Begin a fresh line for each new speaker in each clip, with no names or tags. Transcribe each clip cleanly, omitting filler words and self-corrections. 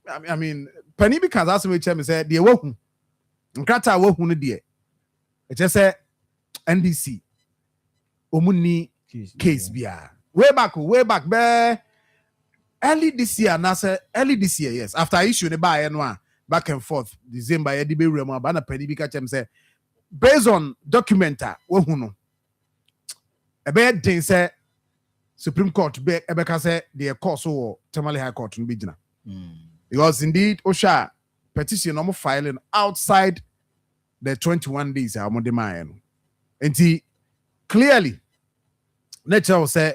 I mean, penny because as we said, the wohu. Nkrata wohu no de. It just say NDC. Omuni case bia. Way back, be early this year, early this year, yes. After issue the buy back and forth, December, Edibe Remo, Bana penny because say based on documenta, wohu no. Ebe den say Supreme Court be ebeka say the course or Tamale High Court in Bijina. Because indeed, Osha petition no filing outside the 21 days I'm demand. And he clearly nature say,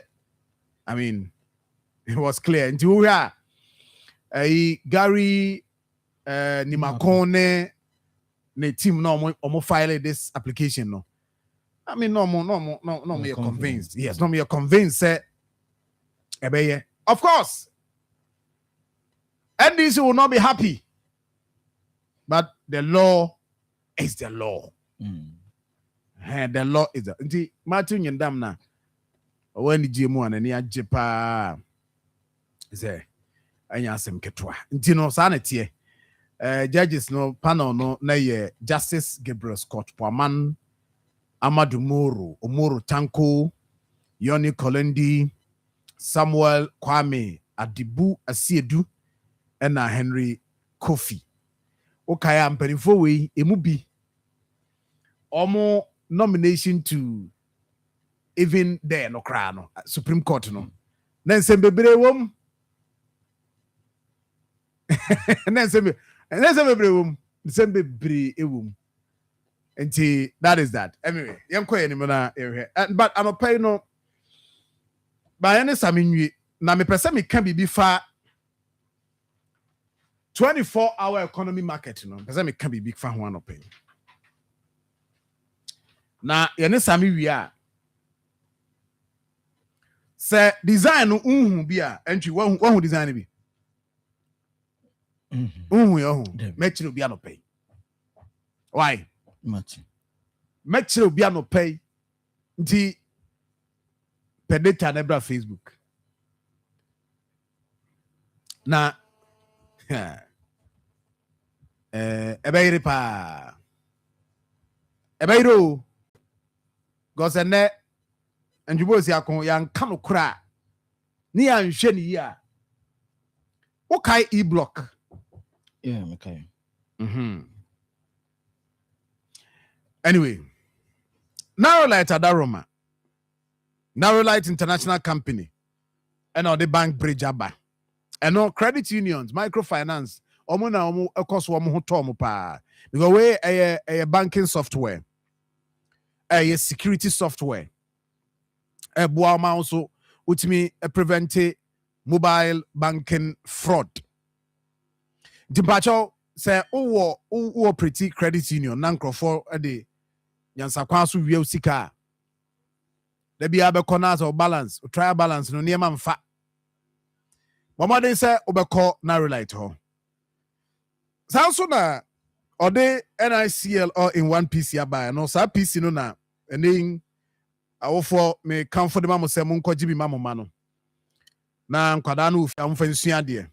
I mean, it was clear. And we are Gary Nimakone ne team no file this application no. I mean, no me convinced. Yes, no me convinced. Say, of course, NDC will not be happy, but the law is the law. The law is the. Martin Yandam na when the GMO and any ajepa say anya asem ketwa. Nti no sanity. Judges no panel no na ye Justice Gabriel Scott Poaman, Amadou Omoro Tanko, Yoni Kolendi, Samuel Kwame Adibu Asiedu, and Henry Kofi. Okay, I'm penny for we emubi. Omo nomination to even there no crown Supreme Court no. Then sembebre wom. And then sembebre wom. Sembebre ewum. And that is that. Anyway, but I'm a pay no. By any Samin, now me person me can be far 24-hour economy market, person me can be big fan one open. Now, any Sami we are. Say design no be a entry one who design be. Make you be no pay. Why?
Much.
Make you be no pay. The pedeta nebra Facebook. Na ebayre pa. Ebayro. Gosene anjubo si akon yan kanu kra. Ni an hwe ni ya. Okay e-block.
Yeah, okay.
Anyway, Narrow Light Adaroma, Narrow Light International Company, and all the bank bridge aba, and all credit unions, microfinance, omo cost womo tomu pa. Because we a banking software, a security software, a boama also which me prevent mobile banking fraud. Dimpacho say oh pretty credit union nankro for a day. Yansa kwasu wie sika. There be abekonas or balance, or trial balance no near man fa. Mama dey say obeko Narrow Light ho. Sanso na ode NICL or in one PC abaya no sa PC no na ending awofo me comfort mama say mun kwaji bi mama no. Na nkwada no ofi amfa nsua de.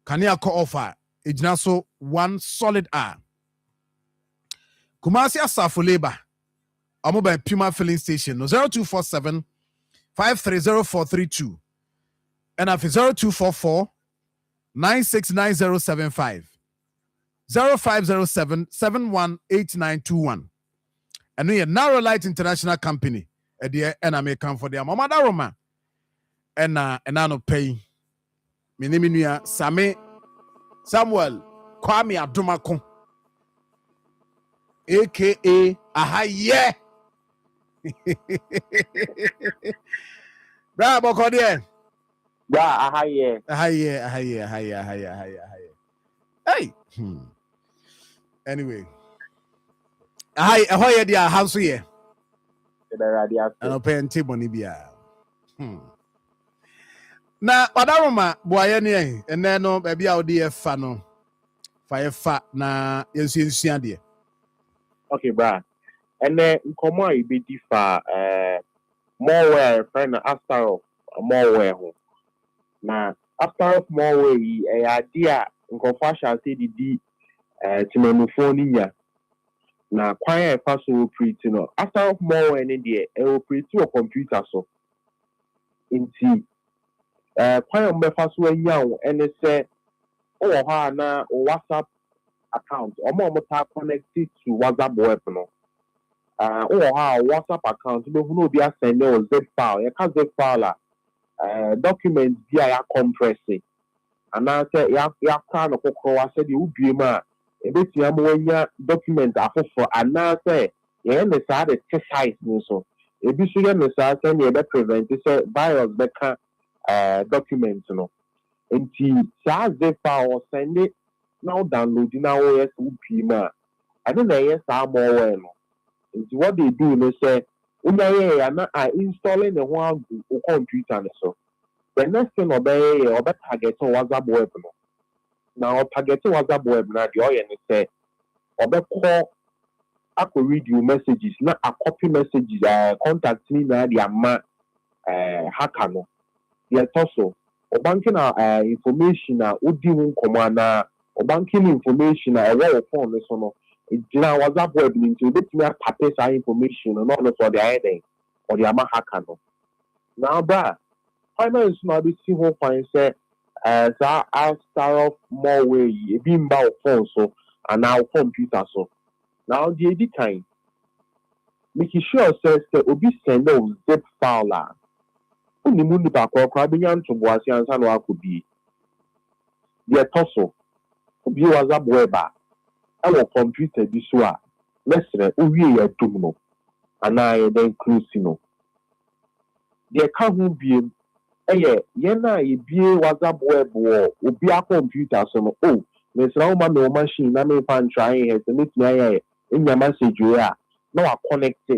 Kane akọ offer ejina so 1 solid hour. Kumasi Asafo Labor, Amoba Puma filling station, no 0247 530432, and after 0244 969075, 0507 718921, and we are Narrow Light International Company, and I may come for their Mama Daroma, and I no pay. My name is Samuel Kwame Adumako. AKA Ahaye. Bravo, Cordier.
Ahaye.
Hey. Anyway. Ahoye dia house here. And I'll pay and table Nibia. Na Wadaroma, Boyani, and then no baby out dear fano. Fire fat na yensian dear.
Okay, bra. And then come on, be differ more where friend after more where na after more way idea nkɔfo shall say the timamufo ni nya na kwan a ɛfa so operate no after more way ne deɛ operate wɔ computer so nti kwan a mbɛfa so anya wo ɛne sɛ ɔwɔ hɔ a na WhatsApp account ɔmo ta connected to WhatsApp web no ɔwɔ hɔ a WhatsApp account bɛhu na obi asɛn ne wɔ zip file yɛka zip file a document bi a yɛacompress anaasɛ yɛaka no kɔkɔrɔ sɛdeɛ wobie mu a ɛbɛtumi ama wanya document afoforɔ anaasɛ yɛyɛ ne saa de te size no so ebi so yɛ ne saa sɛnea yɛbɛprevent sɛ virus bɛka document no nti saa zip file ɔsɛnde na wo download na woyɛ sɛ wobie mu a ɛno na ɛyɛ saa malware no nti what they do no sɛ wonya yɛyɛ na install ne ho agu wo computer no so the next thing ọbẹ target WhatsApp web no na target WhatsApp web na deɛ ɔyɛ ne sɛ ɔbɛ kɔ akɔ read your messages na a copy messages contact ni na de ama hacker no deɛ ɛtɔ so ɔbanki na information a wodi ho nkɔmɔ ana ɔbanki na information a ɛwɔ wɔ phone no so no gyina WhatsApp web ni nti obetumi atape saa information no na ɔno so ɔde ayɛ dɛn ɔde ama hacker no na ɔba finance na be see who find say saa start of more way ebi mba o phone so and our computer so now the edit time make sure say obi send no zip file la oni mu nipa kokora be nya nto boase ansa no akobi the toso obi WhatsApp web a our computer bi so a mesre owie ya dum no ana ye den close no the ka ho bi yɛn a yɛbie WhatsApp web wɔ obi a computer so no mesra wo ma me wo machine na me fa ntra yɛ sɛ metumi ayɛ enya message wei a na wa connect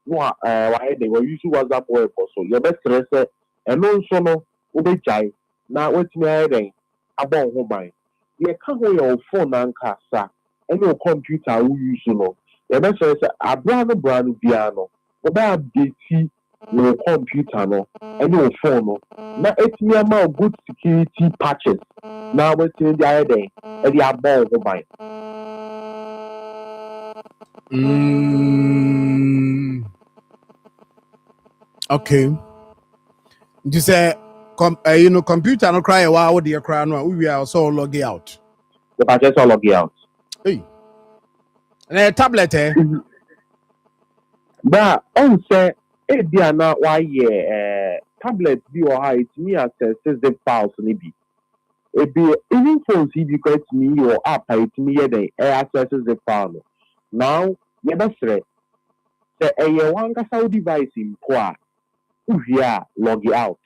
no wa yɛ de wa use WhatsApp web so yɛbɛsrɛ sɛ ɛno nso no wobɛgyae na watumi ayɛ den abɔ ho ban yɛka ho yɛ wo phone ankasa ɛne wo computer wo use no yɛbɛsrɛ sɛ abra no biara no wobɛ update your computer no and your phone no na etimi ama good security patches na wetin dey there e dey above go by
okay you say computer no cry wa wo dey cry no we are so log out
the patches all log out
hey and tablet
ba on say ebi ana wayɛ tablet bi wɔ ha etumi access zip files ne bi ebi even phones bi kɔ etumi wɔ app a etumi yɛ dɛ access zip file no now yɛbɛsrɛ sɛ ɛyɛ wankasa wo device mpo a wohwie a log out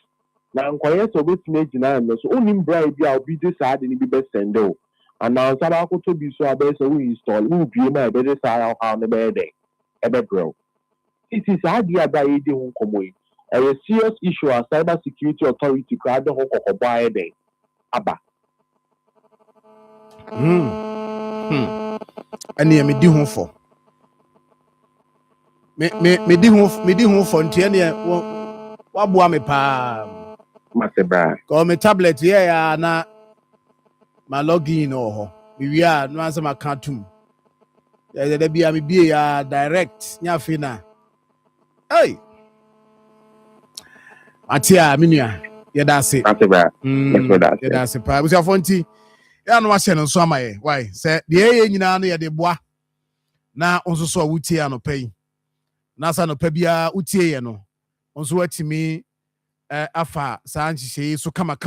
na nkɔyɛ sɛ obetumi agyina no so onim bra bi a obi de saa de ne bi bɛsɛnde o anansa ba akoto bi so abɛyɛ sɛ wo install wo bie ma ɛbɛde saa how ne bɛyɛ dɛ ɛbɛbrɛw it is idea by the home common. A serious issue as cyber security authority crowd the whole by day. Abba.
And me di home for. Me di home for Tiania. What boy me pa?
Master Bra.
Call me tablet, yeah, na my login or we are no answer my cartoon. There be a direct, nyafina. Hey, Atia, Minia, that's it.
That's it.
That's it. Was your phone tea? Yeah, no, I said on some way. Why? Say the A in an de bois. Now, also saw Utia no pay. Nasa no pebia Utia no. Also, what to me, Afa, Sanchi, so come.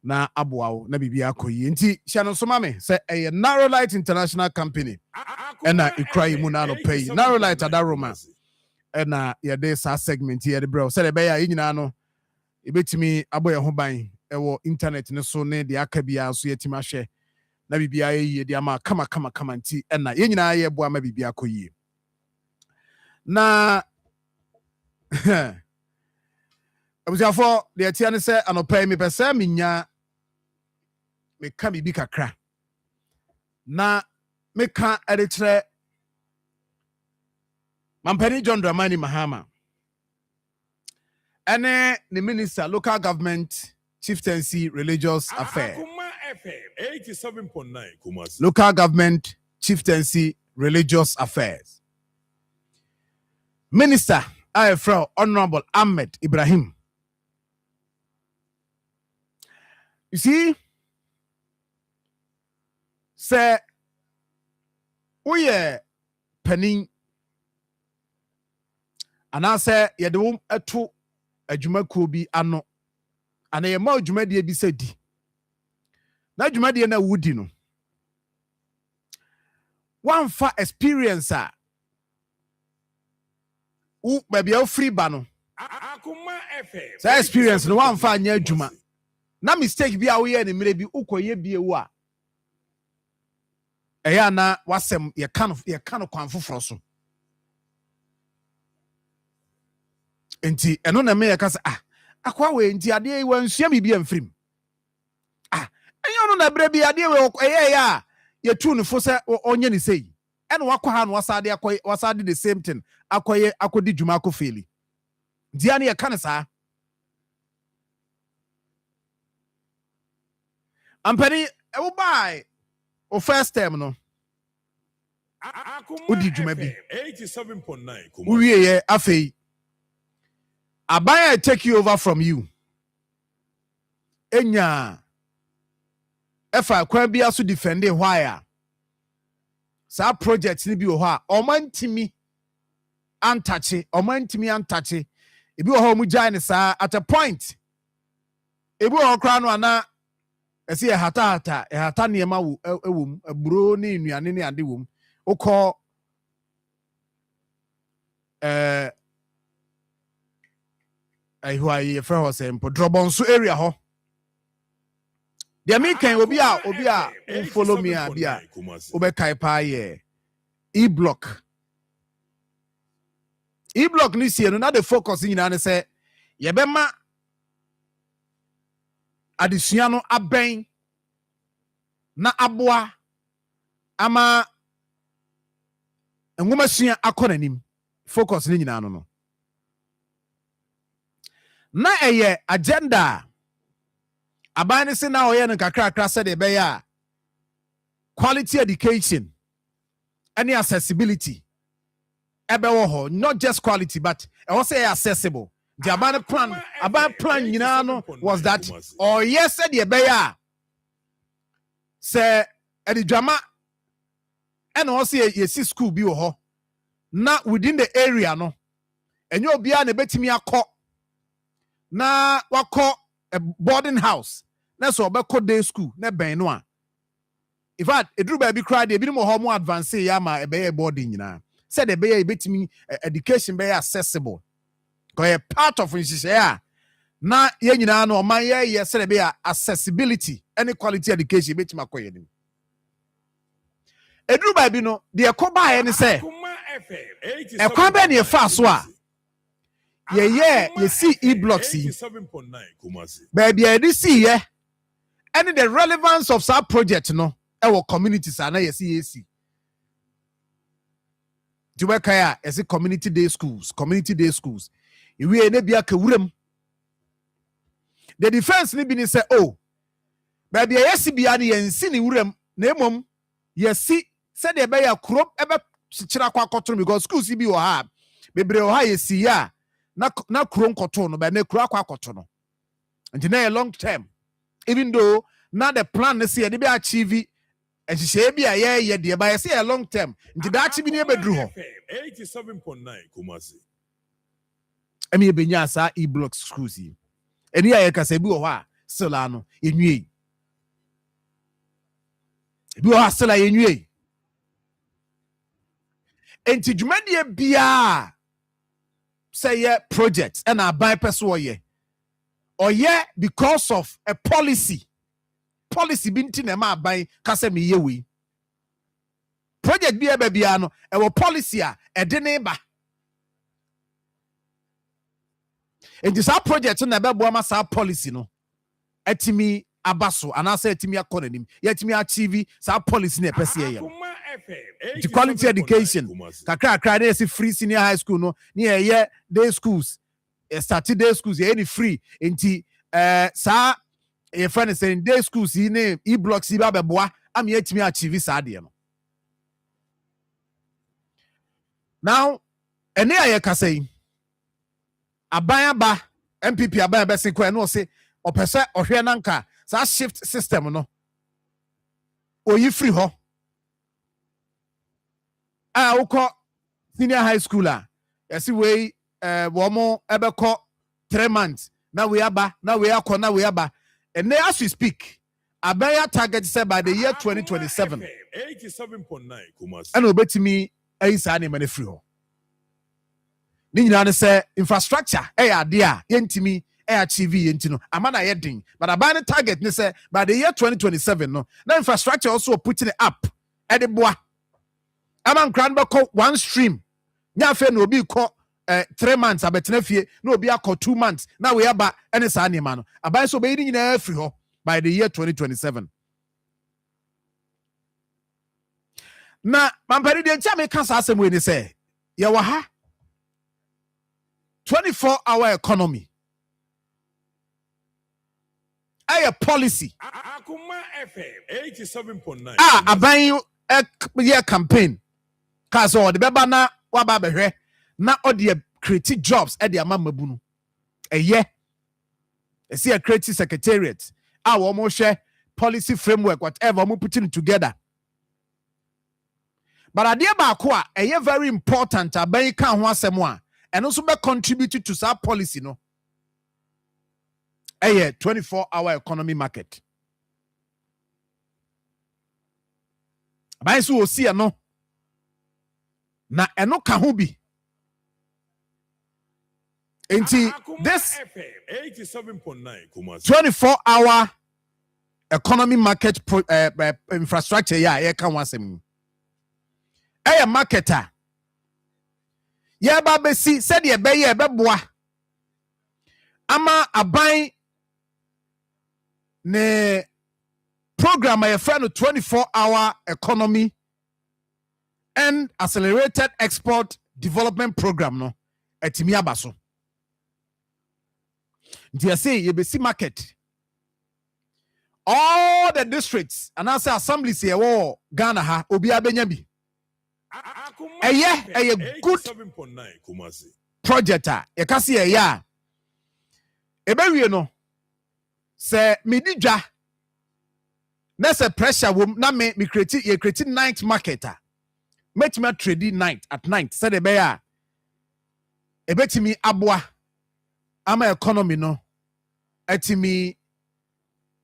Na abuawo na bibia koyi nti hia so mame say a Narrow Light International Company na ikrai mu na no pay Narrow Light adaroma na ye de sa segment ye de bro say de be ya nyina no ebetimi aboye ho ban ewo internet ne so ne de aka bia so yetimi ahwe na bibia ye de ama kama nti na ye nyina ye boa ma bibia koyi na abusiafo de atia ne say anopay me pese minya meka bibi kakra na meka editre Mampani John Dramani Mahama ene the minister local government chieftaincy religious affairs.
Akoma FM 87.9 Kumasi.
Local government chieftaincy religious affairs. Minister IFR Honorable Ahmed Ibrahim. You see, say, we are penning, and I say, you don't a two a Juma Kobi ano, and a more Juma de be said. Na Juma de na woodino. One fa experiencer. Maybe a free bano.
Akoma FM.
Say experience no one fa nya Juma. Na mistake bi a wo ye ne mere bi ukoye bi ewu a eya na wasem ye kan kwan foforo so enti eno na me ye ka say akwa we enti ade yi wansua mi bi amfrim enyo no na bre bi ade we eye ya ye tu ne fo se onye ne sei eno wakwa ha no wasade the same thing akodi Juma akofeli dia ne ye kan sa Ampani, ewu buy o first term no. Udi Juma bi
87.9 Kumasi.
Uwie ye afei. Abaya take you over from you. Enya efa kwan bi aso defend why sa project ni bi wo ha omantimi antache ebi wo ha mu jai ne sa at a point ebi wo kra no ana esi hata niema wo ewum aburo ne nnuane ne ade wom ukọ ayi fra ho se Podrobonso area ho de me kan obi a follow me a bia obekai pa ye e-block ni sie no na the focus nyina ne se ye bema adesua no aben na aboa ama enwomasua akonanim focus ni nyina no na eye agenda aban ne se na oye no kakra se de be ya quality education any accessibility ebe wo ho not just quality but e wo say accessible. The Aban plan, you know, was that, or yes, said the Beya say, at the drama, and also you see school be ho, not within the area, no, and you'll be on a bet me a call. Na what call a boarding house, that's all about code day school, ne benwa. In fact, a drew baby cried a bit more advanced, yama a bay boarding, you know, said the Beya bet me education be accessible. Because a part of it is na ye nyina no man ye say be accessibility any quality education beti makoye nim edru ba bi no de ekoba ye ne say ekwa be ne fa so a ye see e-blocks yi
87.9 Kumasi.
baby e see ye any the relevance of that project no e wo communities ana ye see Jubekaya as a community day schools we ne bia ka wuram the defense ni bi ni say oh baby yesi bia ni yensi ni wuram na emom yesi said de be ya krom ebe kira kwa koto because schools bi wo ha bebre wo ha yesi ya na krom koto no be na kura kwa koto no and na a long term even though now the plan is here they be achieve and she be ye de ba yesi a long term and that achieve ni e bedru ho
87.9 Kumasi.
Emi ebenya sa e-block schools yi eni aye kasa bi wo ha still ano enwie bi wo ha still enwie enti dwumadie bia say ye project and a buy person or ye because of a policy binti na ma buy kasa me ye we project bia bia no e wo policy a e de ne ba. And this project na be boa ma sa policy no etimi abaso and I say etimi akonanim yetimi achieve sa policy na pese ye the quality education kakra dey say free senior high school no near ye day schools started day schools ye any free enti sa a friend is saying day schools name e-blocks ibabeboa am yet me achieve sadie no. Now ene aye ka say aban aba MPP aban be se kwa no say opese ohwe nanka sa shift system no oyi free ho wokɔ senior high school yesi we womo ebekɔ 3 months na we aba na we akɔ na we aba. And as we speak, Abaya target said by the year 2027.
87.9 Kumasi.
And obetimi aisane mane free ho. Ni nyina say infrastructure idea yentimi achieve yentino. Amana yedin. But Abaya target ne say by the year 2027 no. Na infrastructure also putting it up. Edeboa. Aman kran beko one stream. Nya fe no obi ko 3 months abetena fie na obi akọ 2 months na we aba ene saa nima no aban so be yi nyina free ho by the year 2027. Na mampari de ntia me ka saa asem we ni say ye wa ha 24-hour economy a policy
Akoma FM 87.9
aban ye campaign ka so de beba na wa ba behwe na odi create jobs e de amamabu no eye see a creative secretariat wo mo hwe policy framework whatever mo putting together. But idea ba ko a eye very important aban ka ho asem a and also be contribute to that policy no 24-hour economy market. Aban so o see no na eno ka ho bi. Into this
87.9 Kumasi.
24-hour economy market infrastructure ye kan wasem. Marketer. Ye ba be si said ye be ye be boa. Ama aban ne program ye friend 24-hour economy and accelerated export development program no etimi abaso. They say you be see market. All the districts and also assemblies here wo Ghana ha obi abenya bi. Eye good
87.9 Kumasi.
project e ka se eye a ebewie no se medi dwa na se pressure wo na me create night market metima trade night at night said ebe ya ebetimi aboa ama economy no etimi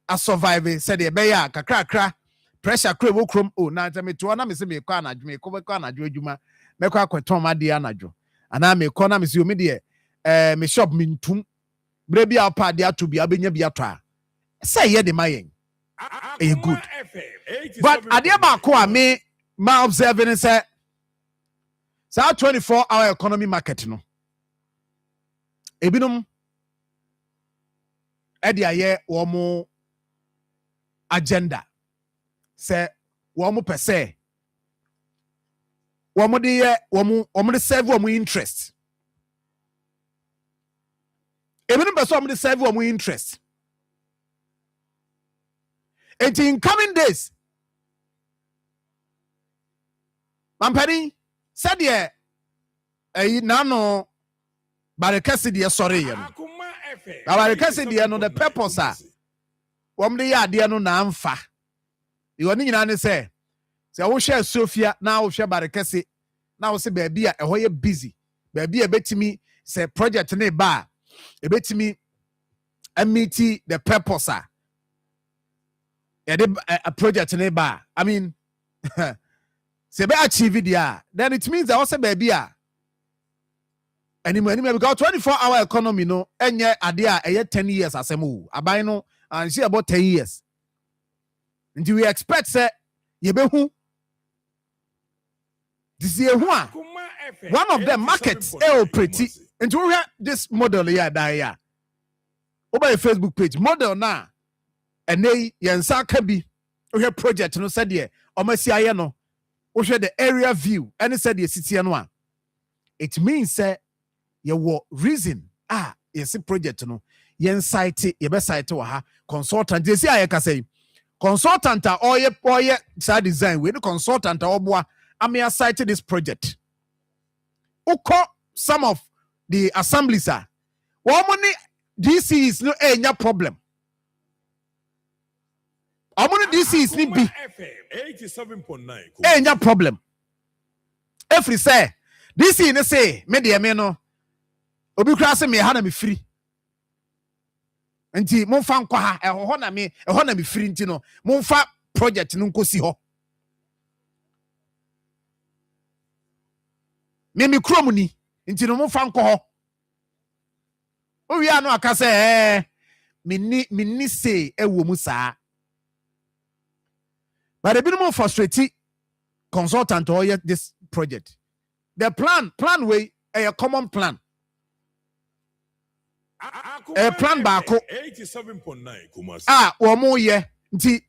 a survive said ebe ya kakra pressure kra wo krom o na tame to na me se me kwa anadwo me ko anadwo adwuma me kwa akweton ma de anadwo ana me ko na me se o me de me shop me ntum bre bia opa de ato bia benya bia to a say ye de mayen e good. But ade ba ko a me ma observing say 24-hour economy market no ebinom edi aye wo mo agenda say wo mo pese wo mo de serve wo mo interest ebinom pese wo mo de serve wo mo interest. And in coming days mampani said ye nano barekasi de sorry ye no barekasi de no the purpose wom de ya de no na amfa iwo ni nyina ne se wo hwe Sofia na wo hwe barekasi na wo se ba bia eho ye busy ba bia betimi se project ne ba e betimi meet the purpose a project ne ba I mean se be achieve dia then it means that also baby anymore because 24-hour economy no enye ade a 10 years asemu aban no and she about 10 years and we expect say ye be hu this year one of the markets pretty and we have this model here that over a Facebook page model na and they yensa ka bi we have project no said ye omasi aye no we share the area view and it said the city no it means say your reason yes project no yen site ye be site wa ha consultant. They say I can say consultant or side design. We the consultant or boy. I may cite this project. Oko some of the assemblies are. One money DC is no any problem. How many DC is need be?
87.9.
Any problem. If we say DC ne say me de me no obi kura say me ha na me free. Nti mo fa nkwa ha ehho na me free nti no mo fa project no nkosi ho. Me krom ni nti no mo fa nkwa ho. Owi anu aka say me ni say ewo mu saa. But a bit more frustrated consultant or yet this project. The plan way a common plan. A plan bako
87.9.
Or more ye. Nti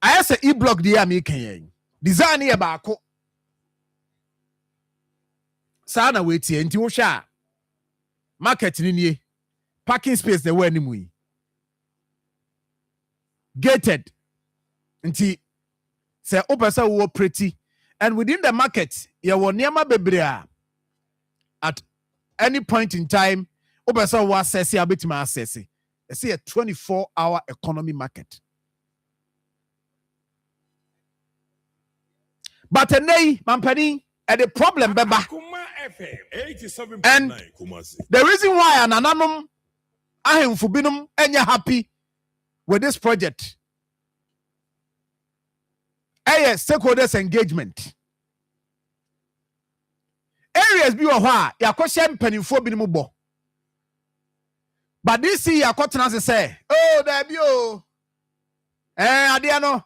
I say e-block the American design here bako. Sana wait here nti wo sha market ni parking space the way ni gated nti say opesa wo pretty and within the market you will niama bebre at any point in time opesa wo access ya betima access e say a 24-hour economy market but nay mampani the problem beba
Akoma FM 87.9
and
Kumasi.
the reason why ananum ahemfo binum enya happy with this project stakeholders engagement areas bi ohwa yakoshe mpanimfo bi bo but this year yakotena say oh there be oh ade no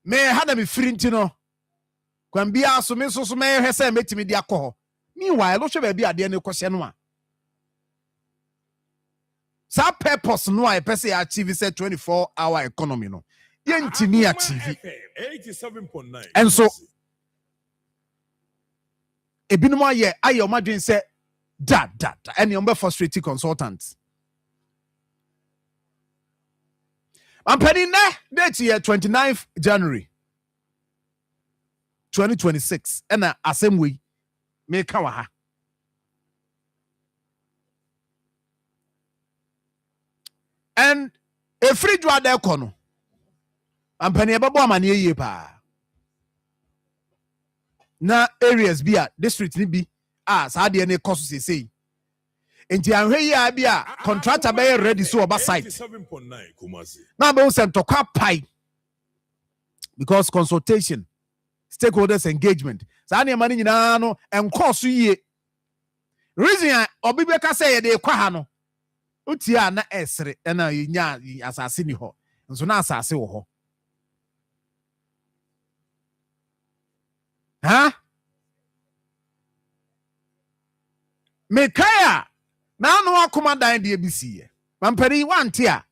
me ha na me free ntino kwan bia so me so me hwese metimi di akọ meanwhile lo hwe ba bi ade no koshe no a sa purpose no a pese achieve say 24-hour economy no yentimi achieve
87.9.
and so ebinum aye o madwen say da any umbe frustrated consultants I'm penny na date year 29th January 2026 and asem we me ka wa ha and a free draw there kono I'm penny ababo amane ye pa na areas bi a district ni bi saa de ne cost say enti anhwe yi a bi a contractor be ready so oba site
87.9 Kumasi.
na be send to kwa pai because consultation stakeholders engagement saa ne mani nyina no enko so yie reason obi be ka say ye de kwa ha no utia na esre na nya asase ni ho nso na asase wo ho Mekaya na no Akoma dan de abisi mampari wante a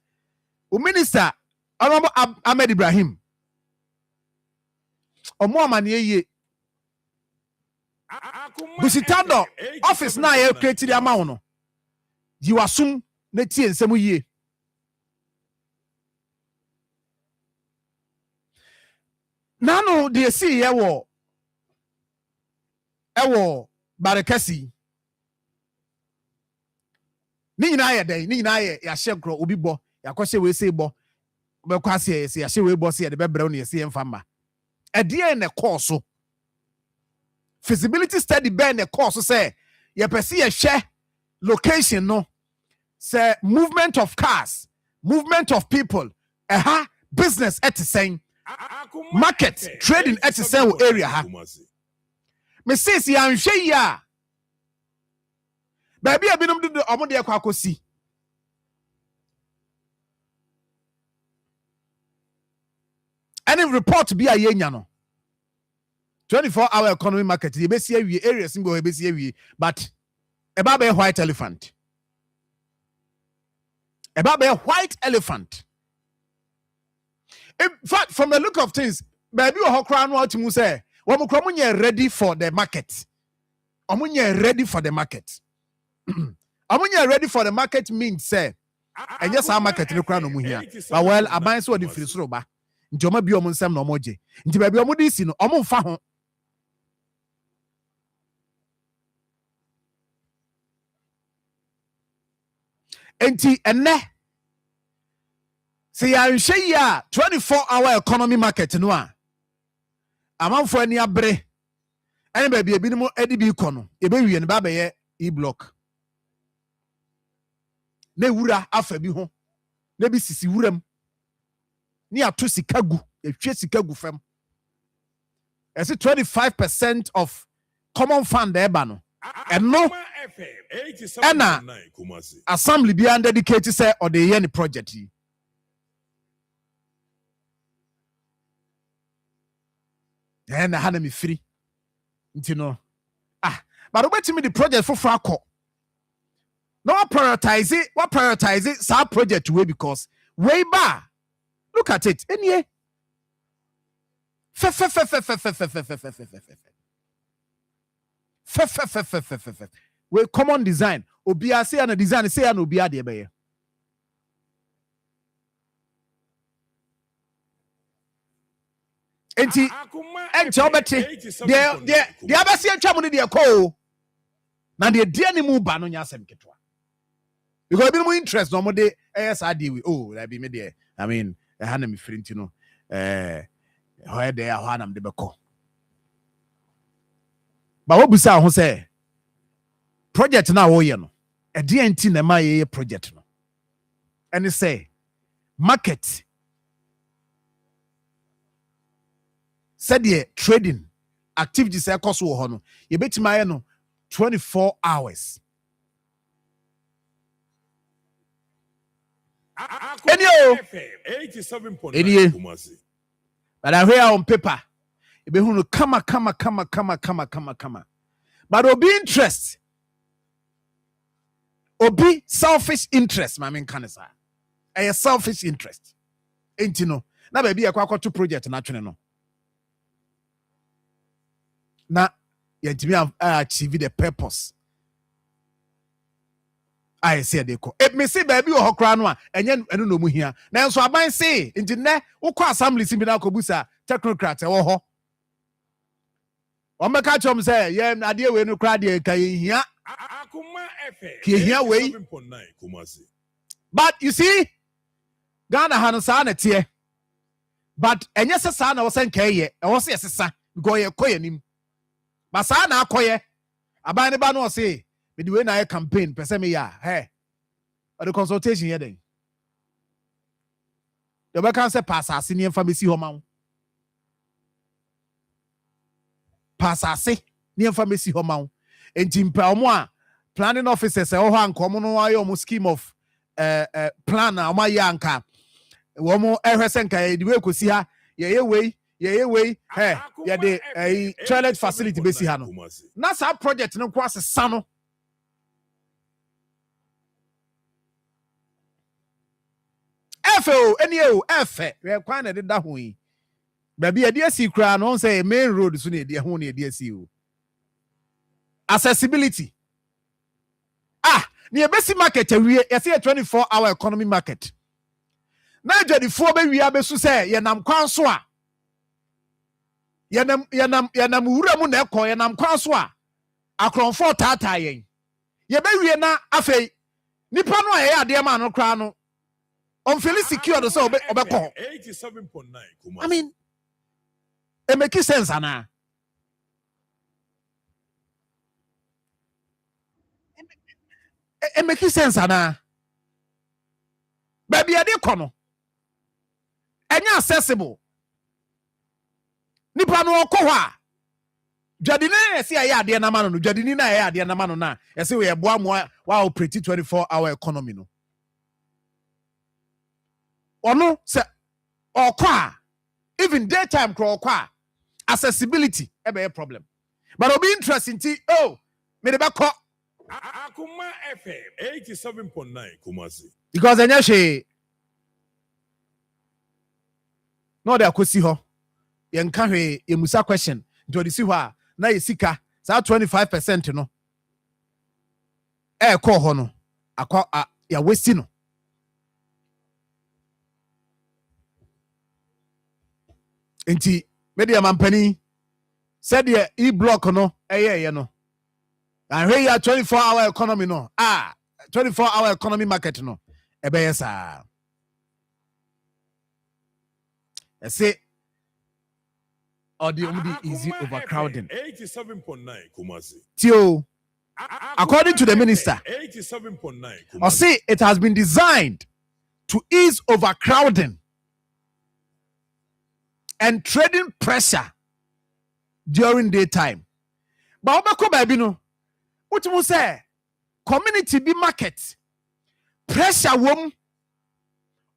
o minister Honorable Ahmed Ibrahim omo amane ye busitado office na ye create the amount no you assume na tie nsem ye nano de see ye wo barakasi ni nyina ye den ni nyina ye ya hye obi bo yakɔhye we say bo bɛkɔ ase ye hye we bo se ye de bɛbrɛw ne ye se mfama ɛdeɛ ne course feasibility study be ne course say ye pese ye hye location no say movement of cars movement of people business at the same market trading at the same area ha me says ya nhwe ya baby abinum de omode yakwa akosi any report bi ayenya no 24-hour economy market ye besi awie areas ngo ye besi awie but eba be white elephant in fact from the look of things baby ohokra no atimu say Womukromунye ready for the market. Omunye ready for the market. Omunye ready for the market means say enye sa market ne kura no mu hia but well aban so de firi soro ba nti oma bi omo nsem na omo gye nti ba bi omo di si no omo mfa ho enti enne se ya nhwe ya 24-hour economy market no a amanfo ani abre ene ba bi ebinim edi bi kɔ no ebe wie ne ba bɛyɛ e-block na wura afa bi ho na bi sisi wuram ni ato sika gu ehwe sika gu fam ese 25% of common fund eba no eno ena assembly bi and dedicate say or the year project yi na ha na me free nti no but obetimi the project for akọ no prioritize it sa project way because way ba look at it enye we common design obi ase na design say na obi ade be ye enti enche obeti de abasi atwa mu ne de ko na de die ne mu ba no nya asem ketwa because bi no interest no mo de ASRD we like be me there I mean ha na me frinti no how dey how na me de beko ba wo busa ho say project na wo ye no e de enti na ma ye project no and say market said the trading activities e cost wo ho no ye betima ye no 24 hours. Any 87.9 but I hear on paper e be hunu kama but obi interest obi selfish interest my mean kanisa a selfish interest enti no na ba bi e kwa to project na twene no na yentimi achieve the purpose I say they call it me see baby or hokra no a enye enu no mu hia na enso aban say nti ne ukọ assembly si bi na kobusa technocrat e wo ho o meka chom say ye ade we no kra de ka hia Akoma FM ki hia we but you see Ghana ha no sa na tie but enye se sa na wo sen ka ye e wo se sesa because ye koye nim but sa na akoye aban ne ba no say me the way na campaign person me ya hey or the consultation here then the work can say pass asase ne pharmacy ho ma pass asase ne pharmacy ho ma enti mpa omo a planning officers e ho anko no ayo mo scheme of plan na omo ya anka wo mo ehwese nka the way kosi ha ye we hey ye the toilet facility besi ha no na sa project no kwa asesa no FO enio efe we kwan na de da ho yi baby e de asi kra no say main road so na de ho na de asi o accessibility ne besi market awie ye say 24-hour economy market na adwadifo be wi abesu say ye nam kwan so a ye nam wura mu na ekọ ye nam kwan so a akronfo tata yen ye be wi na afei nipa no a ye ade ma no kra no on feel secure so obeko 87.9 I mean it make sense ana it make sense ana baby ade kono enya accessible nipa no okọ ho a dwadini ese ya ade na ma no dwadini na ya ade na ma no na ese we boa mo wa operate 24-hour economy no ono se okwa even daytime kro okwa accessibility e be a problem but obi interesting ti me de bako
Akoma FM 87.9 Kumasi
because enya hwe no de akosi ho ye nka hwe ye musa question do de si ho a na ye sika sa 25% no call ho no akwa ya westi no Inti media mampani said the e-block no no. And here you 24-hour economy no. 24-hour economy market no. Ebe yesa. I say or the easy overcrowding.
87.9 Kumasi.
Tio, according to the minister,
87.9
or say it has been designed to ease overcrowding and trading pressure during daytime. But baby no, what you say? Community be market pressure wom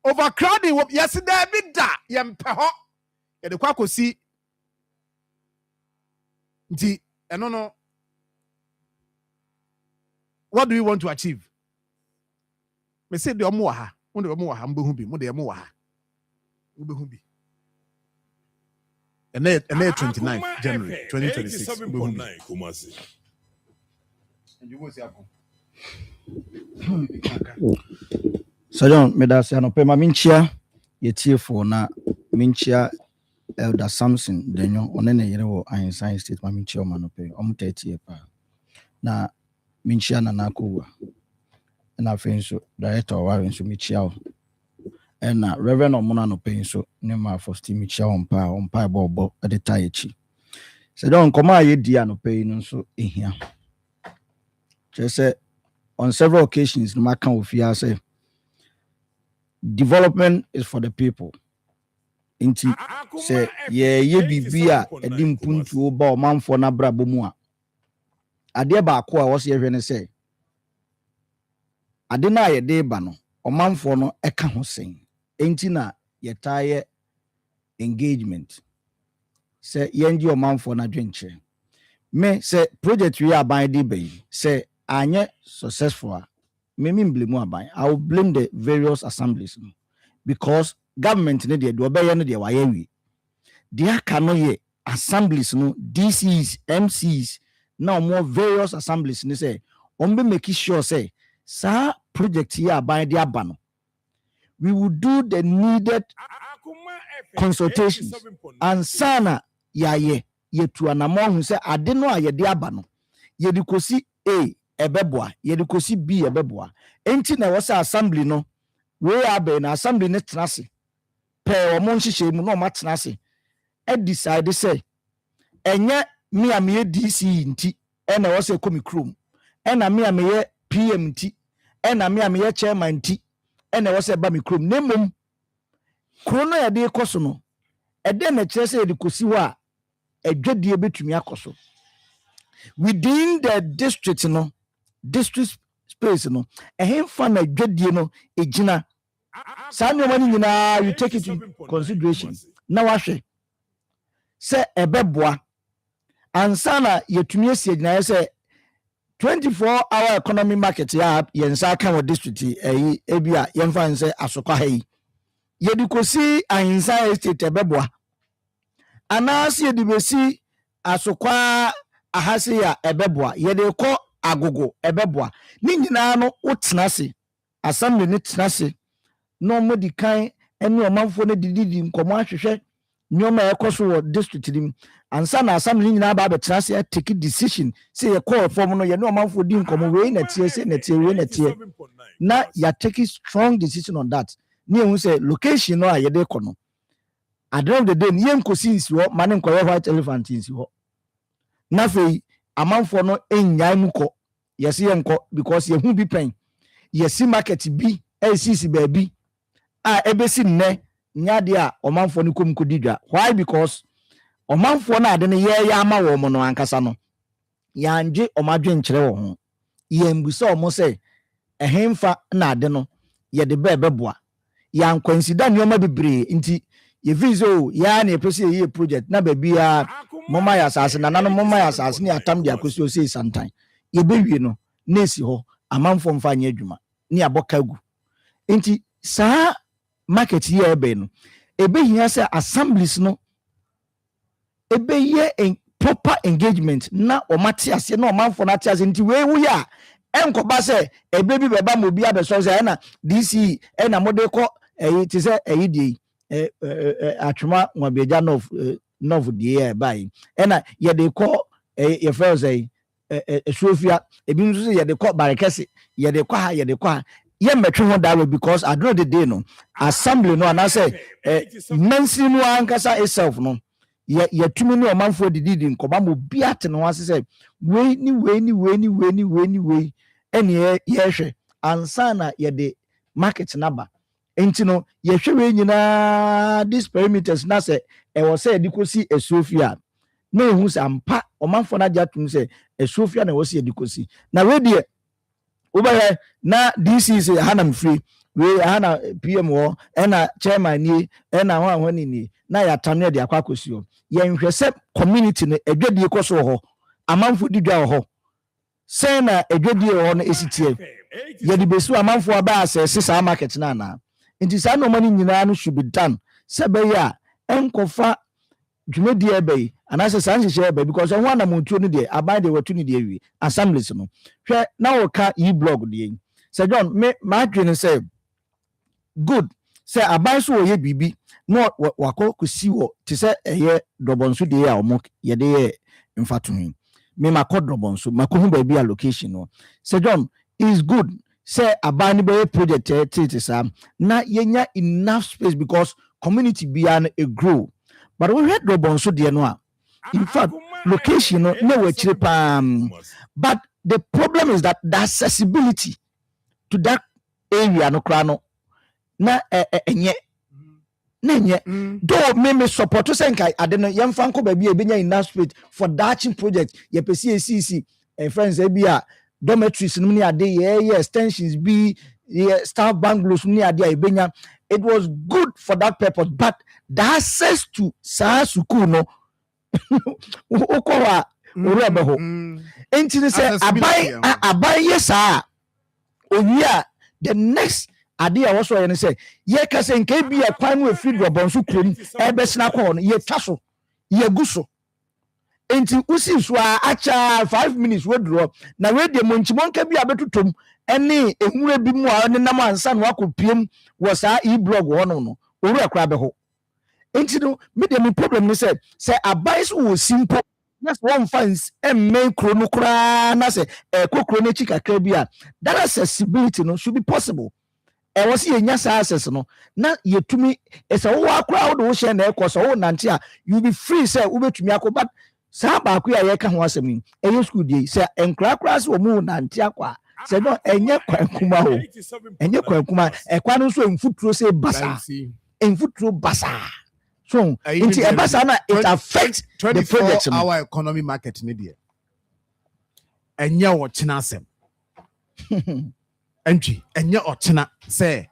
overcrowding wom. Yes, there be that yempeho. Ya de kwa kosi nti eno no. What do you want to achieve? Me say the omo ha, mo de omo ha mbehu bi, mo de omo ha. Mbehu bi. And 29th January 2026.
87.9 Kumasi.
And you was happen.
So John, me da se anope ma minchia yetiefo na minchia Elder Samson Denyo onene yere wo Einstein State ma minchia o manope omtetie pa. Na minchia na nakuwa. Na afenso director wa nso michia o. Na Reverend Omuna no pay so ne Marfo still michia ompa bobo de tayechi. So don koma ye dia no pay no so ehia. Just say on several occasions no maka ofia say development is for the people. Inti say ye bibia edim puntu oba o manfo na brabo mu a. Ade ba ko a wo se hwe ne say ade na ye de ba no o manfo no eka ho sen. Enti na yetaye engagement. Say yenji o manfo na dwenche. Me say project we aban de be say anye successful. Me blame aban. I will blame the various assemblies because government ne de obeye no de waye wi. De aka no ye assemblies no DCs, MCs now more various assemblies ne say on be make sure say sa project here aban de aba no we will do the needed consultations and sana ye to anamon who say ade no a ye de aba no ye de kosi A ebeboa ye de kosi B ebeboa enti na was assembly no we abe na assembly ne tenase pe omo nhihye mu no matenase e decide say enye me ame DC nti e na was ekomi krom e na me ame PM nti e na me ame chairman nti ene wo se ba mi krom nemom krono ya de koso no ede na kire se de kosi ho a adwadie betumi akoso within the district no district space no ehemfa na adwadie no egina sa nyoma ni nyina you take it into consideration na wahwe se ebeboa ansana yetumi esi egina se 24-hour economy market ya yensa kan wo district ebia yemfa nse asokwa ha yi yedikosi ahinsa estate ebeboa anasi yedibesi asokwa ahase ya ebeboa yedeko agogo ebeboa ni nyina no wotenase assembly ni tenase no modi kan ene omanfo ne dididi nkomo ahwehwe nyoma ekoso wo district dim ansa na assembly nyina ba betenase take decision say ye call form no ye no omanfo di nkomo we na tie say na tie we na tie na ya take strong decision on that ni ehun say location no ayede ko no at the end of the day ni enkosi nsi ho mane nkoye white elephant nsi ho na fei amanfo no enyan mu ko yesi enko because ye hu bi pen yesi market bi sisi baby ebesi nne nyade a omanfo no komkodidwa why because omanfo na ade ne ye ama wo mo no ankasa no yanje omadwe nkyere wo ho ye mbusa omo say ehemfa na ade no ye de beboa ya nkwansida nyoma bebre nti ye vizo ya na epese ye project na babia moma ya asase na nano moma ya asase ni atam dia kosi o sei santan ye bewie no nesi ho amanfo mfa nya adwuma ni aboka gu nti sa market ye ebe no ebe hia say assemblies no ebe ye proper engagement na omate ase na omanfo na ate ase nti we wu ya enkoba say ebe bi beba mo bi abeso say na DC na mode ko ti say die atwema wabeja nov die by ena ye de call ye first say Sofia ebi nso ye de call barekese ye de kwa ye de kwa ye metwe ho that way because I don't the day no assembly no and I say mensi no ankasa itself no ye tumi ne omanfo didi nkoba mo biate no ase say we ene ye hwe ansa na ye de market number enti no ye hwe we nyina these perimeters na say e wo say edikosi Sofia na ehu say ampa omanfo na jatum say Sofia na wo say edikosi na we de Uber na DC is Hanam free. We Hana PM war and a chairman ni and a one ni na ya tamne de akwakosuo. Ye nhwese community ne edwadi ekoso ho. Amanfo didwa ho. Say na edwadi ho na esitie. Ye di besu amanfo aba asese sa market na na. Nti sa no money nyina no should be done. Sebe ya enkofa dwumadi ebe anase sanhyehyɛ ebe because one na montuo no de aban de watu ni de awi assemblies no hwɛ na wo ka blog de sɛ John me ma dwene sɛ good sɛ aban so wo ye bibi no wakɔ kosi wo te sɛ ɛyɛ dobonso de a omo ye de yɛ mfatohi me makɔ dobonso makɔhu ba bi a location no sɛ John is good sɛ aban ne be project te sa na yenya enough space because community bia na e grow. But we had Robonso de no. In fact, location no we chire pam. But the problem is that the accessibility to that area no krano na enye do me support to senkai adeno yemfa nko ba bia ebenya enough space for that project ye pesi ACC friends e bia dormitories no ni ade ye extensions be staff bungalows ni ade ebenya. It was good for that purpose, but the access to Sasuku no Okowa Urebeho. Enti say abai yesa onia the next idea was what say ye kase nke bi akwan we free Robonso krom ebesina ko no ye twaso ye guso. Enti usi so acha 5 minutes we draw na we de monchimonka bi abetutom ene ehura bi mu a ne nam ansa no akopiem wo sa blog wo no oru akra be ho enti no me de me problem ni say abai so wo simple na one fans emme kro no kra na say kokro na chi kakra bi a that accessibility no should be possible e was ye nya access no na yetumi esa wo akra wo do wo share na ekoso wo nante a you be free say wo betumi akoba sa ba akwa ye ka ho asem e school dey say enkra kra so wo nante akwa say no enye kwankuma ho enye kwankuma ekwa no so emfuturo say basa emfuturo basa so inti e basa na it affects the project
our economy market ne dey enye wo chena asem entwi enye ochena say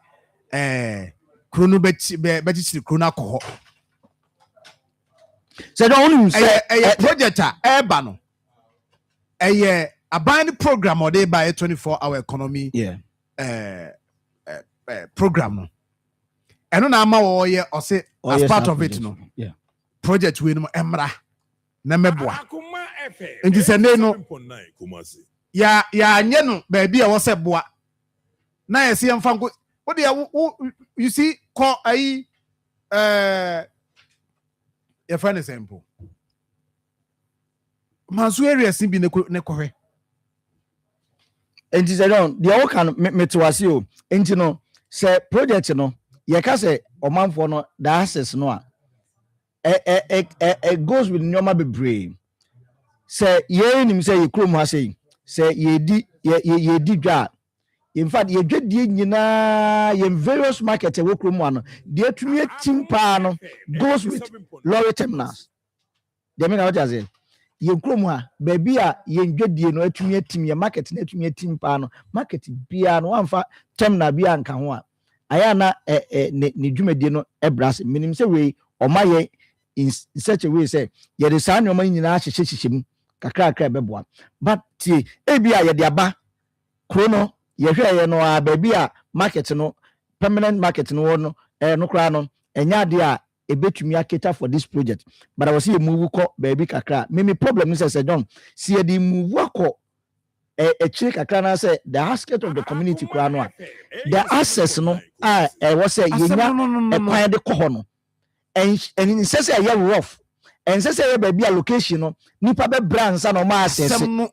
krono beti krono akọ
say don't only say
project a ba no aban program or they by a 24-hour economy program no eno na ama wo ye o say as part of it no project we no emra na meboa nti se ne no ya anye no ba bia wo se boa na ye se yemfa nko wo de you see call ai your friend is simple manso area sin bi ne kohwe
enti say don the all can metwase o enti no say project no ye ka say omanfo no the access no a goes with nyoma bebre say ye nim say ye krom ha say ye di dwa in fact ye dwadie nyina ye various market we krom ano de atumi timpa no goes with lorry terminals de me na what say ye krom ha baby a ye dwadie no atumi atim ye market na atumi atim pa no market bia no amfa terminal bia nka ho a aya na ne dwumadie no ebras minim say we omaye in such a way say ye de san nyoma nyina hyehyem kakra beboa but tie ebia ye de aba krono ye hweye no a baby a market no permanent market no no no kra no enya de a ebetumi aketa for this project but I was see move ko baby kakra me problem is say John see the move ko check kakra say the aspect of the community kura no the access no was say yenya e kwan de kɔ hɔ no and in say rough and say baby location no nipa be brands na ma access
no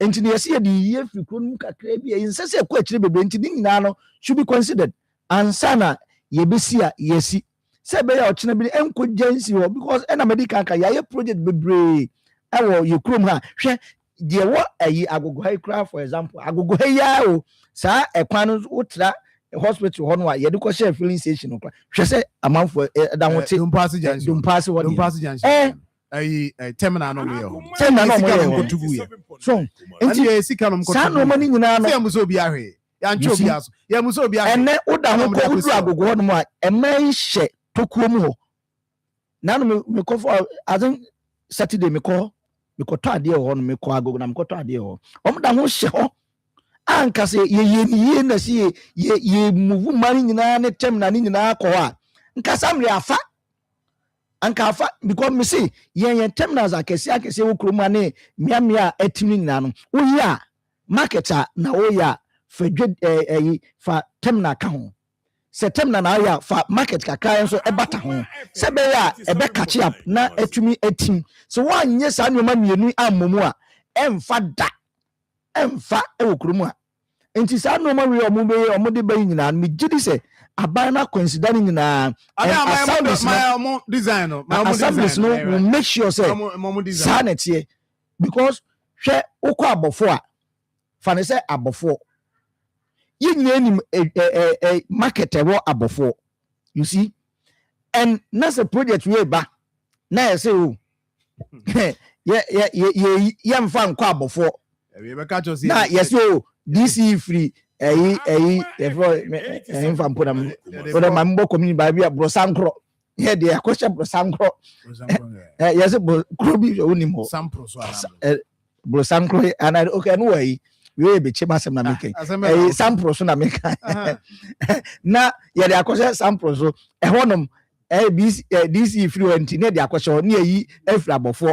enti ne yesi de ye fikro no kakra bi in say kɔ akyire bebe enti ni nyina no should be considered ansana ye besi a yesi say be ya ɔkyena bi enko jansi ho because na medical ka ya project bebre ɛwɔ ye krom ha hwɛ de wo ayi agogo ha kra for example agogo ha ya o sa ekwan no utra hospital ho no a ye de ko share filling station no kra hwɛ sɛ amanfo da ho te dumpase wo
ayi terminal no me ho
terminal no mo
tugu ye
so
enti e sika no mko
sa no mani nyina no
se muso obi ahwe ya ncho obi aso ya muso obi ahwe
ene uda ho ko udu agogo ho no a eman hye tokuo mu ho na no me ko for azin Saturday me ko tɔ adeɛ wɔ no me kɔ agogo na me kɔ tɔ adeɛ wɔ ɔmo da ho hyɛ hɔ anka se ye na se ye move mani nyina ne tem na ne nyina kɔ a nka samre afa anka afa because me say ye terminals akɛse wo kroma ne miamia atimi nyina no wo ya marketer na wo ya fa fa terminal ka ho se terminal na ya fa market kakra nso ebata ho se be ya ebe catch up na atumi atim so wanye sa nyoma mienu ammomu a emfa da emfa ewo kromu a enti sa nyoma we omo de bayi nyina me gidi se aban na consider nyina
my design no
will make sure say sanity because hwe ukọ abofo a fa ne se abofo yin market ewo abofo you see and that's a project we ba na say oh yeah mfa nkọ abofo na yes oh DC free mfa mpona oda mambo community ba bia brosankro here dey akwesha brosankro yes bro bi onim ho
sampro so
brosankro and okay no way we be chema sem na make sample so na make na ye dey akwesha sample so honom DC fluent ne dey akwesha ne yi afri abofo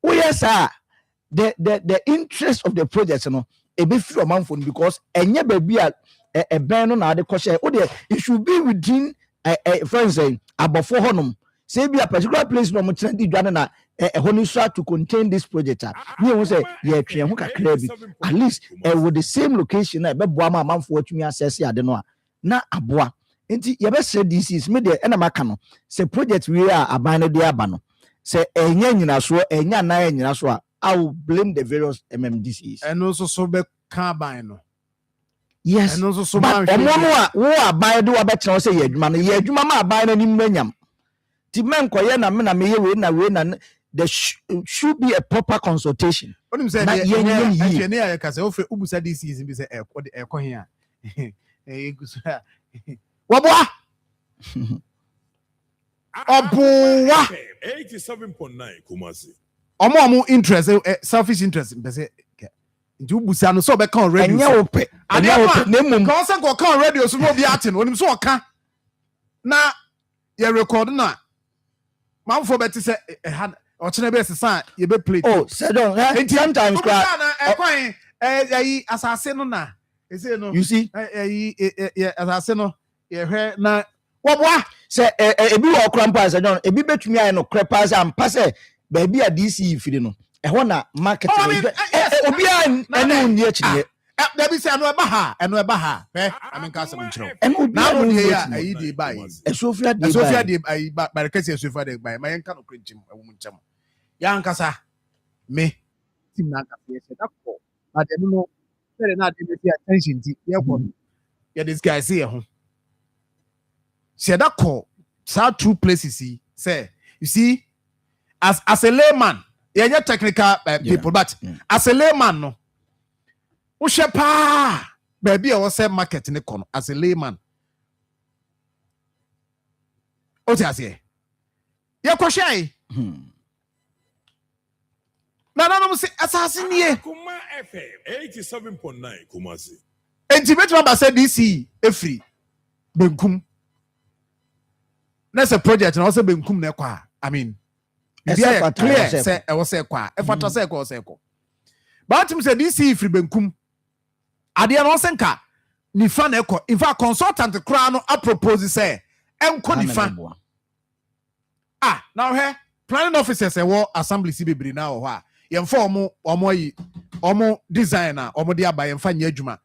we yes sir the interest of the project no e be free omanfo because enye baby a ben no na de kwesha o dey it should be within friends abofo honom say be a particular place no mo tena di dwane na honestly to contain this project we won say ye twe ho kakra bi at least with the same location na be boa ma amanfo atumi access ade no na aboa enti ye be say this me de na maka no say project we a aban no de aba no say enya nyina so enya na nyina so I will blame the various MMDCs
and also so be kan ban no
yes
and also so
man wo aban do abetra say ye adwuma no ye adwuma ma aban no nim nyam ti men koye na me na me ye we na there should be a proper consultation.
Onim say ye ne ya kase ofe ubusa this season be say ekọ he a egusa waboa oboa
87.9 Kumasi
omo interest selfish interest be say nti ubusa no so be kan radio
enya ope
na mum kan se ko kan radio so no bi atin onim so oka na ye record na Marfo bet say or chine be sesa ye be play
oh said on sometimes
ekwan asase no na e say no
you see
asase no ye hwe na woboa
say ebi wo krampa say don ebi betumi ay no krepa say ampa say ba bi a DC firi no e ho na market obi an ene unni akire
da bi say eno eba ha I mean ka some nchiro na no dey ayi dey buy
Sofia
dey ayi barakasi Sofia dey buy ma yenka no krenchim ewu ncham ya nkasa me team na nkasa ye say that call but dem no say na dey pay attention ti ye ko ye this guy say ho say that call so two places say you see as a layman ye technical people but as a layman no Ushepa baby I was say market ne kono as a layman. O ti ase. Ye kwhwai. Na no say assassin ye.
Akoma FM 87.9 Kumasi.
Enti betwa ba say DC efri benkum. Na say project na say benkum na kwa. I mean, clear say e was say kwa. E fata say kwa say kwa. But him say DC free benkum. Ade no senka nifa na ekọ. In fact consultant kra no a propose say enko nifa. Now here planning officers ewo assembly si bebre na ho a. Yemfa omo designer omo de aba yemfa nya adwuma.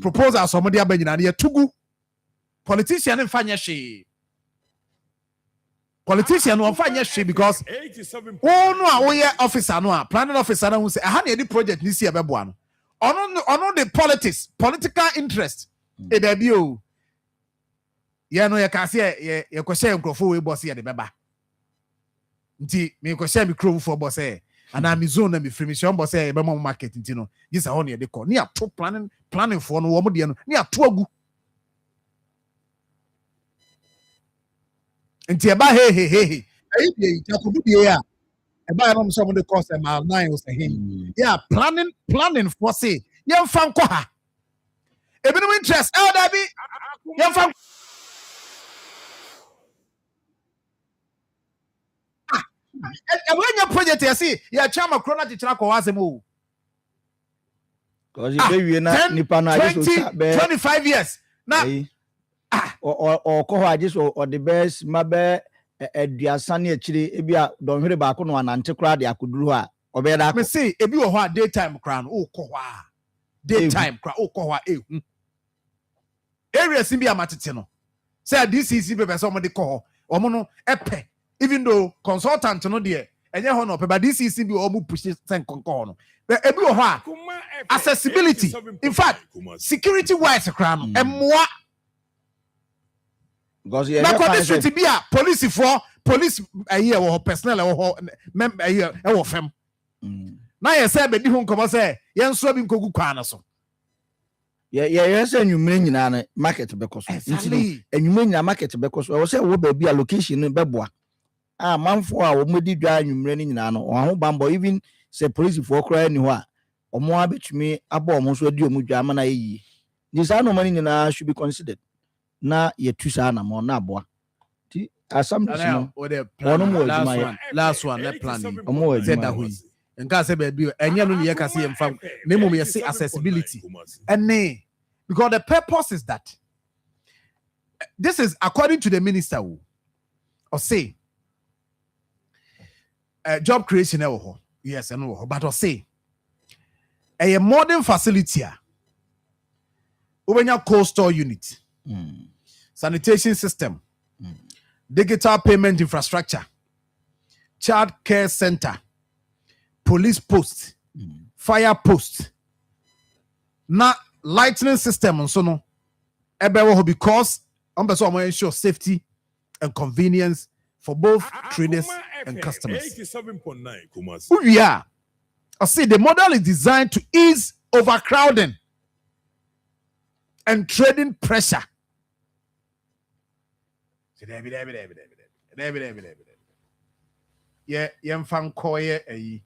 Proposals omo de aba nyina na ye tugu. Politician mfa nya hwe. Politician no mfa nya hwe because who no a wo ye officer no a planning officer na hu say aha na edi project ni si ebeboa no. Ono the political interest e da bi o. Ye no ye ka se ye kwese nkrofo we boss ye de beba. Nti me kwese mi krom for boss e ana mi zone na mi free mi shon boss e be mo market nti no. This a ho na ye de call. Ni ato planning for no wo mo de no. Ni ato agu. Nti eba he ayi bi takodu bi a eba ya no so mo de cost ma 9 o say him yeah planning for say yem fan ko ha ebinom interest da bi yem fan when project you see ya chama krona tichira ko wasem o
cause you be na nipa na just
25 years na
or ko ha just or the best mabe eduasa na akire ebia donhwere ba ko no anante kra de akoduru ha obeda ko
me say ebi wo ho a daytime kra no o ko ho a daytime kra o ko ho a ehu area sin bi amatete no say DCC be person mo de ko ho omo no epe even though consultant no de enye ho no pe ba DCC bi omo push sen konko no ebi wo ho a accessibility in fact security wise kra no emmoa
because
district be a police here or personnel or member here or fam. Now you say be di ho nkomo say yen so bi nkogu kwana so.
Yeah, say nwumre nyina na market be koso. Nti nwumre nyina market be koso. We say wo ba bi a location be boa. Manfo a wo modi dwa nwumre ni nyina no. Ho bambo even say police for kra ni ho a omo abetumi abo omo so di omo dwa ama na yi. This no money nyina should be considered. Na ye tusa na mo na aboa ti assembly no
last one let planning omo we da hu nka say be bi enye no ye ka say mfa na mum ye say accessibility and because the purpose is that this is according to the minister or say job creation yes and but or say a modern facility ubenya cold store unit sanitation system, digital payment infrastructure, child care center, police post, fire post, na lightning system and so no. Because ensure safety and convenience for both traders and customers.
87.9
Who we are? I see the model is designed to ease overcrowding and trading pressure. Yeah, fan koye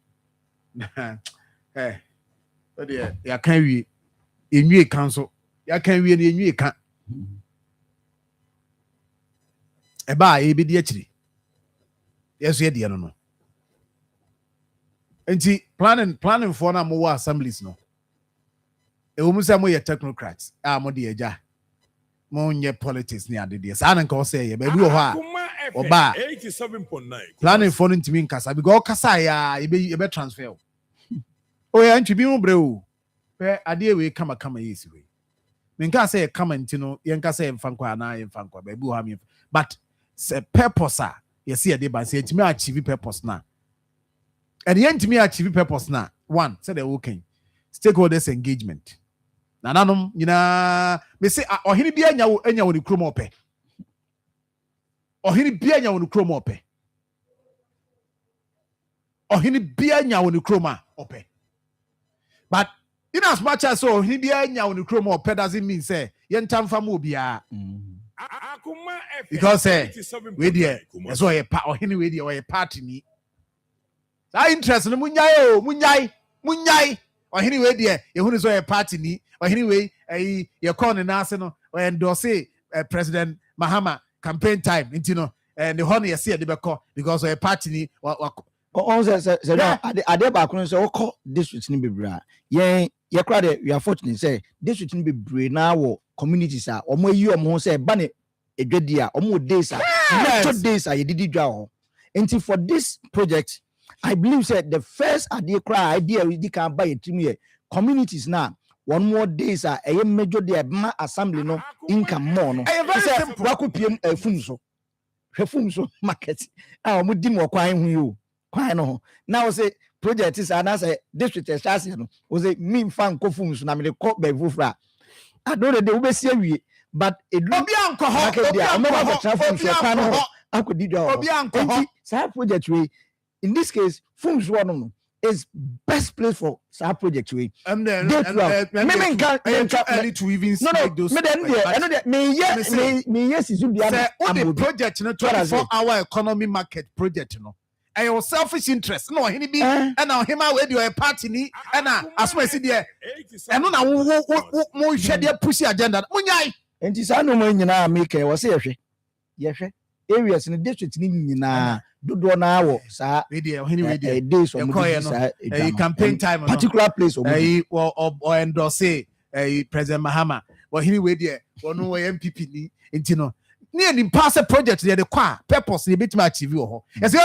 ya kan wi enwie kan so ya kan wi na enwie kan eba e bi di akiri yeso ye de no enti planning for na mo assemblies no e wo musa mo ye technocrats mo de eja monye politics ni adede sa na nka o say ye ba bi wo ho a oba
87.9
planning for ntimi nkasa because kasa ya e be transfer o ya ntwi bi mu bre o pe ade we kama yesi we me nka say kama ntino ye nka say mfa nkwa na ye mfa nkwa ba bi wo ha me but se purpose a ye see ade ba say ntimi achieve purpose na and ye ntimi achieve purpose na one say the working stakeholders engagement nananom nyina me say ohini bia nya wo ni krom ope ohini bia nya wo ni krom ope ohini bia nya wo ni krom ope but in as much as so ohini bia nya wo ni krom ope doesn't mean say ye ntamfa mo bia because we there so ye pa ohini we there we party ni that interest no munyai ohini we there ye hunu so ye party ni anyway, you call the national and say President Mahama campaign time, you know, and the honey you see at the back because a party
on says no ade ba kun say okọ district ni bebra yen ye kra de we are fortunate say district ni bebre na wo communities a omo yi omo ho say ba ne edwadi a omo days a not days a ye didi dwa ho. And for this project I believe said the first idea we can buy a team here communities now. One more days a major day ma assembly no income more no.
Very simple.
Wako piem funso market. Ah omo di mo kwan hu yo. Kwan no. Now say project is and say district chassis no. O say me fan ko funso na me de ko be fufra. I don't know they will see we but it
obi anko ho
obi anko ho sa project we in this case funso no is best place for our project way.
Maybe early to even
like those. Yes, it should be
a project, 24-hour economy market project, and your selfish interest. No, he be and now him out your party and as well see there. And no, more share their pussy agenda.
And this animal make was yes, areas in the district na do na wo sa days or
campaign time
particular place
or endorse President Mahama or anyway there or no MPP ni intino near the pass project there the qua purpose the bit achieve ho and say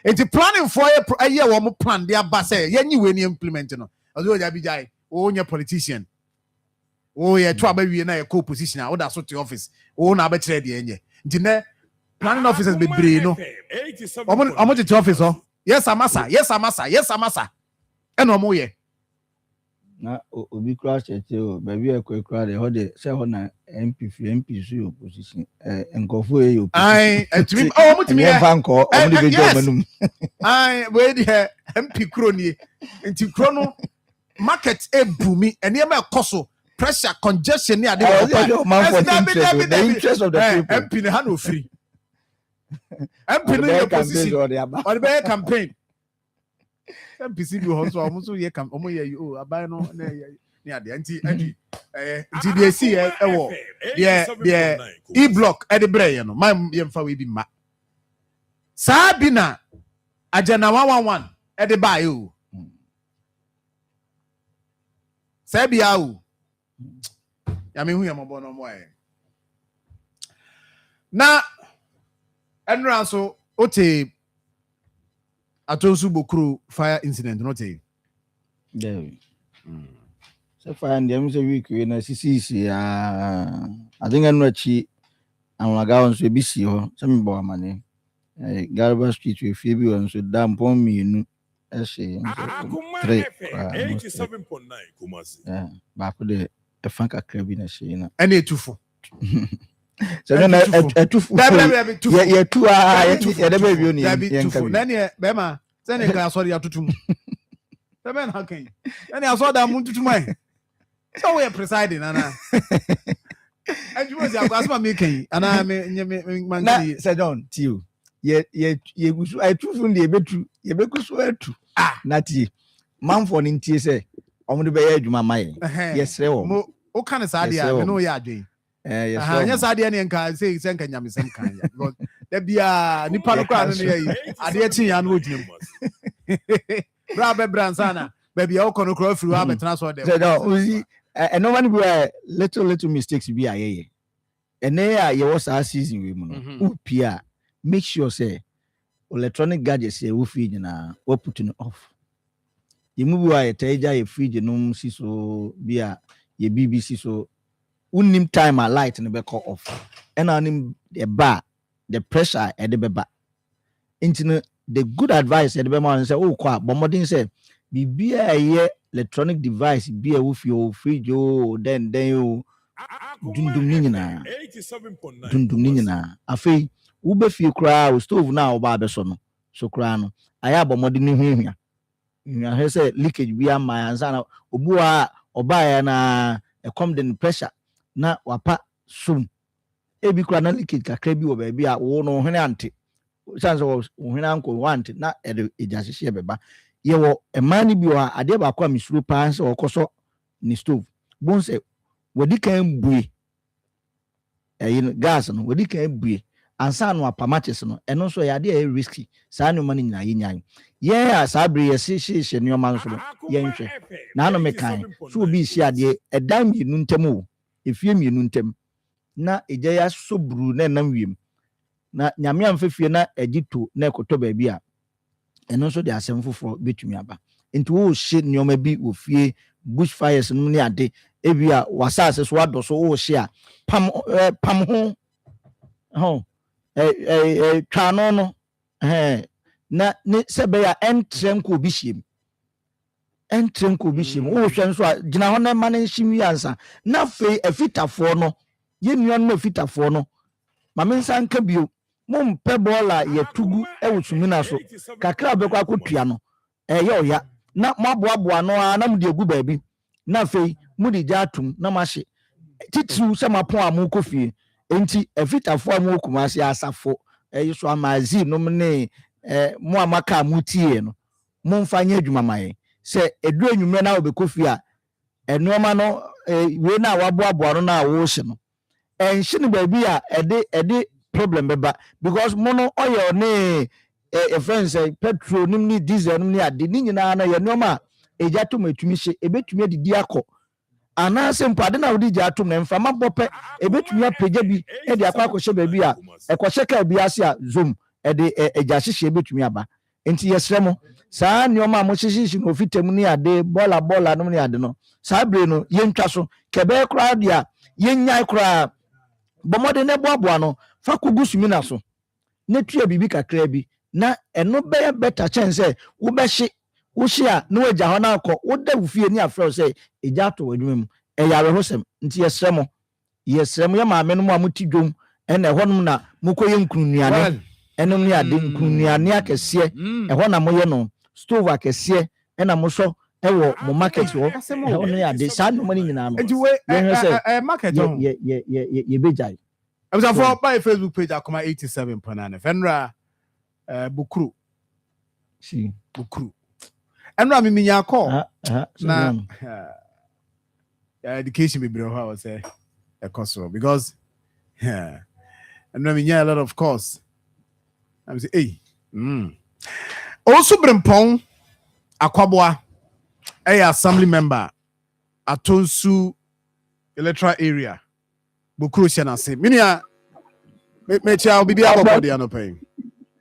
it's planning for a year one plan their bass any way implement no ozo ja bi jai o nya politician o ye twa ba wie na ye co-position o da so to office o na ba kire de enye ntine planning officers be brave no omo to office oh yes amasa eno mo ye
na obi crash o baby ekwa de ho de say ho na MP so opposition enkofo e opposition
ai etimi o mo timi e
banko o mo de bejo manum
ai we de MP kro ni enti kro no market e bumi ene ma ekoso pressure congestion ni ade
the interest of the people
MP ne ha no free MP no your position or the campaign MPC bi ho so omo ye kam omo ye o aban no na ni ade anti dey see e wo the e block e de breye no my ye mfa we bi ma sa bi na agena 111 e de ba e o sa bi a o ya me hu ya mobo no mo na enra so ote atonsu bokuru fire incident not a
there so fire and them say week we na cc I think anu achi anwaga on so bisi ho se me bo amane Garba street we fie bi on so dam pon mienu e she 3
87.9 Kumasi
ba ko de e fan kakra bi na she na
ene etufo
so no etufo ye tu ye de ba bi oni
etufo na ne be ma se ne ka so de atutum se be na kan ene aso da mu tutum ai so we presiding ana anjumo si akwa me kan ana me man
na se don tiu ye gusu etufo ndi ye bekusu atu na ti Marfo ni ntie se omo de be ye adwuma maye yesre wo
o kan sa de a me no ya adwen
yes
anya sa de ne nka se nka nyamesem kan ya because da bia nipa no kwa no ye ade chi ya no odinem bra be bransana ba bia o kono kro afiri wa betena so de
so no no one be little mistakes be aye ene ya ye was a season we mu no upia make sure say electronic gadgets ye wo free na wo put it off ye mu bi wa teja ye free no si so bia ye BBC so unim time a light no be call off and unim the bar the pressure e de beba into the good advice e de be man say oh kwa bomodin say bibia ye electronic device be a wo free jo then you dundum ni nyina 87.9 dundum ni nyina afei wo be fie kra o stove na o ba be so no so kra no aya bomodin ni hwehwia he say leakage bi am ansa na obu a oba ya na e come the pressure na wapa sum ebi kura na leakage kakra bi wo ba bi a wo no hwene ante chance wo hwene anko want na ejasehye beba ye wo emani bi wa ade ba kwa misuru pa nse okoso ni stove bonse wodi kan bue gas no wodi kan bue ansa no apamaches no eno so ya de risky saa nneoma no nyina yenyan a saa bre ye nneoma no so no yenhwe na no mekan so obi hye ade edam mienu ntem o efie mienu ntem na eja ya so bru na nam wiem na nyame amfefie na agito na ekoto ba bi a eno so de asem foforo betumi aba enti wo hye nneoma bi ofie bushfires no ne ade ebia wasase so ado so wo hye a pam ho twano no na ne sebe ya entrem ko bi hyem wo hwe nso a gina ho na ma ne hyim yansa na fe afitafo no ye nuan no afitafo no ma me nsa nka bio mo mpe bola ye tugu wo sumina so kakra be kwa akotua no ye oya na maboaboa no a na mde egu baabi na fe mudi gya atum na mahye titru se mapon amu kofie enti afitafo amu kumase asafo so amazi no ne mo amaka mutie no mo mfanye adwuma maye se edu enwumre na obekofie a enoma no we na waboaboa no na wo hye no enhye ne baabi a ede problem beba because mono oye ne friends petrol nim ni diesel nim ni ade ni nyina na ye noma eja to matumi hye ebetumi adidi akọ ana sempo ade na wodi ja atom na mfama bope ebetumi apagya bi e de akọ akọhye baabi a ekọhye ka bi ase a zoom e de eja hyehye ebetumi aba enti yesre mo saa nneoma mo hyehye no fitem ni ade bola no ni ade no saa bre no yentwa so kebe kra dia yennyai kra bomode ne boaboa no fa kugu sumina so ne tua bibi kakra bi na eno be better chance wo be hye wo hye a no agya ho na akọ wo da wufie ni afro say egya to wadwuma mu yare hosem nti yesre mo ye maame no mu amuti dwom ena ehonum na mukoye nkrunuane enom ni ade nkrunuane akese ehon na moye no stove akese ena mo so ewo mo market ho ehon ni ade saa no mani nyina no
nti we market ho
ye bejai
I'm for my Facebook page Akoma 87.9 Fenra Bukuru Enra mi minya call na education be bro how I say a cost because Enra minya a lot of course I'm say hey also Brempong Akwaboa assembly member Atonsu electoral area Bukuru shana say minia me chia bibi abokodi anopay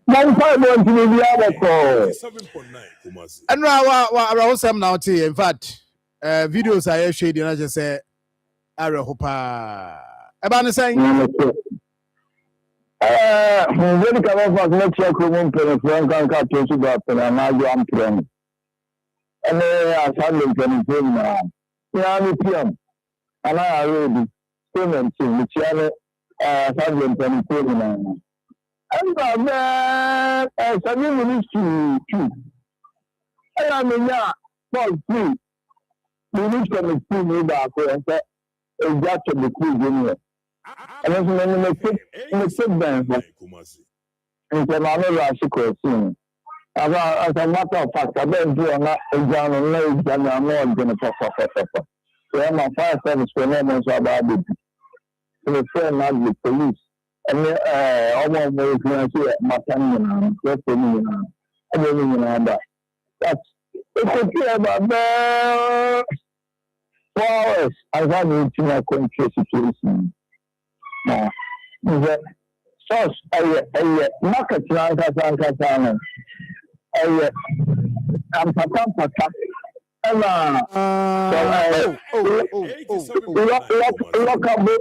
man fa mo ntimi bi aboko
7.9 Kumasi
and wa sem now tey in fact videos I share dey na just say are hopa e ba ne say
very cover for no check room per frank kan to su ba per na jo am pren ene asale kan na ya ni pm ana already payment to channel asale kan na and sabi ministry too I mean ya for free we need to see me back and say exact the cruise in and as many make them and the man rush question as a matter of fact I don't do an exam and no exam I'm not going to pop so I'm a fire service for no months about it so the friend not the police and almost very financial matter that's for me I don't know that that's it's okay about 4 hours as I need to know country situation now the source market lanka I'm pata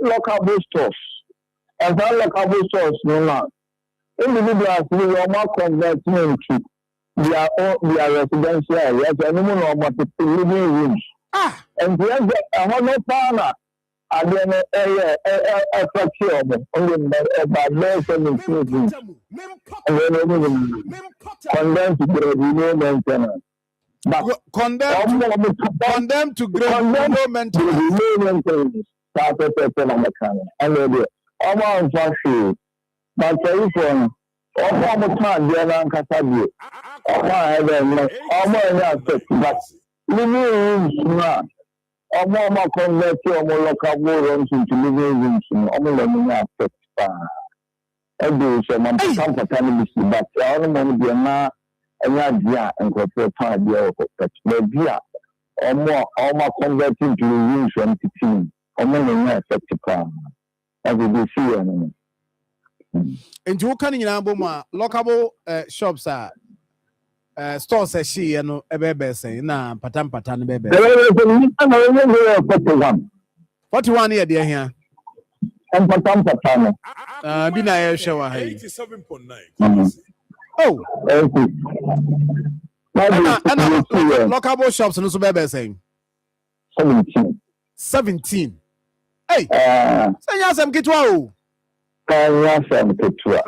local stores and local stores no individuals will not convert into their residential areas and no more living rooms and the other partner and then a fraction about less than improvement and then condemned to maintenance. But
condemned to no maintenance.
Started on the can and then almost factory. But telephone, almost time, the other Casabi, almost but living rooms now. More convert your local rooms into living rooms, almost affect. do so man company but all money be na anya dia nkofo pan dia but dia almost converting to rooms from 15 almost effective as we see
and you can nyina lockable shops are stores she no ebebe say na patam bebe 41 year there here
and patam
bi na ye hwe wa hai
87.9
oh
and
lockable shops no so bebe say 17 hey say ya sam kitwa o
some ketua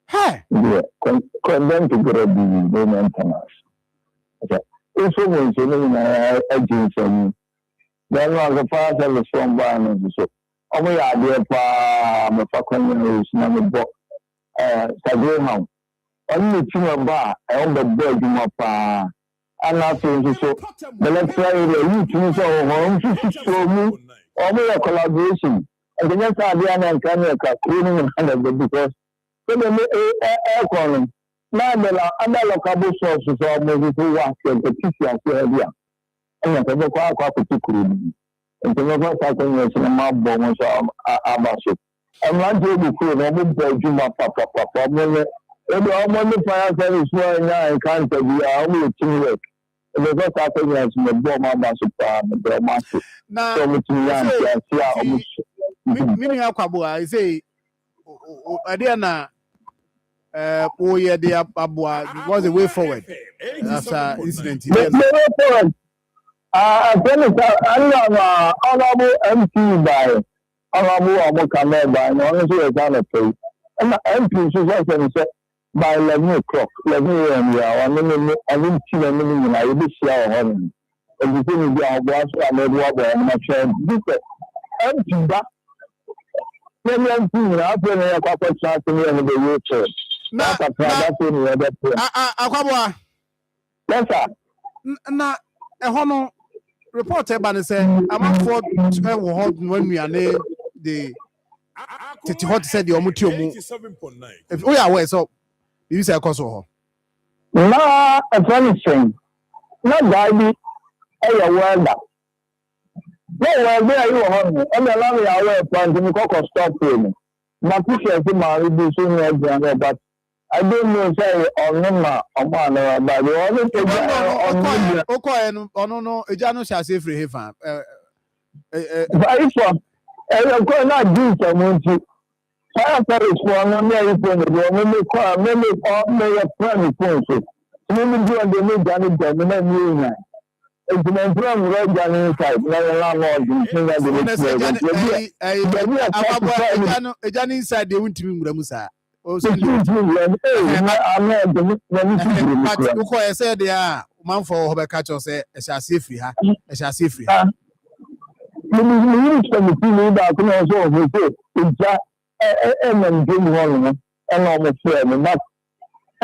hey
condemn to go be no maintenance okay so when so na agency then was a part of the strong ban so omo ya de pa me fa kwanya na me bo sagre ha only tuma ba e on the bed mo pa ana so the lecturer you tuma so ho so mu omo ya collaboration and the next idea and can cleaning and because so the economy now the other local sources of movie work and the teacher area and the kwa particular and the never starting with the map bomb so abaso I'm not doing the food no more juma papa every almost fire service where I can't be only team work and the never starting with the bomb abaso the master
na
so much yeah
mini akwabo I say ade na o ye de abua was the way forward after incident here
honorable MP by honorable Akoma by no one so example pay and MP so say by 11 o'clock 11 a.m. yeah one I didn't see any meaning I be share on and the thing be our boss and everyone and my friend this MP that MP na after na kwa chance me and the youth
na akwabo
yes sir
na ehono report eba ne say amafo wo ho nwanuane de tete hot said the omuti omu
87.9
oh yeah we so you say cause ho
na anything na guy bi e welder no welder ayi wo ho e me la me ya we plant mi kokko stop me na push e ma ri bi so na e but I don't know say on na omana ba the only thing
on no eja no sha say free hefa
if go na do someone fire service for no me phone the me call me friend phone so me do and me jani dem na me nya ejuma from red jani inside na landlord thing that
ejani inside they won't me mura musa o so
I'm
but uko e say there Marfo ho be catch us e sha say free ha e sha say free ha
me something ba ko no so ho say ija em dem ho and almost friend but I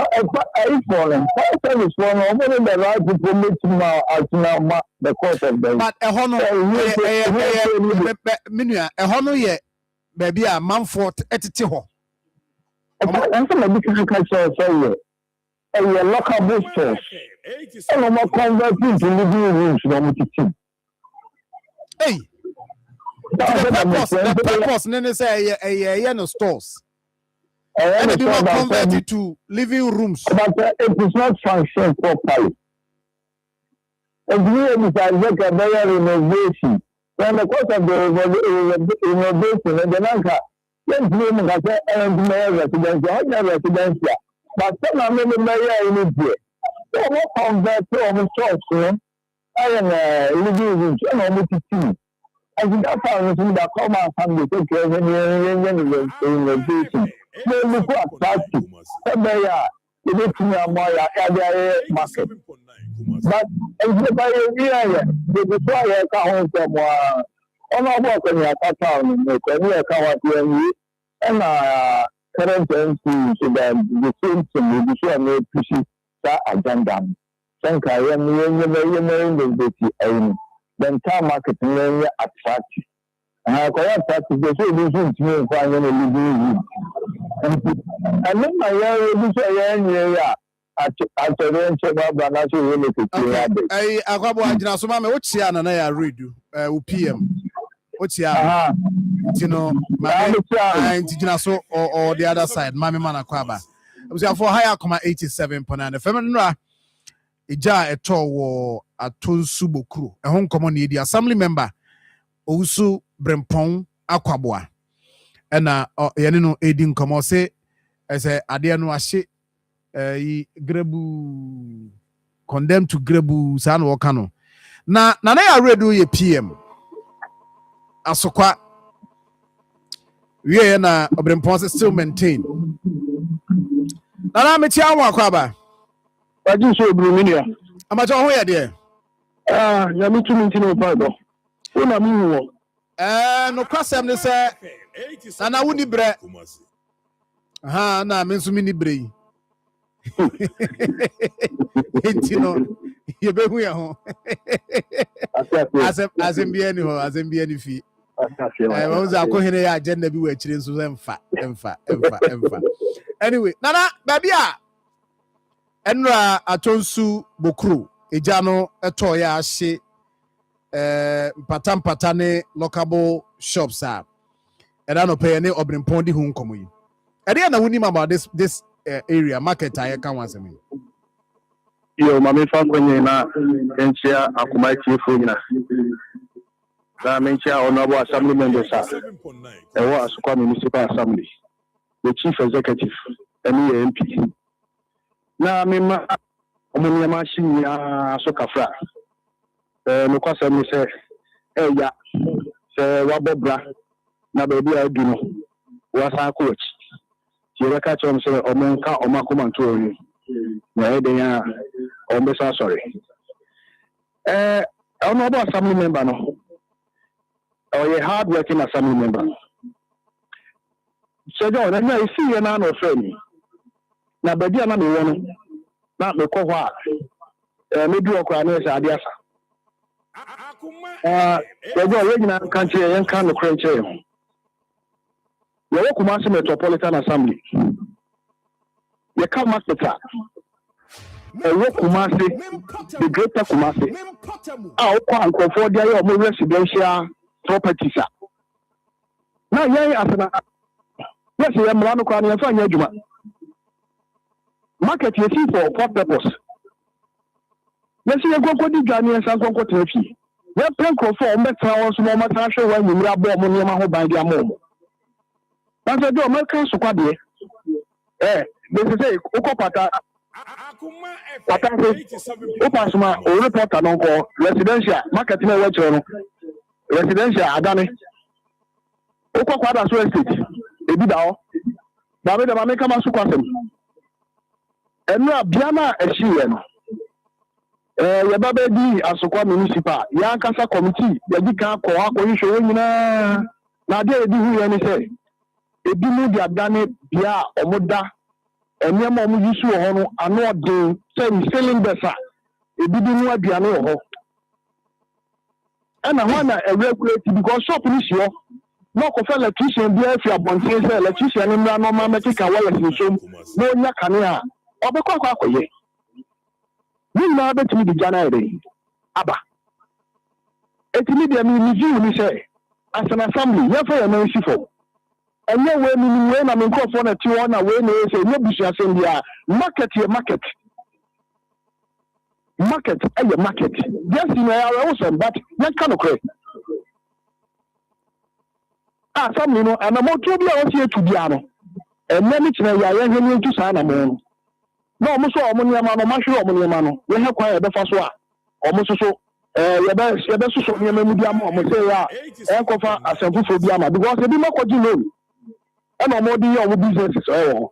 phone service one over the right to promote now as now the court of the
but e hono minua e hono ye baby a Marfo etete ho
and some of the culture say and your local boosters and more converting to living rooms no teaching
hey the purpose nene say no stores and they were converted to living rooms
but it is not functioning properly and we decide to make renovation when the cost of the renovation and the nanka yes, we have and residential, but some of them may in it. So what convert to our source, I am living in general team. I think that's how we that come out from the take care of innovation. So look what that's it. It is in a more market. But if you buy a year, the desire account from on our work in your town, the account and current MC so that the same thing will be sure pushing that agenda. Thank you. Then time marketing attractive. Correct practice. They say this is me for any living. And then my year, at the range of Banasi related.
Okay. Akwabo ajina so ma me wochi ana na ya redu PM. Wochi ana. Tino ma jina so or the other side. Mami mana kwaba. We say for higher 87.9 FM nra ija eto wo atonsu bokru. Ehon nkomo na edi assembly member Owusu Brempong Akwaboa. Ena yene no edi nkomo se ese ade no ahye grebu condemned to grebu san wokano na ya redu ye PM asokwa we na Brempong still maintain na me tia wa kwaba
Waju so bruminia
amajo ho ye de
ya mi tumi ntino pa do una mi wo
no kwasem ne se na wuni bre na me nso mi ni bre yi Entino, you be who ho. Asem bi ani ho, asem bi ani fi. Was akohene ya agenda bi wa chire nso emfa. Anyway, nana baby enra atonsu bokru eja no eto ya ahye mpata ne local shops a era no pay ne Brempong di hu nkomo yi. Ade na wuni about this area market I can once a minute.
Yo, Mammy Falcon, Enchia, Akoma Chief, Menchia, Honorable Assembly members, and was Municipal Assembly, the Chief Executive, MEMP. Now, Mima, Omonia Machine, Sokafra, Nukasa, me say, ya, say, Wabobra, na baby, I do know, was our coach. You catch on say Omonka Omakuma to you. Where they are sorry. Honorable Assembly member no. Or a hard working Assembly member. So John, I see you now no friend. Now baby na me won. Na me ko hwa. Me du okwa na say adiasa. So John, we na kan che yen kan no krenche. The Kumasi Metropolitan Assembly. You come Masita. Kumasi, the Greater Kumasi. Our Kwan for their residential properties. Now, yes, I am Ranokan and Fanya Juma. Market you see for what purpose? Let's see a go to the Ghanaian and go to the fee. Well, Penco for Metro, small matter when you grab Money by their mom. That's a door, American Squad. They say, Okopata, Opasma, or reporter, no residential, marketing, residential, Adani. Okopada, so estate, a bit out. David, I make a massacre. And now, Biana, a Shian. Yababe, Asokwa Municipal, Yankasa Committee, Yadika, Koako, showing now they do anything. Ebi mu di adane bia omoda enema omo yisu ho no ano odin say cylinders a ebi di mu aduane ho ana ho na regulate because shop ni sio no ko fe electrician bia fi abontin say electrician ni mra no ma metika wires ni som no nya kane a obekọ akoye ni na betimi di January aba etimi di mi review ni say as an assembly ya fa ya na sifo. And no way, when I'm in court for a 2 1 away, say, no business in the market, your market. Market, your market. Yes, you are awesome, but that kind of crazy. Some, and I'm more to be out here to Diano. And then it's a young to sign a man. No, almost all money, man, we have quite the first one. Almost so. Your best social media, almost say, Uncle, as a good for Diana, because they do not what you know. And I'm more the businesses. Oh,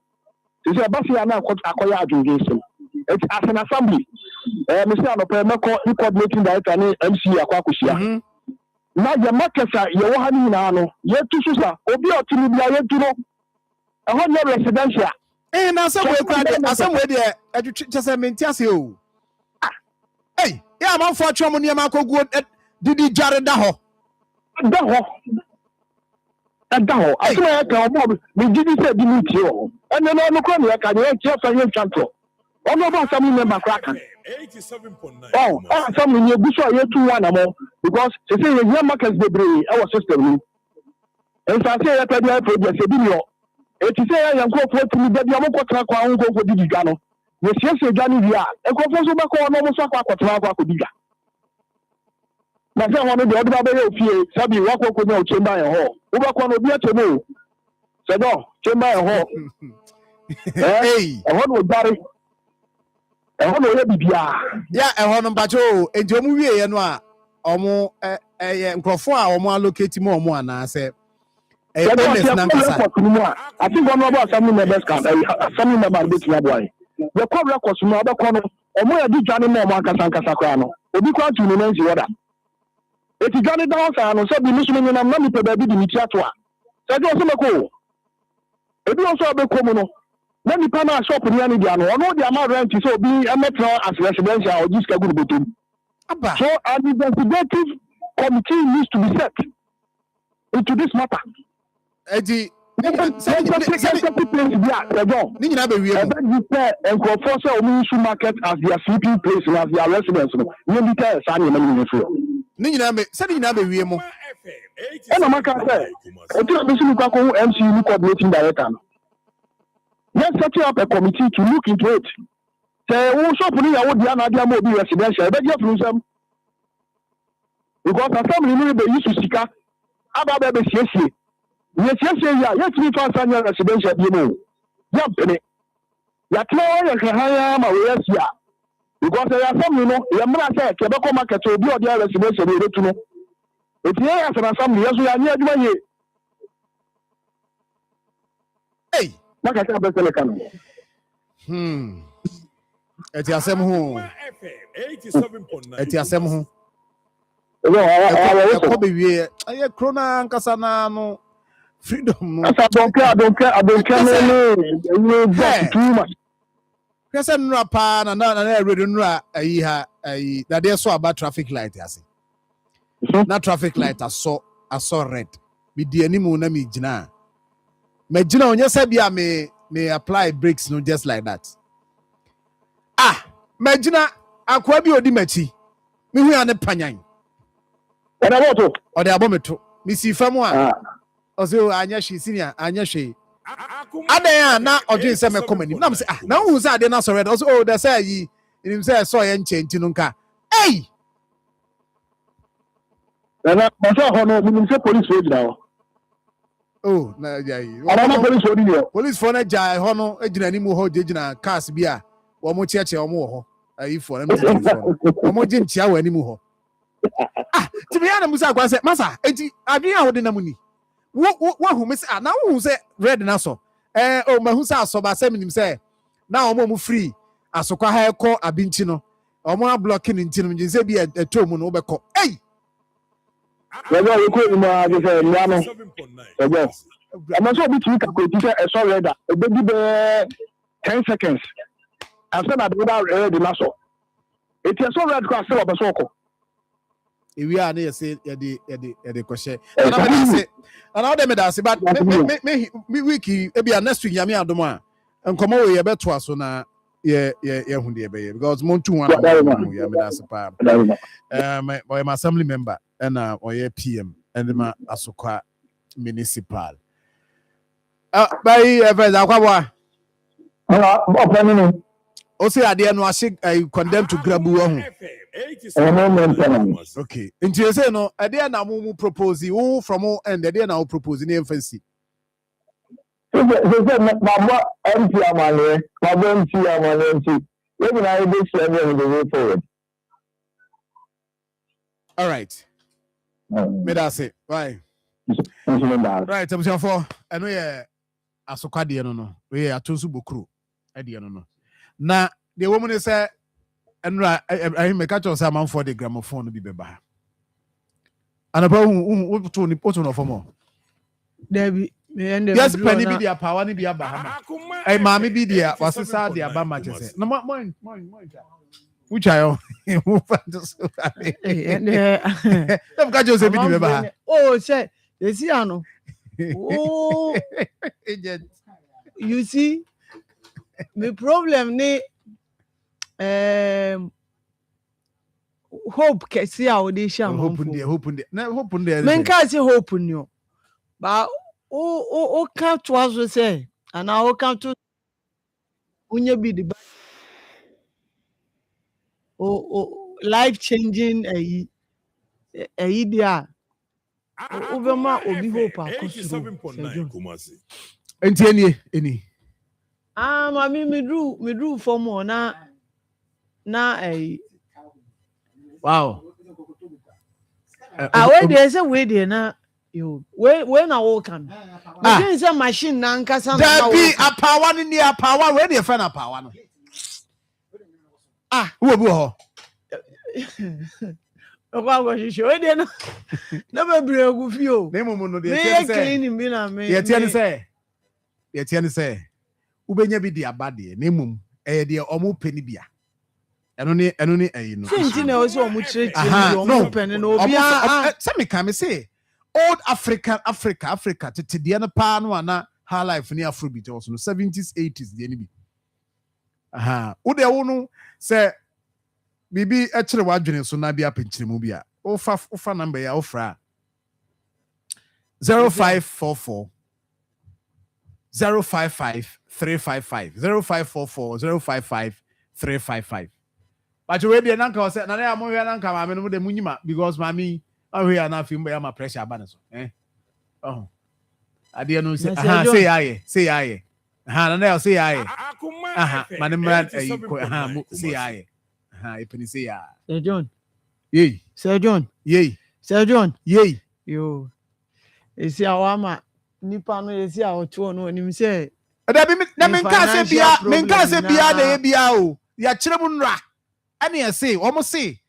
it's a buffy and acquire education. It's as an assembly. Mr. Anopemako, record making director and MC Aquacusia. Now your markets are your honey now. Yet to Susa, Obi or Timibia, yet to know. A whole residential.
And now somewhere there, just a maintain you. Hey, yeah, I'm unfortunate. Mako good. Did he Jared Daho?
ɛda hɔ asɛm a yɛka ɔmo megye di sɛ bi ne tie hɔ ɛnɛ no ɔno kora ne yɛka deɛ yɛnkyerɛ fa yɛntwa ntorɔ ɔno ɔba asɛm no member kora ka
87.9.
asɛm no yɛgu so a yɛtu ho anammɔ because sɛ sɛ yɛhia markets bebree ɛwɔ system no nsase a yɛpɛ biara produce ebi ni hɔ eti sɛ yɛyɛ nkurɔfoɔ tumi da bi a wɔkɔtena kɔ ahụ nkɔkɔ didi dwa no yɛsiesie dwa no wie a nkurɔfoɔ nso bɛkɔ hɔ na wɔn nso akɔ akɔtena akɔ akɔdi dwa na sɛ hɔ no deɛ ɔde ba bɛyɛ ofie sabi wakɔ akɔnya o chamber yɛ hɔ wobɛkɔ no obi akyɛ mu o sɛdɔ chamber yɛ hɔ ɛhɔ na odware ɛhɔ na ɔyɛ bibiara
ya ɛhɔ no mpatwo enti ɔmo wie yɛ no a ɔmo ɛyɛ nkurɔfoɔ a ɔmo allocate mu ɔmo anaasɛ
assembly members can assembly members be to boy. The core records no obekọ no omo ya di dwane na omo ankasa kra no obi kwa tu no nanzi order eti dwane down sa no so bi musu ni nam na mi pe ba bi di mi tiato a se do so meko ebi on so obekọ mu no na ni pa na shop ni ani dia no ono dia ma rent so obi emetra as residential or just kagu botom
aba
so an investigative committee needs to be set into this matter.
Eji
Ni nyina be wie nkurɔfoɔ sɛ ɔmo use market as their sleeping place and as their residence no ni bi ka saa ne mani ne so
ni nyina be sɛ ni nyina be wie mo
ɛna maka sɛ etu obi sunu kwa ko MCU coordinating director no let's set up a committee to look into it sɛ wo shop ni ya wo dia na dia ma obi residential be dia funu nsɛm because assembly ni be use sika aba be siesie yes, yes, we found some residential people. Yampene. Yatno, Yakahaya, Maria, because there are some, Yamra, Quebec market to be on the residential. It's here as an assembly, yes, we are near the hey, like I said,
At Yasem home.
87.9.
At Yasem home. I have Krona and Casanano. Freedom.
I don't care. Too much.
Person rapa na ready nra ayi that they saw about traffic light yase. Na traffic light I saw red. Me di animu na me gina. Me gina onye se bia me apply brakes no just like that. Me gina akwa bi odi machi. Me hu ane panyan.
What about
O de abometo. Me si famu a. Ozo anya shi senior anya shi adan na odwin se mekomani na me say na hu say ade na so red ozo the say yi nim say so ye nchenti no nka hey
na so ho no nim say police wey gina
oh na jai
ana police wey gina
police for na jai ho no agina ni mu ho gina cars bi a wo mo cheche wo mo ho ayi for na wo mo gi ntia wa ni mu ho ti bi ana musa kwa say masa enti adwin a wo de na mu ni what who miss now who say red na so oh ma who say asoba say minim say na omo free asokwa ha ekọ abinchi no omo blocking nti no nje say bi etom no obekọ hey
Lọ́jọ́ yìí kò ní máa ṣe ṣe ìyá náà. Ẹ̀jẹ̀. Àmọ́ sọ bí tìmí kàkó ti ṣe ẹ̀ṣọ́ rẹ̀ dà. Ẹgbẹ́ bíbẹ́ 10 seconds. Àṣẹ náà bí wọ́n rẹ̀ di lásọ̀. Ètí ẹ̀ṣọ́ rẹ̀ kọ́ àṣẹ ọ̀bẹ sọ̀kọ̀.
Ìwé à ní ẹ̀sẹ̀ yẹ̀dẹ̀ kọ̀ṣẹ́. Ẹ̀nà ọ̀dẹ̀ mi dà sí but mi wíìkì ebi à next week yàmi àdùn à nkọ́mọ́ wò yẹ bẹ́ tó àṣọ na yẹ hu di ẹ̀bẹ̀ yẹ because mo n tún wọn àmọ́ yàmi dà sí pa. Ọ̀yẹ̀ my assembly member ẹ̀na ọ̀yẹ̀ PM ẹ̀ni ma asokwa municipal. Báyìí ẹ̀fẹ̀ ẹ̀dá kwabọ̀ a.
Ọ̀pẹ nínú.
Ó sì adìẹ nu àṣẹ condemn to grab wọ́n. Okay. Nti you say no, adìẹ na mo propose who from who end adìẹ na mo propose ní ẹnfẹ̀nsì.
Ṣé bàbá MC Amane, bàbá MC Amane MC, yẹ́n náà ẹ bẹ́ ṣe ẹgbẹ́ mi the way forward.
All right. Me that's it. Right. Right. Abusuafo, eno ye asokwa de no. We atonsu bokuro de no. Na the woman say enra I make catch us am for the gramophone bi beba. Anaba hu to ni poto no fomo.
Debi
yes penny bi dia power ni bi aba ha. Maami bi dia wasesa dia ba ma chese. No mo which I move to so.
Oh, say, you see, I know. Oh,
Agent.
you see, the problem ni hope kesi a odi sha
Hope
manfo.
in there, hope in there. No, hope in there.
Men ka say hope ni o. Ba o ka to aso say and o ka to unye bi the o life changing dia Obama obi hope akosuro.
87.9 Kumasi.
Enti any.
Mami me drew for more na
Wow.
where there say where there na you where na wo kan. Me say machine na nkasa na
There be a power in the power. Where do you find a power? Who be ho?
Okwa go shisho where there na be bre gu fi o.
Na mo no
Me
dey say.
clean bi na me.
Ye tie ne say. Ubenya bi di abade na mum de omo peni bia. Eno ni no.
Sinti na o so omu chire bi omu pen na obi
say me can me say old Africa tete de no pa no ana high life ni Afrobeat also no 70s 80s de ni bi. Wo de wo no say bibi e kire wadwene so na bia penchire mu bia. Ofa number ya ofra 0544 055 355 0544 055 355. But we be nanka o say na na mo hwe nanka ma me no de munyima because mami ahwe ya na afim ya ma pressure aba so oh ade no say say aye na na say aye ma ne mra say aye ipini say ya
Sir John
yey
Sir John
yey
yo esi awama nipa no esi awoto no anim say
da bi na men ka say bia na ye bia o ya kire mu nra ani e say omo say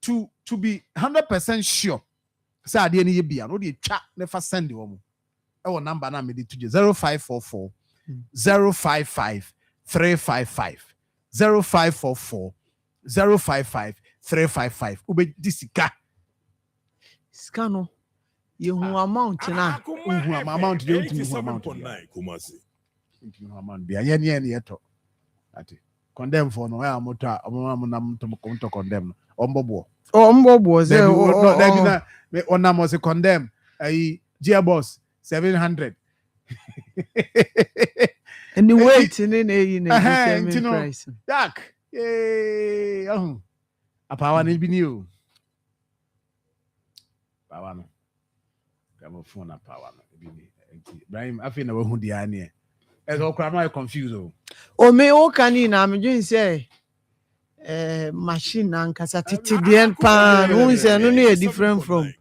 to be 100% sure say ade ni ye bia no de twa ne fa send omo e wo number na me de to 0544 055 355 0544 055 355 ube disika
no you hu amount na
amount de utu amount bia ye to ati condemn for no ya moto amam to condemn ombobo
say
no that na me onam say condemn gear boss 700
and the weight in same price
yak apawa na bi ni o pawa no kamo phone na pawa no bi ni Ibrahim afi na wahu dia ne e so kra no confuse
o me o kani na me dwen say machine na nkasa tete de pan who say no no different from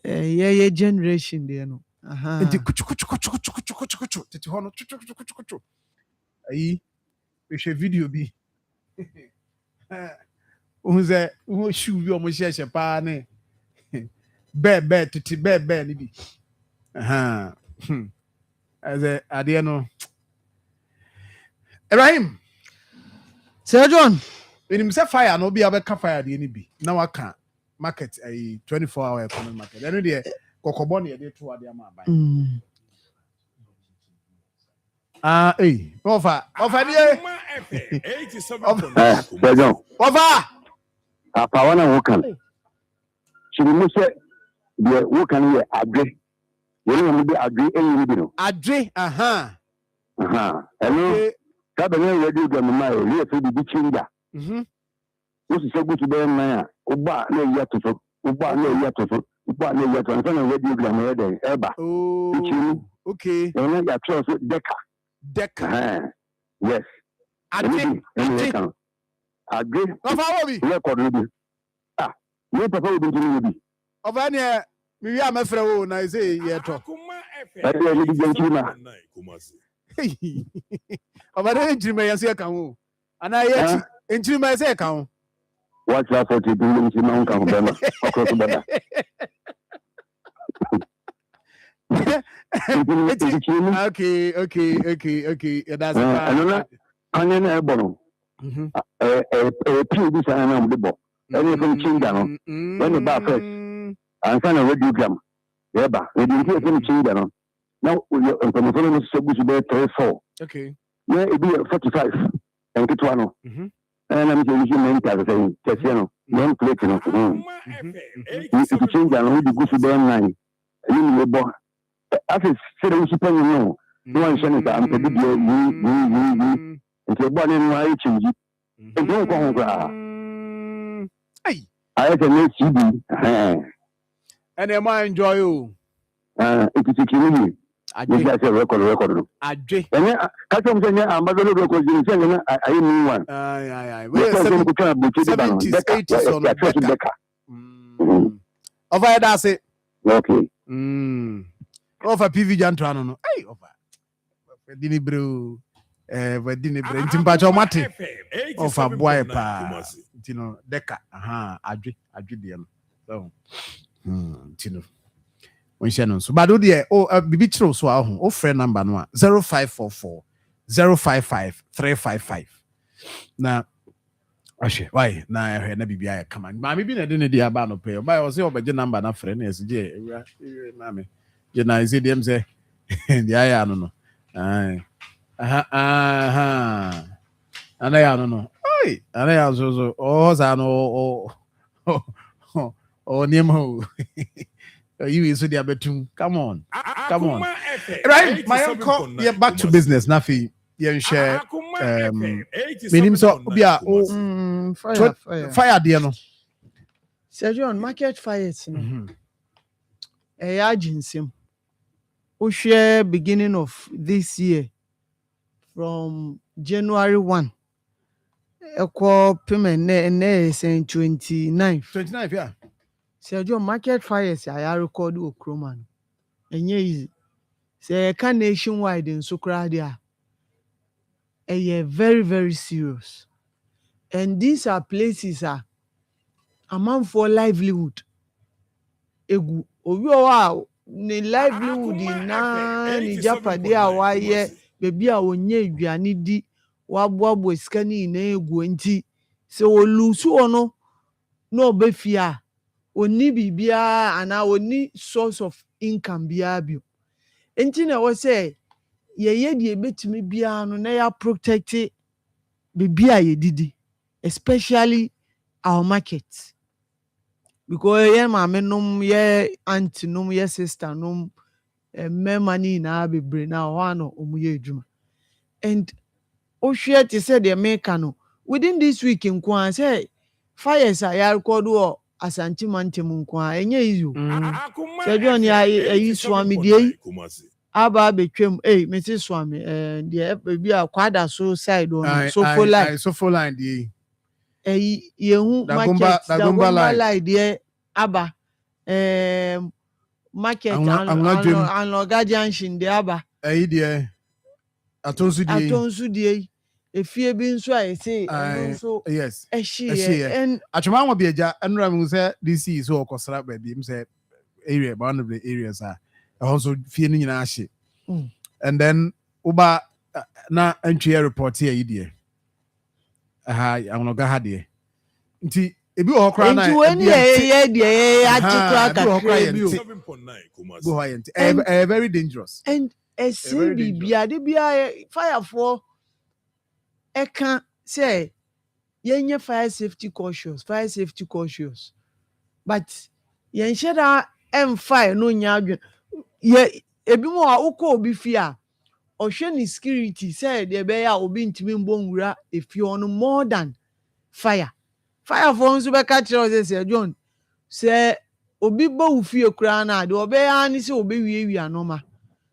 yeah generation there no
enti kuchu tete ho no kuchu ayi we share video bi Uze shoe bi omo share pa ne be titi be ni bi ade no Ibrahim
Sir John
when say fire no be abeka fire de ni bi na waka market 24-hour economic market eno de kokobo ne de to ade ama ban Ofa die
87.9
Sir John
Ofa
apawa na wokan chirimu se de wokan ye adwe yele mu de adwe enyi bi no
adwe
eno ka be ne radio gam ma ye fe bi chinga wo se gutu be na ya oba na ya to so oba na ya to so oba na ya to na radio gam ye de eba
okay
eno ya tro so deka yes adwe
Ofa wo bi
record no bi ni papa wo bi ntumi bi
Ofa ne mi wi amefre wo na say ye to
ade ni di jenchima
Ofa de njirima yase ka ho ana ye njirima yase ka ho
watch out for the building njirima nka ho bema akroso bada
okay that's
anya na ebono pin bi sa na mo de bo any from chinga no when ba first ansa na radio gram Eba, we didn't hear from children. Now, from the phone, so good to be 34.
Okay.
Yeah, it be 45. And get one. And I'm saying, you meant as saying, Tessiano, young plate. If you change that, we go to the 9. And you go. After saying, you know, no one saying that I'm the video. And you're born in my change. And don't go home.
Hey.
I have a new CD.
And am I enjoy you?
It is a community. I just a record.
I drink.
And I come to I'm not going to go to I mean one.
Aye.
We're
70s, 80s on Over that's it.
Okay.
Over PV Jantrano. No. Hey, over. Dini bro. Dini bro. Intimpacho mate. Over boy pa. Tino deka. Aha. Adri diam. So. Tino. When she knows. But do the bibi chiro so ahun. O friend number no 0544 055 355. Na Ashe, why? Na na bibia come on. Ma bibi na de ne dia ba no pay. Ba o se obeje number na friend na SJ. Ewura na me. Je na ise dem say dia ya no. Ai. Aha. Ana ya no. Oi, ana ya so. Oh, za no. Oh, nemo. You is with the betum. Come on. Right, my uncle. Yeah, back to business. Nafi. Yeah, share. Minim so bia fire there no.
Sir John, market fires no. Agency. We share beginning of this year from January 1. Equal payment ne 29.
29, yeah.
Sir John, market fires I record Akoma. Enye easy. Say can nationwide in Sokradia. Very, very serious. And these are places a man for livelihood. Egu obi ne livelihood na ni japade a waye bebi a onye aduane di waboabo sika ni na egu enti se olusu ono na obefia oni bibia ana oni source of income bia bio enti na wo say ye de betimi bia no na ya protect bibia ye didi, especially our market. Because ye mama num ye auntie num ye sister num me money na be bre na ho no omuye adwuma. And o share to say the maker no within this week in Kwan say fires are ya record o Asante Mantem Nkwa enye izu. Say John ya yi swami die aba betwem Mrs. Swami the be a kwada so side on so for line
die
yehu market Dagomba line die aba market and Junction die aba
die
atonsu die efie bi nso a say nso
yes
and
atwema wo bieja enra me say this is so okosra ba bi me say area one of the areas are also fie ni nyina ahye and then uba na entry report here idie anoga ha de nti ebi wo kra na
ebi ye atikra kakra bi
7.9 go high very dangerous
and SCB bia de bia fire for eka say yenye fire safety cautious but yen sheda fire no nya adwen ye ebi mo a ukọ obi fi a ohwe ni security say de be ya obi ntimi mbonwura efi on more than fire for nso be ka kire say John say obi ba ufi ekura na de obe ya ni say obi wi anoma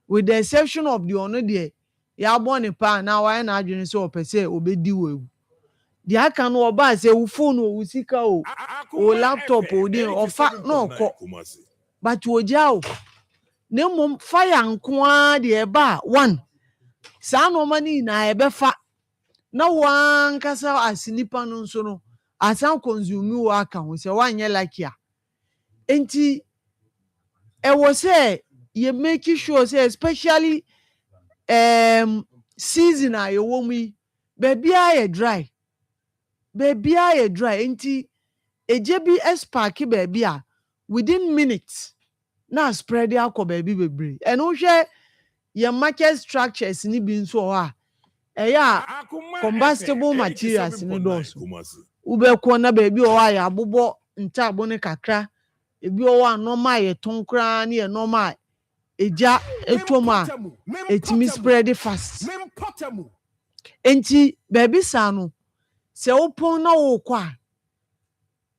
with the exception of the ono de ya born pa na why na adwene say opese obedi wo the aka no oba say wo phone wo sika o laptop o de ofa no ko but wo jao ne mom fire nkoa de eba one sa no mani na ebefa na wan kasa asinipa no nso no asan consume wo aka ho say wanye like ya enti e wo say you make sure say especially season a ye wo mu baby aye dry enti eje bi spark baby a within minutes na spread akọ baabi bebree ɛno hwɛ yɛ market structures ni bi nso hɔ a ɛyɛ combustible materials ni dɔɔso wobɛkɔ na baabi hɔ a yɛabobɔ ntaabo ne kakra ebi hɔ a nɔɔma a yɛtɔn koraa ne yɛ nɔɔma a egya etwom a etimi spread fast enti baabi saa no sɛ wopɔn na wokɔ a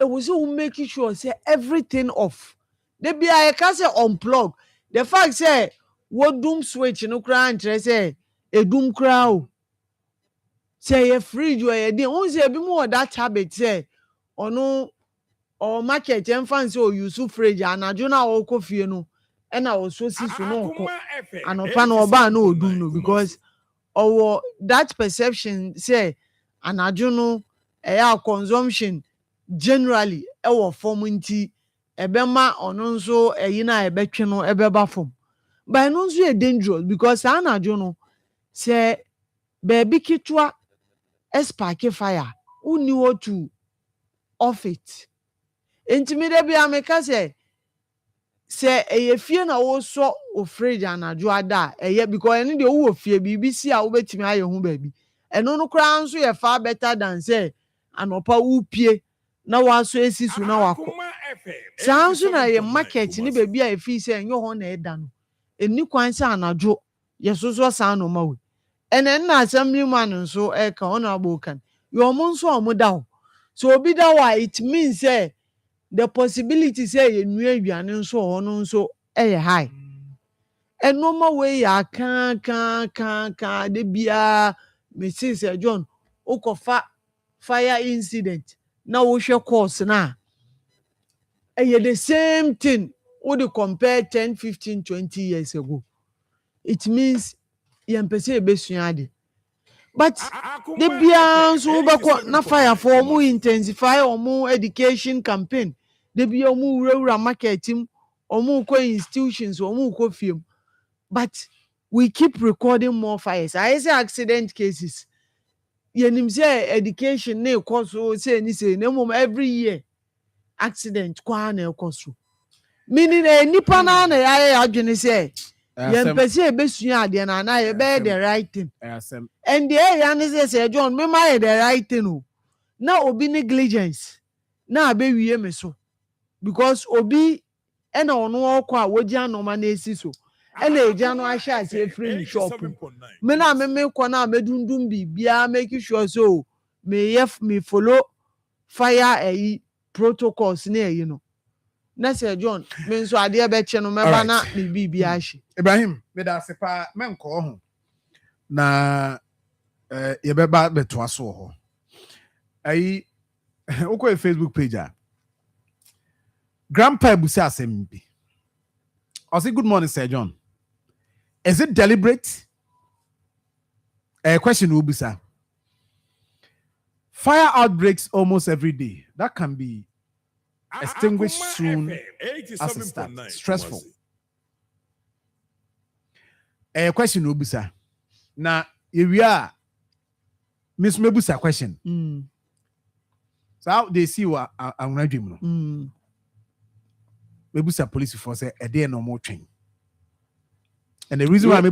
ɛwɔ sɛ wo make sure say everything off de bia yɛka sɛ unplug the fact say wodum switch no koraa nkyerɛ sɛ edum koraa o sɛ yɛ fridge or yɛ den wo sɛ ebi mu wɔ that habit sɛ ɔno ɔ market ɛmfa nsɛ o use fridge anadwo na ɔkɔ fie no ɛna ɔso si so no ɔkɔ anɔpa na ɔbaa na odum no because ɔwɔ that perception sɛ anadwo no ɛyɛ a consumption generally ɛwɔ fam nti ɛbɛma ɔno nso ɛyi na ɛbɛtwe no ɛbɛba fam but ɛno nso yɛ dangerous because saa anadwo no sɛ baabi ketewa ɛspark fire wonni hɔ to off it enti mi de bia meka sɛ ɛyɛ fie na wosɔ o fridge anadwo ada a ɛyɛ because ɛno deɛ wowɔ fie biribi si a wobɛtumi ayɛ ho baabi ɛno no koraa nso yɛ far better than sɛ anɔpa wopie na waso esi so na wakɔ saa nso na yɛ market ne baabi a efi sɛ ɛnyɛ hɔ na ɛda no eni kwan sɛ anadwo yɛsoso saa nɔɔma we ɛna nna assembly man nso ɛka ɔna abo kan yɛ ɔmo nso ɔmo da hɔ so obi da hɔ a it means sɛ the possibility sɛ yɛnua aduane nso wɔ hɔ no nso ɛyɛ high ɛnɔɔma we yɛ akaa de biara mesi sɛ John wokɔfa fire incident na wohwɛ course na ɛyɛ the same thing wode compare 10 15 20 years ago it means yɛmpɛ sɛ yɛbɛsua ade but de biara nso wobɛkɔ na firefoɔ ɔmo intensify ɔmo education campaign de bia ɔmo wurawura market mu ɔmo kɔ institutions ɔmo kɔ fiem but we keep recording more fires ayɛ sɛ accident cases yɛnim sɛ education na ɛkɔ so sɛ ni sɛ na mmom every year accident kwaa na ɛkɔ so meaning nipa na yɛayɛ adwene sɛ yɛmpɛ sɛ yɛbɛsua adeɛ no anaa yɛbɛyɛ the right thing and deɛ ɛyɛ ne sɛ John mema yɛ the right thing o na obi negligence na abɛwie me so because obi ɛna ɔno ɔkɔ a wogya nɔɔma na esi so ɛna egya no ahyɛ ase efiri ne shop me na me kɔ na medundum bibia make sure so me follow fire ɛyi protocols na ɛyi no na sɛ John me nso adeɛ bɛkyɛ no mɛba na me bibia ahye
Ibrahim me da se pa menkɔ ho na yɛbɛba bɛtoa so hɔ ayi wokɔ Facebook page a grandpa busa asɛm bi ɔse good morning Sir John. Is it deliberate? A question will be, sir. Fire outbreaks almost every day. That can be extinguished soon as it starts. Stressful. A question will be, sir. Now, if we are Miss Mebusa question. So how they see what I'm not doing. Mebusa police force a day no more train. And the reason why I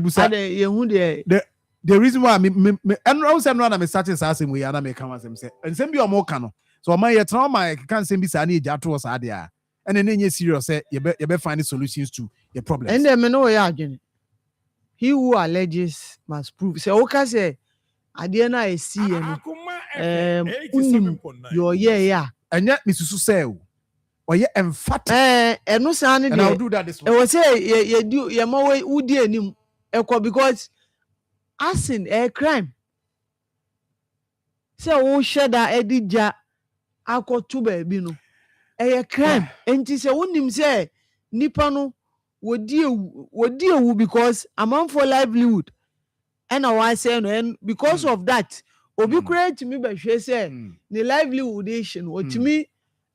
the reason why and also I'm starting asking we are make come say and same be more cano. So my trauma can send be sani jato was adia. And then you serious say you be finding solutions to your problems.
And then me know ya he who alleges must prove. Say okay say adia na see unim your yeah.
And yet Mrs. say or ye emphatic.
No sound
and I'll do that this one.
I was say you do your more way would dear because asking a crime. So share that edija ako to baby no a crime and it say unim say nipano would deal because among for livelihood and I say and because of that obi create to me by she say the livelihood nation or to me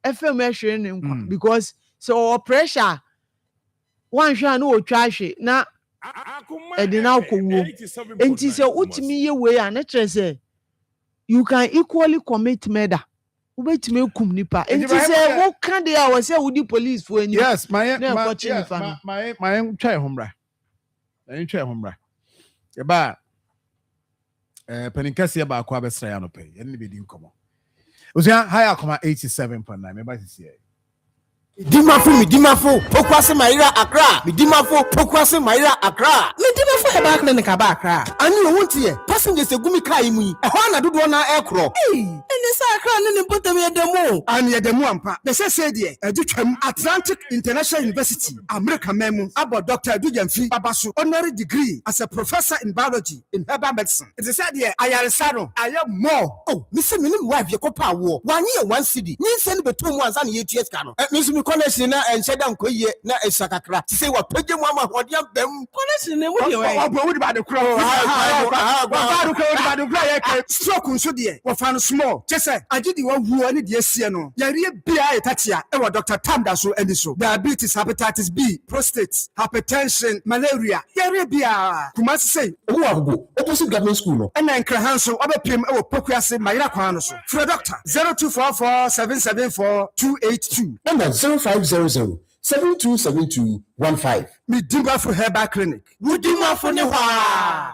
FM measuring because so pressure one shall no trash na edina kowo enti say utimi ye we an say you can equally commit murder Wobetumi kum nipa.
Enti
Enti
ma
sɛ
hɛn-
wo ka de a wɔ sɛ wodi police fo anim.
Yes, my
Na ɛkɔkye nipa no.
my try homra. My try homra. Eba paninkasi ba akwa besra ya no pay. Yen ni be di nkomo. Osia high Akoma 87.9. Me ba sisi e.
Midimafo, Pokwase Maira Accra. Midimafo, Pokwase Maira Accra. Midimafo Heba Clinic Aba Accra. Ani o wontie, passengers egumi kaa imu. Ehwa na dodo na ekro. Ene sa Accra ne ne botam ye demo. Ani ye demo ampa. Be se de, edutwam Atlantic International University, America memu. Abo Dr. Edujamfi Babaso, honorary degree as a professor in biology in herbal medicine. It is said here, ayaresa no, aye more. Oh, me se minim wife ye kopa wo. Wan ye 1 cedi. Ni se ne betom ansa ne ye tues ka no. Me connection na ensheda nkoye na esakakra ti say wa page mu ama hode ambam connection ne wo de we
Obo wo di ba de kro.
stroke nso de wo fa no small che say agidi wa hu ani de asie no yare bia etatia e wa Dr. Tamda so ani so diabetes, hepatitis B, prostate, hypertension, malaria yare bia kuma say wo agogo opposite government school no and na nkra so obepem e wo Pokuase Mayira kwan no so for doctor 0244 774 282
number 0500-727215.
Midimafo Herbal Clinic. Midimafo ne hwa.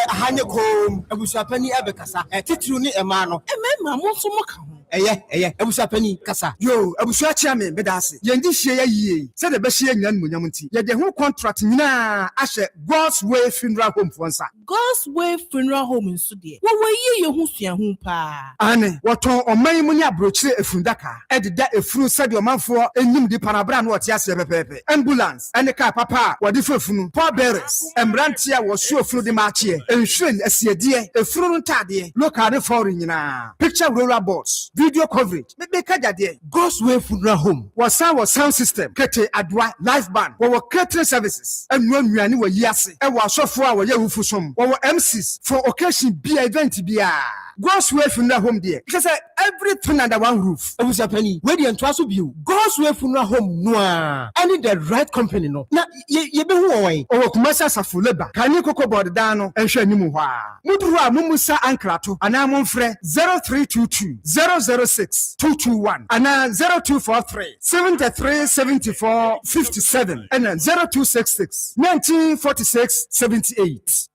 Hanye kom abusapani abekasa. Titru ni ema no. Emema mo so mo ka ho. Eye abusapani kasa. Yo abusua chia me bedase. Yendi hie ya yie. Se de be hie nyan munyam nti. Ye de ho contract nyina ahye God's Way Funeral Home fonsa.
God's Way Funeral Home nso de. Wo ye ho sua ho pa.
Ane woton oman mu ni abrochire efundaka. Ededa efunu se de omanfo enyim di panabra na wote ase pepepe. Ambulance ene car papa wode fefunu. Paul bearers emrantia wo su efunu de maachie. Enhwen asiedie efunu ntade. Local de foreign nyina. Picture roller boards. Video coverage. Be kajade. God's Way Funeral Home. Was sound system. Kete adwa live band. Wo catering services. Enwa nnuane wo yiase. E wo asofo a wo ye hufusom. Wo MCs for occasion bia event bia. God's Way Funeral Home there. Because everything under one roof. Abusapani, where the entwaso biu. God's Way Funeral Home noa. I need the right company no. Na ye be hu owen. O kumasa safuleba. Kani koko board dano enhwe nimu hwa. Muduru a mumusa ankrato. Ana momfre 0322 006 221. Ana 0243 73 74 57. And 0266 1946 78.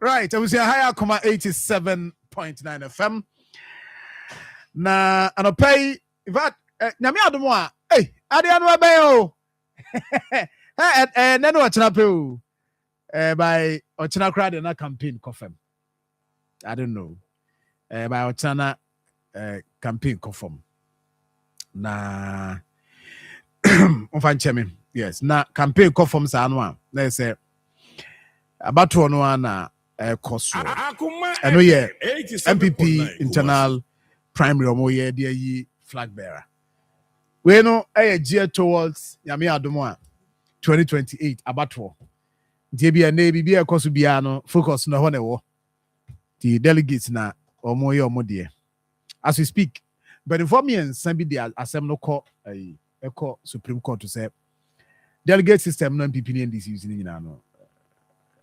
Right, I was here higher Akoma 87.9 FM. Na anopay ivat nyame adomo a ade anu aben o. Nenu ochina pe o. By ochina crowd na campaign kofem. I don't know. By ochina campaign kofem. Na unfancheme. Yes, na campaign kofem sa anu a. Na say abato no na koso eno ye MPP internal primary omo ye de yi flag bearer we no geared towards yame adomo a 2028 abato die bia na bibia ekoso bia no focus no ho na wo the delegates na omo ye omo de as we speak but inform me and some be the assembly no call eko Supreme Court to say delegate system no MPP and NDC using nyina no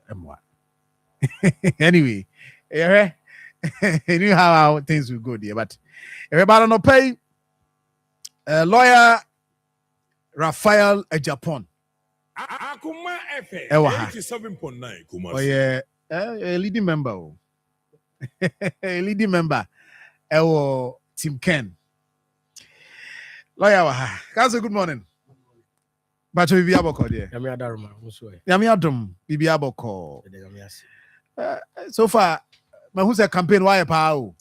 emwa. Anyway, you knew how things will go there, but everybody no pay. Lawyer Raphael Japan.
Akoma FM 87.9 Kumasi.
Oh yeah, a leading member. A leading member. Tim Ken. Lawyer Council, good morning. But Bibi Aboko there. Yami Adum, Bibi Aboko. So far, my who's a campaign why power?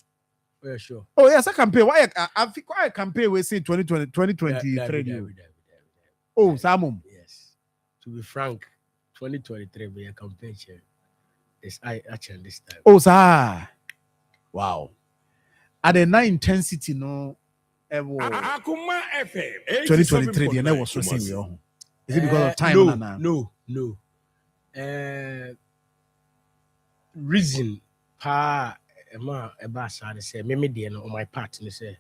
Yeah, sure.
Oh, yes, a campaign. Why I think why a campaign we say 2023. Oh, Samum.
Yes. To be frank, 2023 be a campaign chair. It's actually this time.
Oh, sir. Wow. At the 9 intensity, no.
Akoma FM
2023, the never was receiving you. Is it because of time?
No. Reason pa ema eba sade say me dey no on my part they say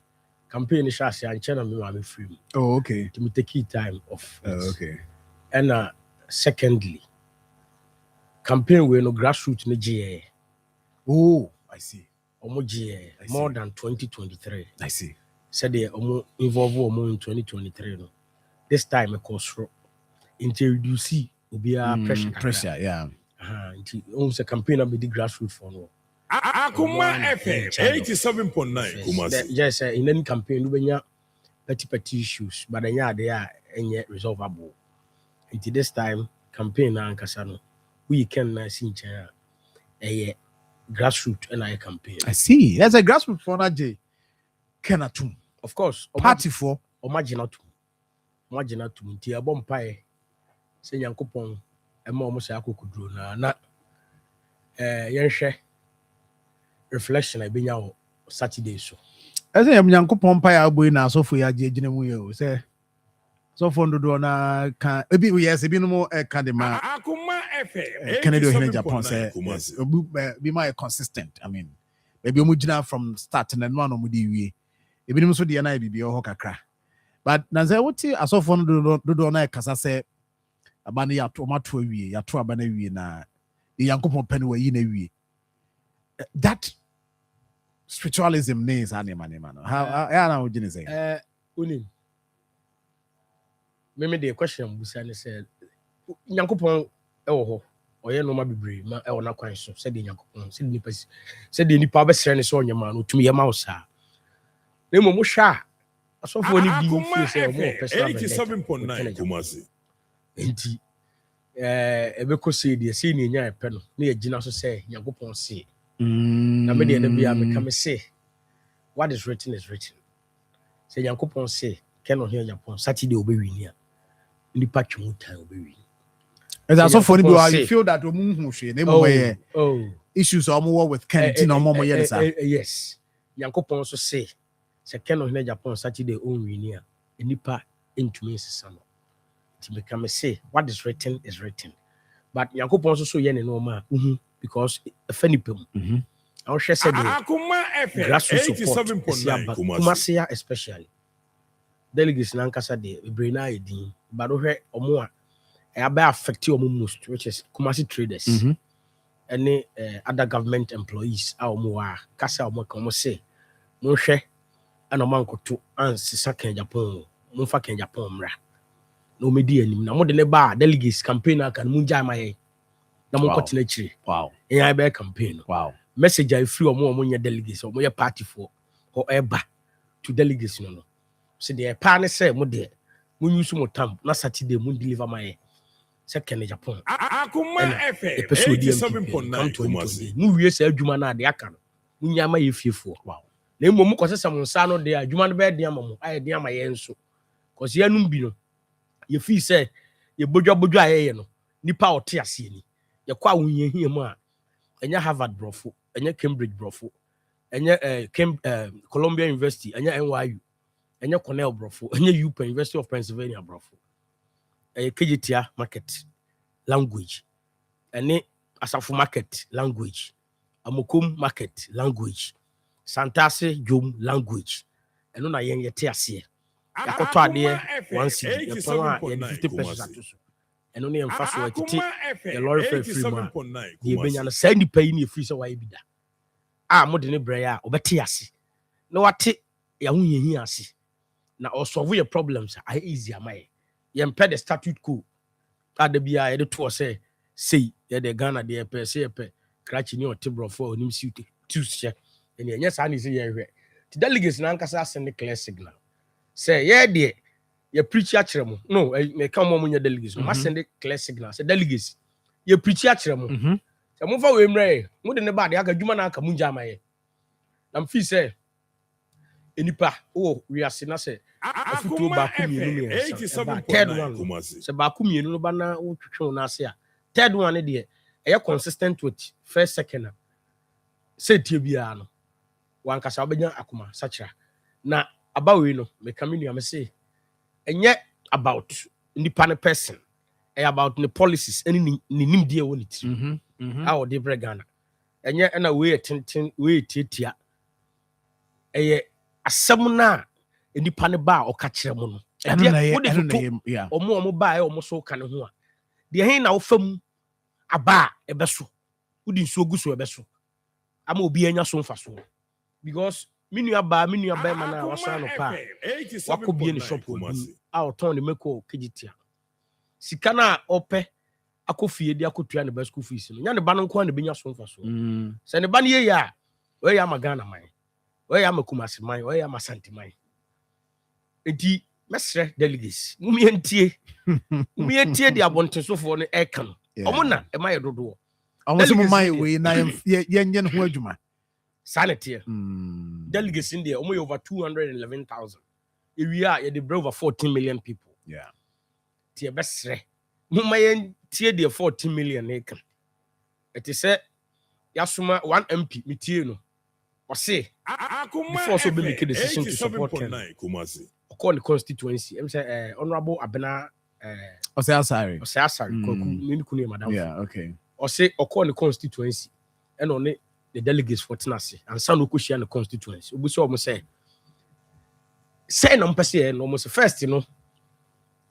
campaign is share and channel me am free.
Oh, okay.
To me take time off.
Okay.
And secondly, campaign we no grassroots no GA.
Oh, I see.
More than 2023.
I see.
Said they involve in 2023. No. This time, of course, introduce
pressure, yeah.
Almost a campaign of the grassroots for no.
Akoma FM 87.9 Kumasi.
Yes, in any campaign, we have petty issues, but they are resolvable. Until this time, campaign and Kasano, we can see a grassroots and I campaign.
I see. There's a grassroots for that J. Kenatum.
Of course,
party for
Imaginatum. Tia Bompire, say Yankopon, and Momo Sako could do na Yanshe reflection. I've been out Saturday so.
I say, I'm Yankopon Pie, I'll be now so for your Jane. Say, so for the na can be yes, be no more academa.
Akoma FM
Canada in Japan say, be my consistent. I mean, maybe Mujina from starting and one of the ebi nim so de na bibi ho kakra but na say wuti asofo no do na kasa say abane ya to mato awie ya to abane awie na yankopon pani wa yi na awie that spiritualism names anima no how ya na ugine say
unim me the question busa ne say yankopon ewo ho oye no ma bibre ma ewo na kwan so say de yankopon say de nipa be sere ne so onyama no tumi ye ma usa Nemo musha. So for any
Akoma 87.9 Kumasi.
Enti ebeko say the say ni nya epe no na yagina so say Yankopon say. Na me de bia me ka me say what is written is written. Say Yankopon say can hear Japan Saturday obewini a. Nipa twemu tan obewini.
As so for you feel that omunhu hwe na mo issues omo with Kennedy na omo
yes. Yankopon so say Second of Japan Saturday own winia nipa into sano. To become say what is written is written. But Yankopon so yen no ma because a funny pum. I was said
Akoma FM 87.9
Kumasi especially. Delegates Nankasa de Brena Edin, but over omo a affect you most, which is Kumasi traders. Any other government employees our more Kasa or more say no share. And a man could to answer second Japan, Munfakan Japan, no media, no more than a bar, delegates campaign, can munja my no more continentary.
Wow,
I bear campaign.
Wow,
message I free or more among your delegates or more party for or ever to delegates. No, so the partner say, Mode, when you more time, not Saturday, moon deliver my second Japan.
Akoma FM 87.9 Kumasi.
Move yourself, Jumana, the Akan, Munyama, if you for. Wow. Na mo ko sesa mo nsa no de adwuma no be de amamo aye de amaye nso cause ye num bi no ye fi say ye bodwa aye no nipa ote ase ni ye kwa wonye hie mu a enya Harvard brofo enya Cambridge brofo enya Columbia University enya NYU enya Cornell brofo enya UPenn University of Pennsylvania brofo KGTR market language ene Asafo market language Amokom market language Santase Jom language. And no na yen yete ase. Yakoto ade 1 cedi. Ye 50 pesos. And only emfaso etiti. The lorry fare free man. Ye benya na say nipa yi na free so why bida. Mo de ne bre ya obete ase. Na wate ya hu yehi ase. Na o solve your problems are easy amaye. Ye mpe the statute quo. Ade bia ye de to say ye de Ghana de pe say pe. Krachi ni o tibro for onim suit. Tuesday. And yes, I need to hear the delegates Nankasa send the clear signal. Say, yeah, dear, you preach at them. No, I come on your delegates. Must send the clear signal. Say, delegates, you preach at them. So move away, Mray. More than about the Akajuman Akamunjama. I'm free, say, Enipa, we are seeing us.
Akoma FM 87.9
Say, Bakumi, no banner, third one, dear, are consistent with first, second. Say, Tibiano. One kasa obenya akoma sacha na about we no me come am say enye about nipa person about the policies any nim dia won it how de bregana enye na we tenten we titia asem na nipa ne ba o ka kire mo no omo ba omo so ka ne ho a de hen na wo fam aba ebeso wodi nso gu so ebeso ama obi anya so mfa so because me nua ba ma na wasan no pa wako bie ne shop obi a oton ne meko kegitia sika na ope akofie di akotua ne school fees no nya ne ba no nko na benya so mfa so se ne ba ne ye ya we ya magana man we ya makumasi man we ya masanti man enti mesre delegates mumientie di abontensofo no eka no omo na e ma ye dodo
omo so mai we na yenye ho adwuma
sanity delegates in there omo over 211,000 we are the over 14 million people tie besre mumayentie the 14 million eka eti se yasuma 1 MP mitie no o say before so be make a decision to support Ken call the constituency em say honorable Abena
Osasari
koku me kunu madam
okay
o say o call the constituency and on the delegates for tenase and san okohia the constituency obu so o say no mpese no mo first no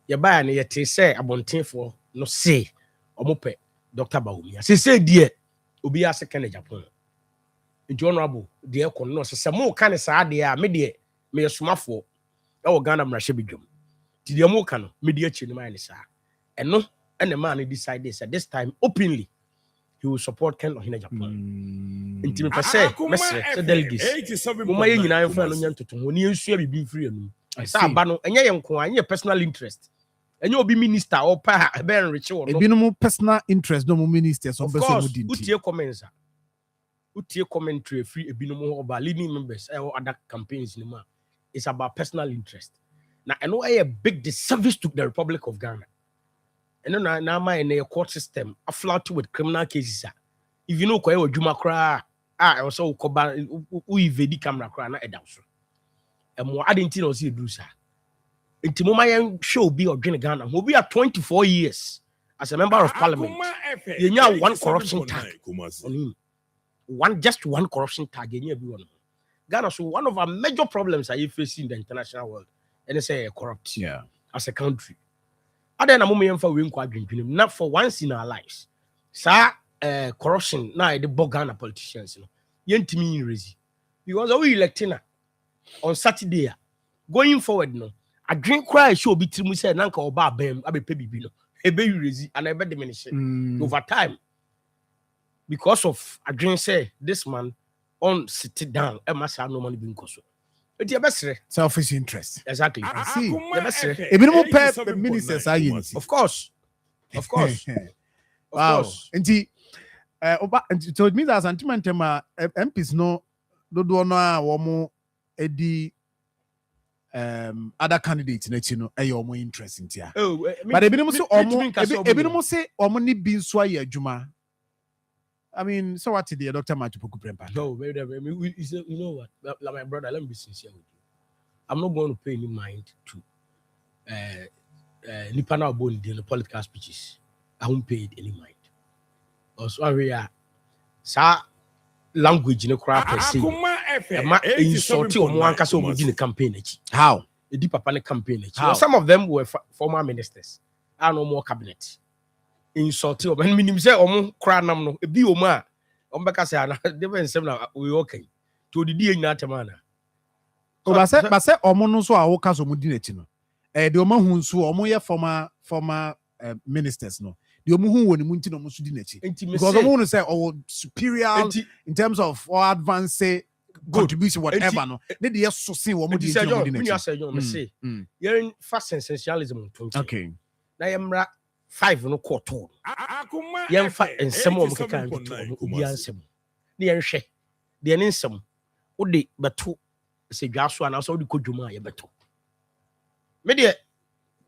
ye ba na ye te say abontenfo no say o mo pe Dr. Bawumia say die obi ase Kenya Japan nti honorable de e kono no se mo ka ne saa de a me de me yesomafo e wo Ghana mrahye bidwom ti de mo ka no me de achi ne man ne saa eno ene man decide this at this time openly he will support Ken Ohene Japan nti me pese mesre se delegates mo ma ye nyina yefo no nya ntoto ho ne ensua bibi mfiri anum sa aba no enye ye nko anye personal interest enye obi minister or pa ben rich wo no
ebi no personal interest no mo minister so be so mo dinti
utie comments utie commentary free ebi no mo oba leading members other campaigns ni ma it's about personal interest na eno a big disservice to the Republic of Ghana eno na ma in a court system afloat with criminal cases if you know ko e adwuma kra also ko ba u evedi camera kra na edaw so emo adenti na o se edu sa enti mo ma yen show bi odwene Ghana mo bi 24 years as a member of parliament you nya one corruption tag one corruption tag in everyone Ghana. So one of our major problems are you facing in the international world and they say corrupt as a country other than we not for once in our lives sir corruption now the Ghana politicians yentimi rezi because we electing on Saturday going forward no a drink cry show be trimu say nanka oba bam abepe bibi no ebe rezi and ebe diminish over time because of a drink say this man on sit down e masa no money bin koso eti e besre
selfish interest
exactly
see
e besre
ebi no pe ministers are unity
of course
wow enti oba so it means that sentimentema MPs no dodo no a wo mo edi other candidates na chi no e yo mo interest ntia but ebi no so ebi no say omo ni bi nso aye adwuma I mean, so what did the Dr. Machupuku Prempa?
No, you know what? Like my brother, let me be sincere with you. I'm not going to pay any mind to Nipana Boni in the political speeches. I won't pay it any mind. Also, we are language in a crap per se. Insulting on one case in the campaign.
How?
The deep upon campaign. Some of them were former ministers. I know more cabinet. Insulting when minim say omo kra nam no ebi o ma ombeka say na dey ben sem na we okay to didi nyina temana
o ba say omo no so a wo ka so mu di na chi no de omo hu nso omo ye former ministers no de omo hu woni mu nti no mo so di na chi because omo no say o superior in terms of or advance contribution whatever no they dey so sin wo mo di na chi
me say you say you fast sensationalism
okay
na yemra 5 no quarter yemfa ensem o mkeka obi ansem ne yenhwe de ne nsem wo de beto se dwaso ana so wo de kodwuma ye beto me de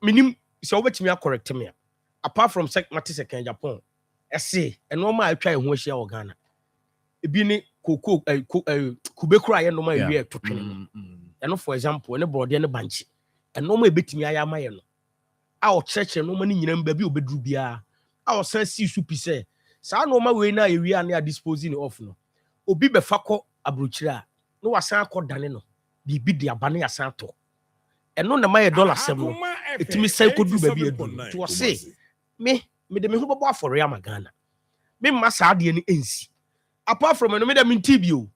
minim se wo betimi correct me apart from second Japan ese eno ma atwa eho ahia wo Ghana ebi ni kubekura ye no ma ewie totwene eno for example ne brode ne banchi eno ma ebetimi aya ma ye no a church no mani nyina mba bi obedru bia a san si supi se sa no ma we na ewi ane a disposing of no obi be fakọ abrochira no wasan akọdane no bibi de abane asan to eno na ma ye dollar sem no etimi sai kodru ba bi edu to say me de me hu bobo afore ya magana me ma sa de ni ensi apart from no me dem intibio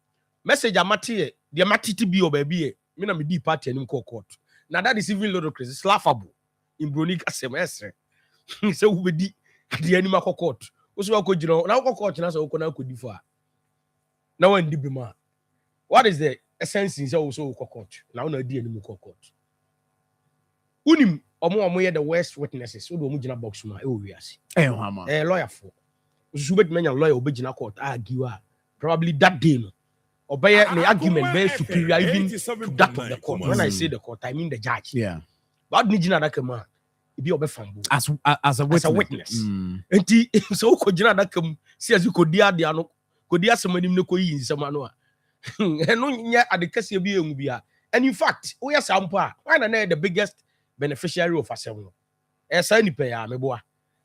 message amate the matiti bi o baby me na me di party anim court. Now that is even ludicrous. It's laughable. In Brunic semester. So we di the animal court. Also ko jino na court na so ko na ko di for. Na wan di bima. What is the essence in also court? Now na di animal court. Unim omo ye the worst witnesses. So do omo jina box ma e o wiase.
Hama.
Lawyer for. So bet menya lawyer obejina court argue probably that day no. Obey the argument very superior even to that of the court. When I say the court, I mean the judge.
Yeah.
But Nijina Dakama, it be obe fambu.
As a witness.
And so could Jina Dakam see as you could dear Diano, could dear somebody no ko in Samanoa. And no yet at the Cassia be Mubia. And in fact, we are Sampa, why not the biggest beneficiary of Assemble? As any payer, my boy.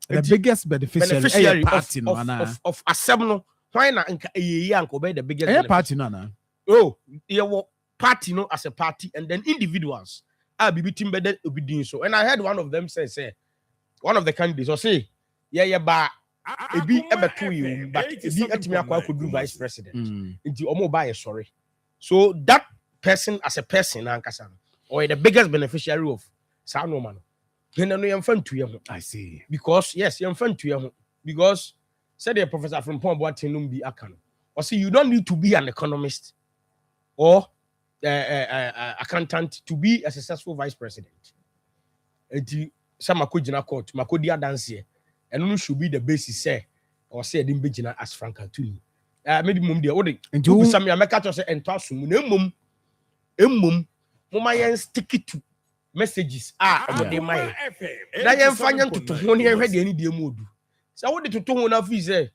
The biggest beneficiary
of Assemble. Why not be the biggest
party nana?
Oh, you party no as a party, and then individuals are be beating better be doing so. And I heard one of them say one of the candidates or say, yeah, but it be ever to you, but it be at me could do vice president. Into almost buy sorry. So that person as a person, or the biggest beneficiary of Sano man. I
see.
Because yes, you're fun to you because. Said the professor from Pombo Tinumbi Akan. Or see, you don't need to be an economist or accountant to be a successful vice president. And some Makojina court, Makodia dance here, and no should be the basis, say, or say, didn't be as Frank Antuni. Maybe mum dear, and you some Yamaka say, and toss mum, Mumma stick it to messages. They might. I am finding to one year ready any dear mood. So what did you tell me say?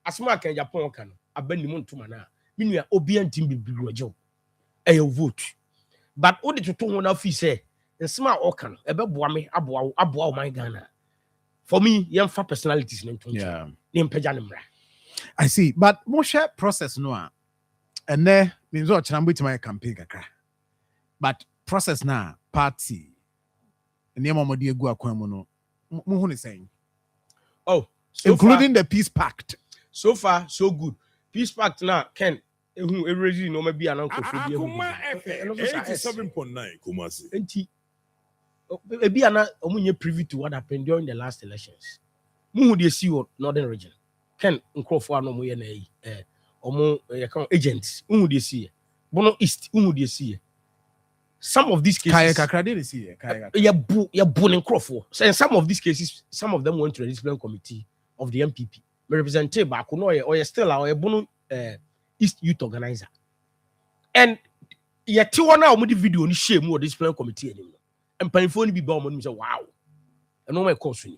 As much as Japan can, I bend the moon to mana. Meanwhile, obedient team be a job. A vote. But what did you tell me say? And smart organ, a babuame, abu my Ghana. For me, young fat personalities, yeah.
I see, but more share process no. And there means what I'm with my campaign. But process now, party. And the mama dear go akwamono. Muhuni saying.
Oh.
So including the peace pact.
So far, so good. Peace pact now, Ken. Every no maybe an uncle.
Akoma FM 87.9 Kumasi.
Maybe I'm not privy to what happened during the last elections. Who do you see what Northern region? Ken Nkrofu no mo omo agents. Who do you see? Bono East. Who do you see? Some of these cases, yeah, boning Crawford. So in some of these cases, some of them went to the discipline committee of the MPP. Represented by Akuno or still our Bono East Youth Organizer. And yet, you want now video on shame more discipline committee anymore. And Panifoni be bomb and say, wow. And no my course. And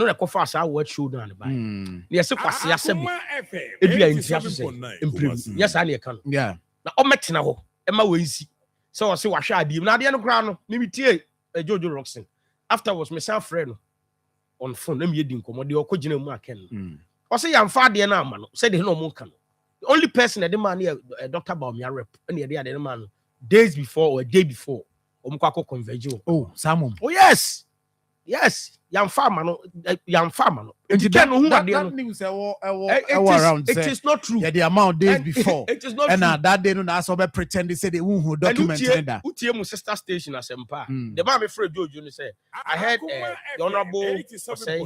no, the fast I watch show down the by. Yes, yes, I can.
Yeah.
Now, Ometina, Emma Wincy. So I say what I did. Now the end of ground, maybe Jojo Roxon. Afterwards, my son friend on phone, let me didn't come or the occasional marken. I say I'm far there now, man. Said no more can. The only person that the man here, Dr. Baumia rep, and the other man, days before or a day before, Omquaco convergio.
Oh, Salmon.
Oh, yes. Yes, young farmer, young farmer. And you can't know who that news around. It is not true.
Yeah, the amount days before.
It is not
and
true.
And that day, no, I saw pretend they said they who documented that.
Utiemu sister station as Empa. The man afraid George, you say. I heard the honorable say,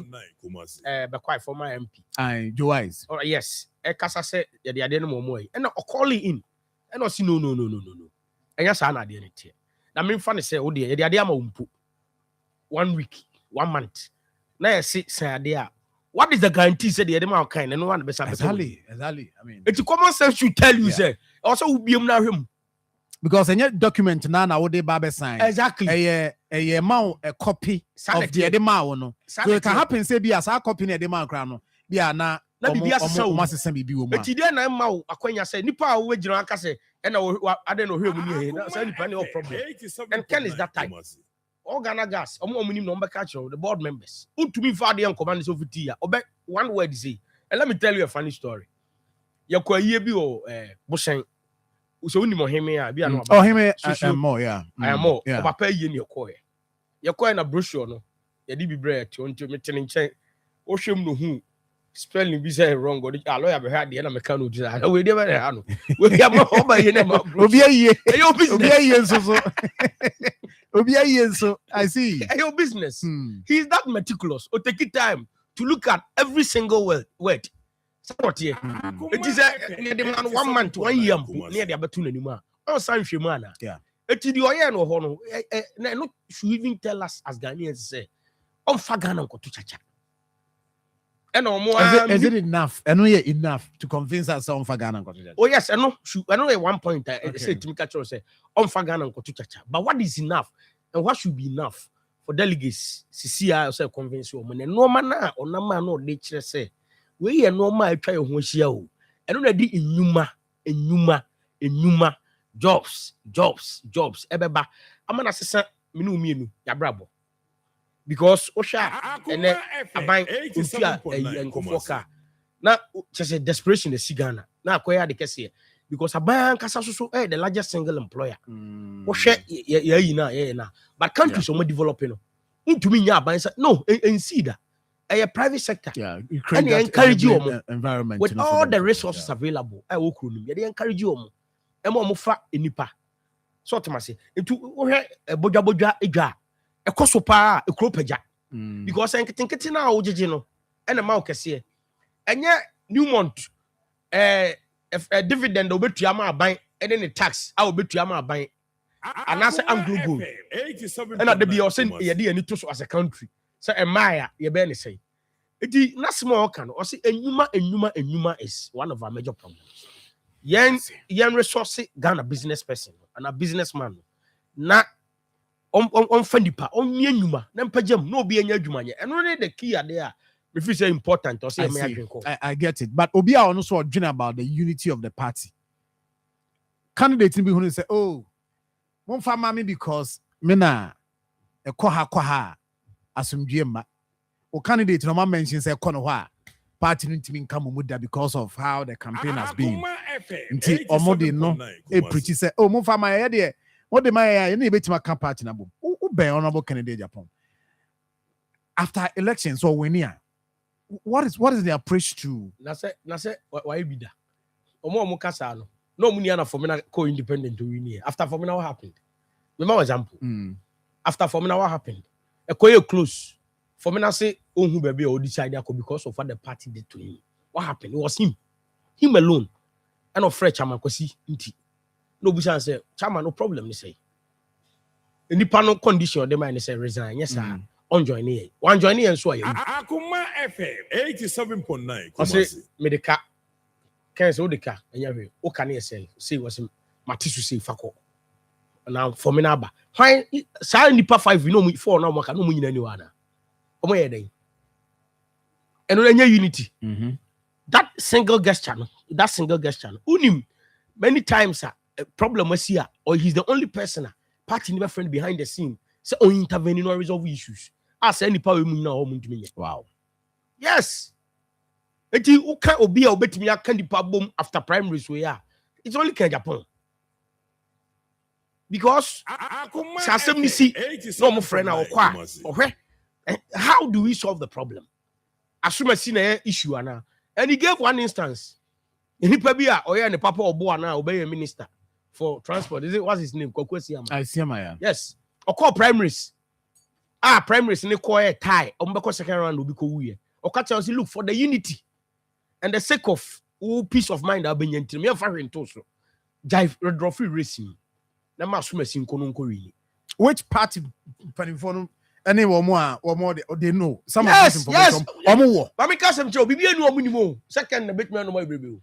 but quite former MP.
Aye, Joe Eyes.
Oh yes, Ekasa said the adeno more. And I call it in. And I see no. And yes, I know the idea. I mean, funny say, oh dear, the idea umpu. 1 week, 1 month. Now I say there. What is the guarantee? Said the amount kind and no one best.
Exactly. I mean,
it's common sense should tell you, say. Also, will be him
because any document now would they Baba sign
exactly
a amount a copy of the edema no. So it can happen. Say be as a copy the edema crown. Be na
be
a master send be woman.
But today na ma akwanya say nipa we jira aka say and I don't know who you say nipa no problem. And Ken is that type. Organa gas, omunim number catcher, the board members. Who to me father and commanders of tia. Obe 1 word say. And let me tell you a funny story. Yakwa yebi o Busheng. So uni mo heme ya bi no.
Oh heme more yeah.
I am more. Papa ye ni yakoy. Yakoy na brochure no. Ye di bi bread to until me tene nchen. O hwem no hu spelling be say wrong go a lawyer be had the na meka no dira we dey be ha no we am oba ye na ma
Obi aye.
your business
Obi aye so. Obi aye so. I see.
your business
Hmm.
he is that meticulous or take it time to look at every single word support here it is a the man 1 month 1 year near the abetu nanima on san hwemu ana
Yeah.
it the oye no ho no no should even tell us as Ghanaians say on fa Ghana nkoto chacha and
Is it enough? I know you're enough to convince us on Fagana.
oh yes, I know at one point I say to me catch say on Fagana and chacha. But what is enough and what should be enough for delegates? See, I say convince you man. No man or no man no they say we are no man try your show. I know that enuma jobs. Ebeba. I'm an assistant minu ya brabo. Because Osha and then abang Nkofoka. Now just a desperation the Sigana. Now Koya the Kessie. Because abang Kasasu the largest single employer. Osha yeah. But countries are more developing. Into me ya no and see that. A private sector.
Yeah, you
and they encourage you
environment
with all the resources available. I will they encourage you. Mufa enipa. So to say into a boja eja. A kosopa a cropeja because I think now ojino and a mauke and yet Newmont a dividend over to Yama buying and then a tax I will bet to Yama buying and answer Anglo Gold and at the be send a dear as a country so a Maya ye barely say it is not small can or see Enuma is one of our major problems. Yen resource Ghana business person and a businessman not on fandipa on yenuma nempajam no be enya adwuma and only the key are there if you say important or say
I get it, but Obi are also dreaming about the unity of the party. Candidates be who say oh one farmer me because mena e koha asumdwema o candidate no man mention say kono ho a party no ntimi nka momuda because of how the campaign has been nti omode no e preach say oh one farmer ye de what the my any betima camp party na bom who be honorable candidate Japan after elections or when here what is the approach to
na say why be that omo kasa no muni na for me na co-independent to win here after for me now what happened me my example after for me now what happened e koye close for me na say ohun baby or decide because of what the party did to him. What happened? It was him alone and of fresh chairman kwasi nti no bushan say chairman no problem, they say. Any panel condition, they might say resign. Yes, sir. On join here. One join here and so
Akoma FM 87.9.
I say, Medica. Can say Odeka and you o can you say was Matisu say fako. Now for me naba. Why say nipa 5 you know me 4 now maka no mu nyina ni wana. Omo ye den. And when unity. That single gesture, unim many times problem was here, or he's the only person, party never friend behind the scene, so intervening or resolve issues. Ask any power wow. Yes. It is okay obi or bet me a candy boom after primaries we are. It's only Japan. Because no more friend or how do we solve the problem? Assume a senior issue and he gave one instance. He probably and the papa or now obey a minister for transport. Is it what's his name?
I see my
yes. Or call primaries. Primaries in the core tie. Second round will be cool. Or catch us look for the unity and the sake of peace of mind. I've been into me firing toso. Jive red free racing. Now my swimmer in Kononkori.
Which party anyone more they know some
yes.
But
me cast them job. Bibi no minimum. Second, the bit man no more baby.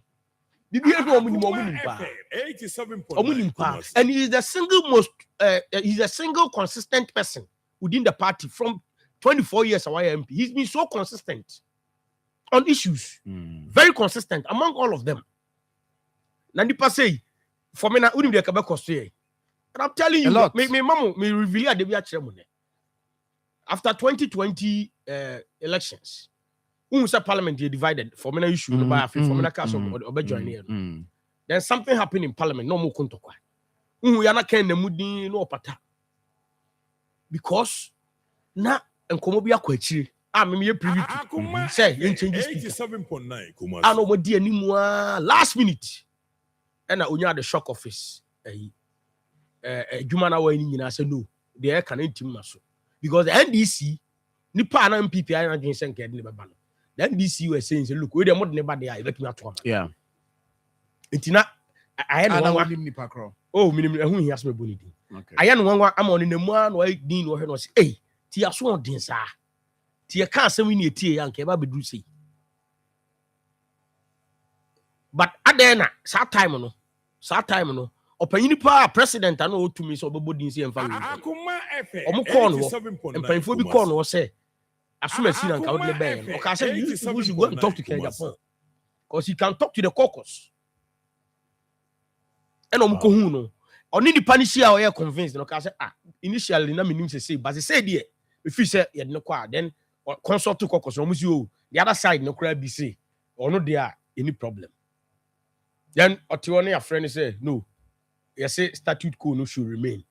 Bibi no minimum.
87.9.
And he's the single consistent person within the party from 24 years away MP. He's been so consistent on issues. Very consistent among all of them. Nandipa say for me na unim de kabe kostoye. And I'm telling you, me mama me reveal at the chairman. After 2020 elections, parliament divided for many issues by for many cast or join here. Then something happened in parliament. No more kontokwa. We are not kind of moody no pata because na Nkomo bi akwachiri me privy say you change this speaker
87.9 Kumasi.
I know what dear anymore last minute and I only had the shock office Jumana wa ni nyina say no the air can intim maso because the NDC nipa na MPP I na say nke de beba no the NDC were saying say look we dey mod never dey let me ato am
yeah
intina I no
one
one
nipa kro
oh minimum ehun hias me boni din
okay
I no one am on in the man no din no he no say eh ti aso on din sa ti e ka asem ni etie ya nke ba bedu sei but adena sa time no opanyini pa president ana o tumi so obodin si emfa wi
Akoma FM.
omo call no empanfo bi call no say asumasi na nka wo de ben o ka say you should go and talk to Kenya Japan because he can talk to the caucus and omo ko hu no oni di panisia o ye convinced no ka say initially na minim say but say there if you say ye no kwa then consult to caucus no musi o the other side no kra bi say or no there any problem then otiwo na friend say no yes statute code no should remain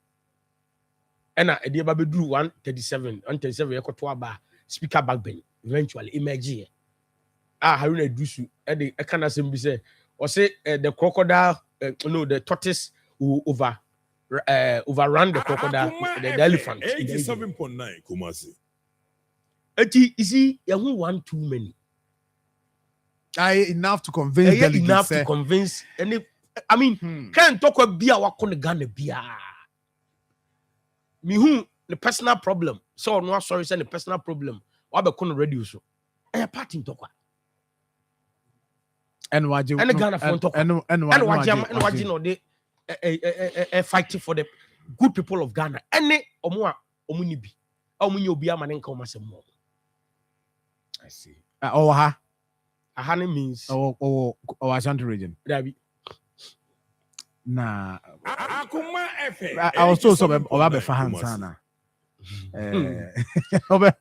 and a dey ba beduru 137 ekoto aba speaker backbench eventually emerge Haruna Dusu e dey e kana sem bi say or say the crocodile no the tortoise will overrun the crocodile the elephant
87.9 Kumasi.
Eti isi ya hu one too many
enough to convince delegates
enough to convince any I mean can't talk about bia wakon Ghana bia me who the personal problem so no sorry say the personal problem wa be kon radio so party talk
and waje
and Ghana phone talk and waje no dey fighting for the good people of Ghana any omo ni bi omo nya obi amane nka omo asem mo I see
aha
means
Ashanti region
Dabi
na
Akoma FM.
I was told so oba fa hansana oba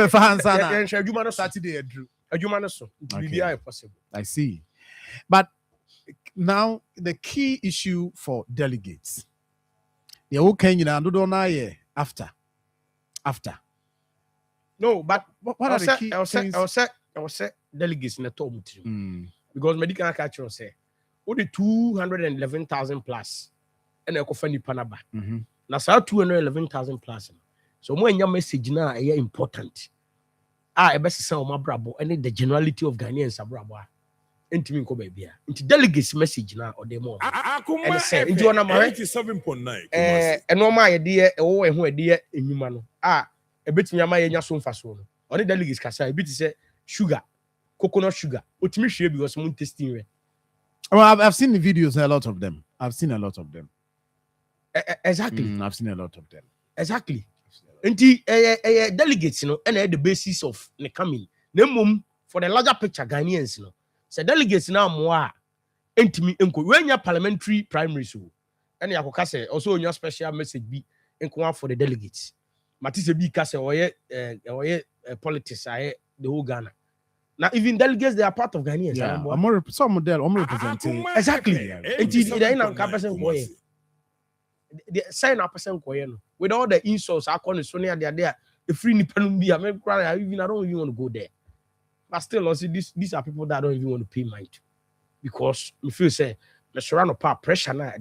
fa hansana
adwuma no
Saturday adru
adwuma no so bibia possible
I see but now the key issue for delegates they all can do na after
no but
what are the key
I was say delegates in the top because medical culture say only 211,000 plus and I go find panaba na sa 211,000 plus so mo anya message na e important e be sesa o mabrabo and the generality of Ghanaians abrabo entimi nko ba bia nti delegates message na o dey mo
Akoma
say nti ona mare
87.9
eno ma ye de e wo ehu de enyuma no e betimi ama ye nya so mfaso no oni delegates kasa e bit say sugar coconut sugar otimi hwe because mo testing we.
Well, I've seen the videos, a lot of them.
Exactly.
I've seen a lot of them.
Exactly. Nti delegates no and the basis of the coming. Nemum for the larger picture Ghanaians no. So delegates now more entimi enko when your parliamentary primary so. And yakoka say also on your special message be enko for the delegates. Matise bi ka say oye politics the whole Ghana. Now, even delegates, they are part of Ghanaians.
Yeah, some of them representing.
Exactly. The sign up person with all the insults, I call it Sonia, they are there. The free Nipanumbi, I don't even want to go there. But still, also, these are people that don't even want to pay mind to. Because if you say, the surround of pressure,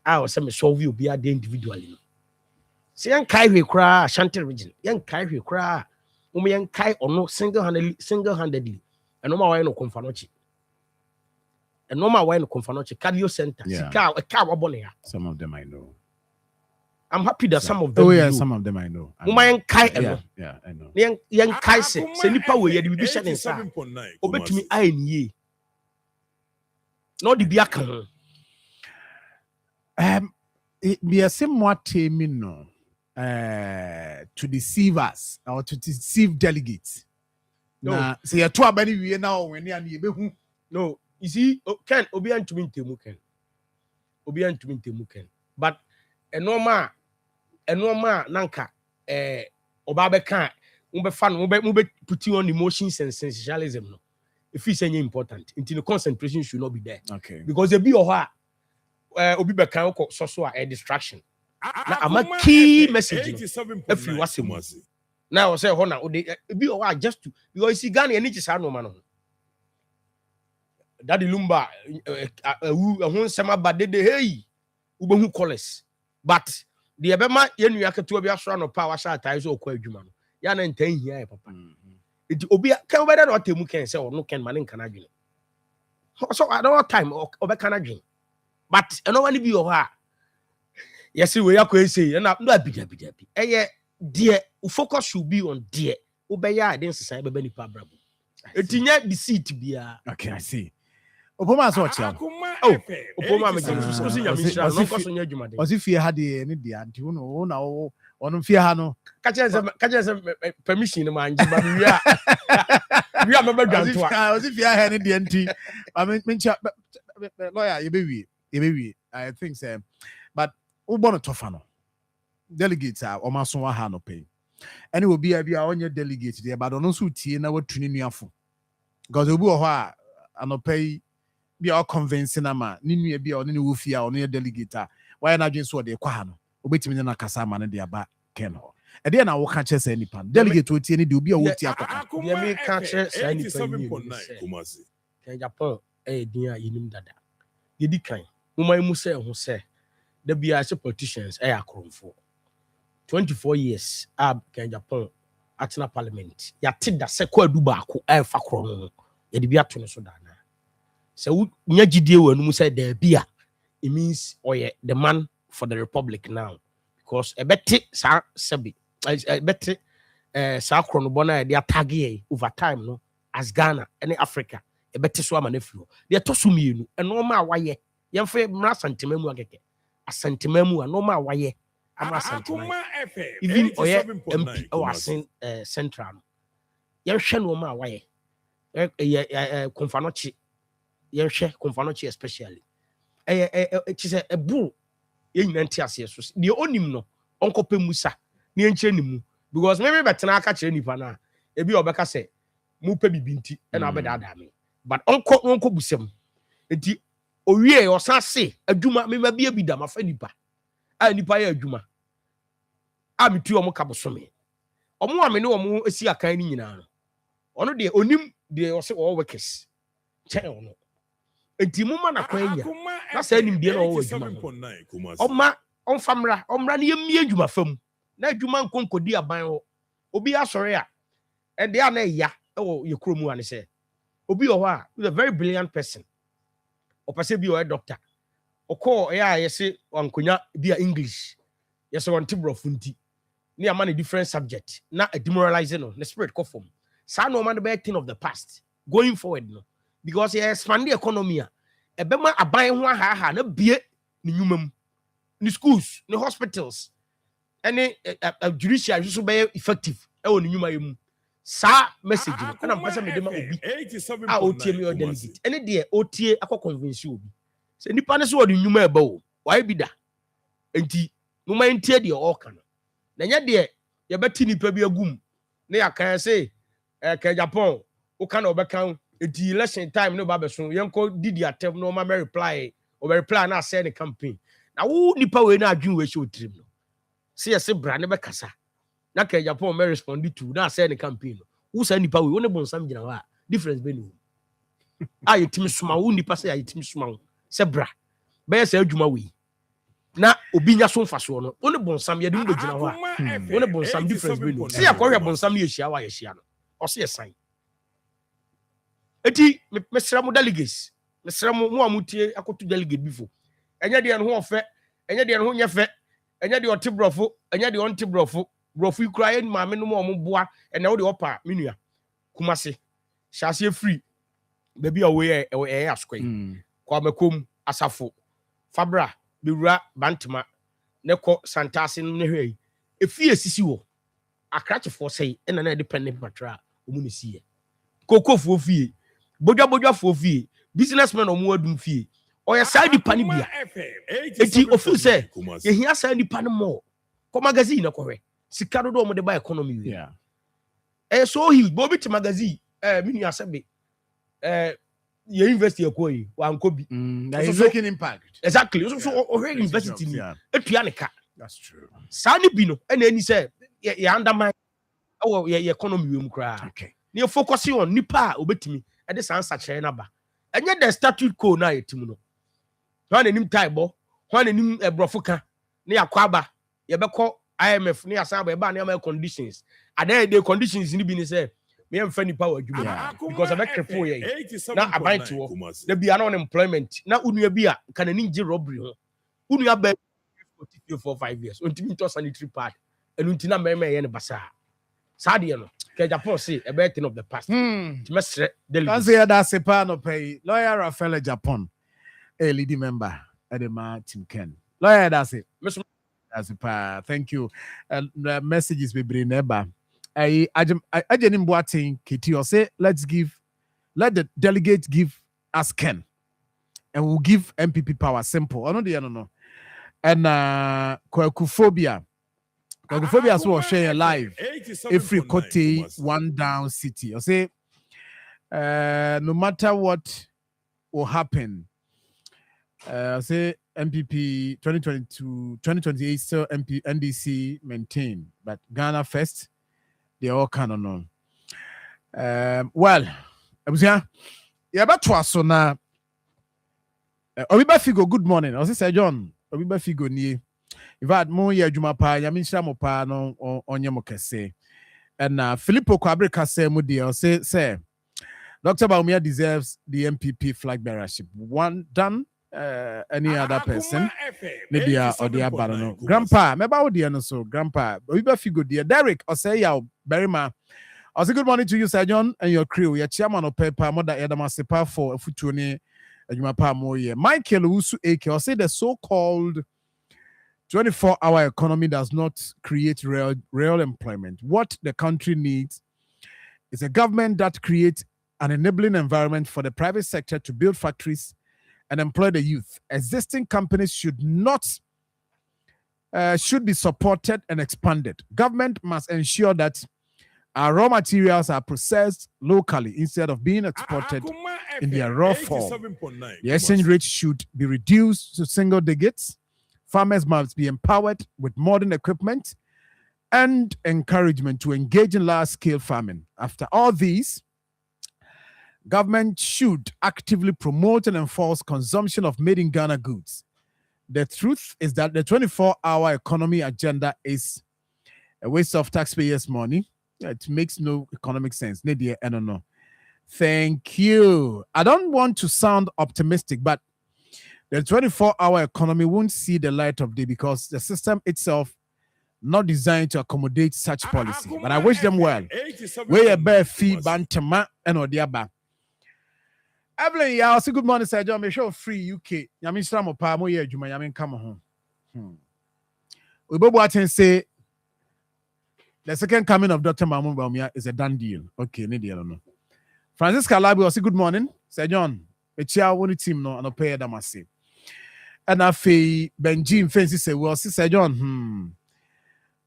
I will say, me solve you be a day individually. See, young Kai cry, Ashanti region, young Kai cry. Ume kai ono single-handedly. And no ma no confanochi. And no ma no confanochi. Cardio center.
Some of them I know.
I'm happy that some of them.
Oh yeah, some of them I know.
Ume kai
yeah, I know.
Yang kai se nipa we ye be sha nsa. Obetumi ai ni. No di bia kan.
Be a same temi no. To deceive us or to deceive delegates. No, so you're too many we now when you
no, you see, can obi antumi ntemu ken. But enoma nanka oba be kan mbe fan mbe put you on emotions and sensationalism no. If it's any important, until the concentration should not be there.
Okay.
Because there be obi be kan so a distraction. Now, I'm a key message. If you was Now say ho na be just to because see Ghana any chisa no man. Daddy Lumba who sema bad de hey ubehu college but the ebema yenu yaketu bia so no power shot ties o kwa adwuma no ya na ntan hia e papa it obi kan be na otemu ken say no ken man nkan adwene so at all time obe kan adwene but eno wani bi o ha yes we yakọ say na no abija eye there focus should be on there obeya den sesan beba nipa brabo etinya the seat bia.
Okay, I see. Opoma so chia.
Oh, Opoma me so nya me shira no koso nya adwuma de.
Osi fie ha de ne dia nti wo na wo ono fie ha no.
Ka che permission no man ba wi a me ba dwanto a.
Osi fie ha ne dia nti me chia lawyer ye be I think say but wo bono tofa no. Delegates are o maso wa ha no pay. Any will be a onye delegate there but ono so tie na watuni nuafo. Because obi wo ho a anopay be all convincing ama ni nua bi a ono ne wo fie a ono ye delegate why na dwen so de kwa ha no obetimi na kasa ama ne de aba ken ho e de na wo ka che say nipa delegate otie ne de obi a wo tie akwa
de me ka che say nipa ni Kumasi ken Japan din a yinim dada ye di kan mo man mu say ho say da bia se politicians akromfo 24 years ken Japan atena parliament ya tida se kwa du ba ko fa kro no ye de bia to no so da na so nya gidie wa no mu say da bia it means the man for the republic now because ebeti sa sebi ebeti sa kro no bona de atage over time no as Ghana and Africa ebeti so ama na firo de to so mienu eno ma waye yemfe mra santememu akeke asantememu no ma waye ama santememu even MP owasen central yehwe no ma waye konfanochi yehwe konfanochi especially chise ebu yenyina ntiase so de onim no onkope musa ne enche nimu because me betena aka kire nipa na ebi obeka se mu pe bibinti e na obeda adame but onko busem enti owie osan se adwuma me ma bia bida mafa nipa a nipa ya adwuma a metu omo kabosome omo ame ne omo esi akan ni nyina no ono de onim de ose wo workers che ono enti muma na kwan ya na sa nim de na wo adwuma oma onfamra omra ne yemie adwuma fam na adwuma nkonkodi aban ho obi asore a e de ana ya e ye kromu ane se obi o ho a is a very brilliant person opase bi o doctor okọ ya yese wankonya bi a English yese won tibrofu nti ne ama ne different subject na demoralizing no the spirit ko form sa no man the bad thing of the past going forward no because he expand the economy e be ma aban ho aha na bie ne nwumam ni schools ni hospitals any judiciary so be effective e woni nwuma yemu sa message no na mpasa me de ma obi a otie me o delegate any de otie akọ convince obi se nipa ne so wodi nwuma e ba o why bi da enti nwuma ntie de o ka no na nya de ye beti nipa bi agum na ya kan se ka Japan o ka na obekan enti election time no ba beso yenko didi atem no ma reply o reply na say the campaign na wo nipa we na adwun we show trim no se yesi bra ne be kasa na ka Japan me respond to na say the campaign no wo say nipa we wo ne bonsam gina wa difference be no a yetimi suma wo nipa say yetimi suma wo se bra be say adwuma we na obi nya so mfaso no wo ne bonsam ye de wo gina wa wo ne bonsam difference be no se yakọ hwe bonsam ye hia wa ye hia no o se yesan eti mesra mo delegates mesra mo amutie akotu delegate bifo enye de no ho ofe enye de no ho nyefe enye de otibrofo enye de ontibrofo brofo ikura ye maame no mo boa ena wo de opa menua Kumasi shase free baby away e askoi kwa makom asafo fabra bewura bantama ne ko santase no ne hwei efie sisi wo akrachefo sei ena na dependent matra omu ne sie kokofo fie bodwa fo fie businessman omu adum fie oya side pani bia eti ofu se ye hia side pani mo ko magazine na ko hwe sika do mo de ba economy wi so huge bobi to magazine mini asabe ye university ekoi wan ko bi
is making impact
exactly so university ni etua ne ka
that's true
sani bi no ena eni se ye undermine our economy room cry.
Okay.
Near focusing on nipa obetimi and this answer China. And yet the statute code na etimuno. One in him taibo, one in him a brofuka, near Kwaba, Yabako, IMF, near Saba, near conditions. Are there the conditions in the business? Me am funny power because I make a 4 years. Now I buy to there be an unemployment. Now unya be can an injury robbery. Unya be for 5 years. Until to sanitary part and until me and basa. Sadiano. Japan say a better thing of the past.
Can't say that's a pan of pay. Lawyer Rafael Japan, a leading member at the Tim Ken. Lawyer, that's it. That's a pa. Thank you. The messages we bring neighbor. I didn't boating Kitty or say let the delegate give us Ken and we'll give MPP power. Simple. I know. And Kwakuphobia as well share live every Kote one down city. I say no matter what will happen, I say MPP 2028 still NDC maintain, but Ghana first. They all kind of know. Well, I was here. Yeah, but so now. Obiba Figo, good morning. I was say John. Obiba Figo ni. In fact, mo ye adwuma pa, ya min shira mo pa no onye mo kese. And Filippo Kwabre kase mo dey say Dr. Baumia deserves the MPP flag bearership. One done. Any other person, maybe or the abano. Grandpa, maybe I would so. Grandpa, we better figure dear Derek or say ya Berryma. I say good morning to you, Sir John, and your crew. Your chairman of paper, mother Edama Sepa for Futuni, and you pa more year. Michael Usu Ake, or say the so-called 24-hour economy does not create real employment. What the country needs is a government that creates an enabling environment for the private sector to build factories and employ the youth. Existing companies should be supported and expanded. Government must ensure that our raw materials are processed locally instead of being exported in their raw form. The exchange rate should be reduced to single digits. Farmers must be empowered with modern equipment and encouragement to engage in large-scale farming. After all these, government should actively promote and enforce consumption of made in Ghana goods. The truth is that the 24-hour economy agenda is a waste of taxpayers' money. It makes no economic sense. No. Thank you. I don't want to sound optimistic, but the 24-hour economy won't see the light of day because the system itself not designed to accommodate such policy. But I wish them well. Where a bear fee bantama and odiaba. Evelyn, yeah, say good morning, Sir John. Me show free UK. Yamin Stramo pa mo ye adwuma yamin come home. We both say the second coming of Dr. Mahmoud Baumia is a done deal. Okay, no deal no. Francisca Labi say good morning, Sir John. A chair one team no and pay them say. And I feel Benjin fancy say well, Sir John.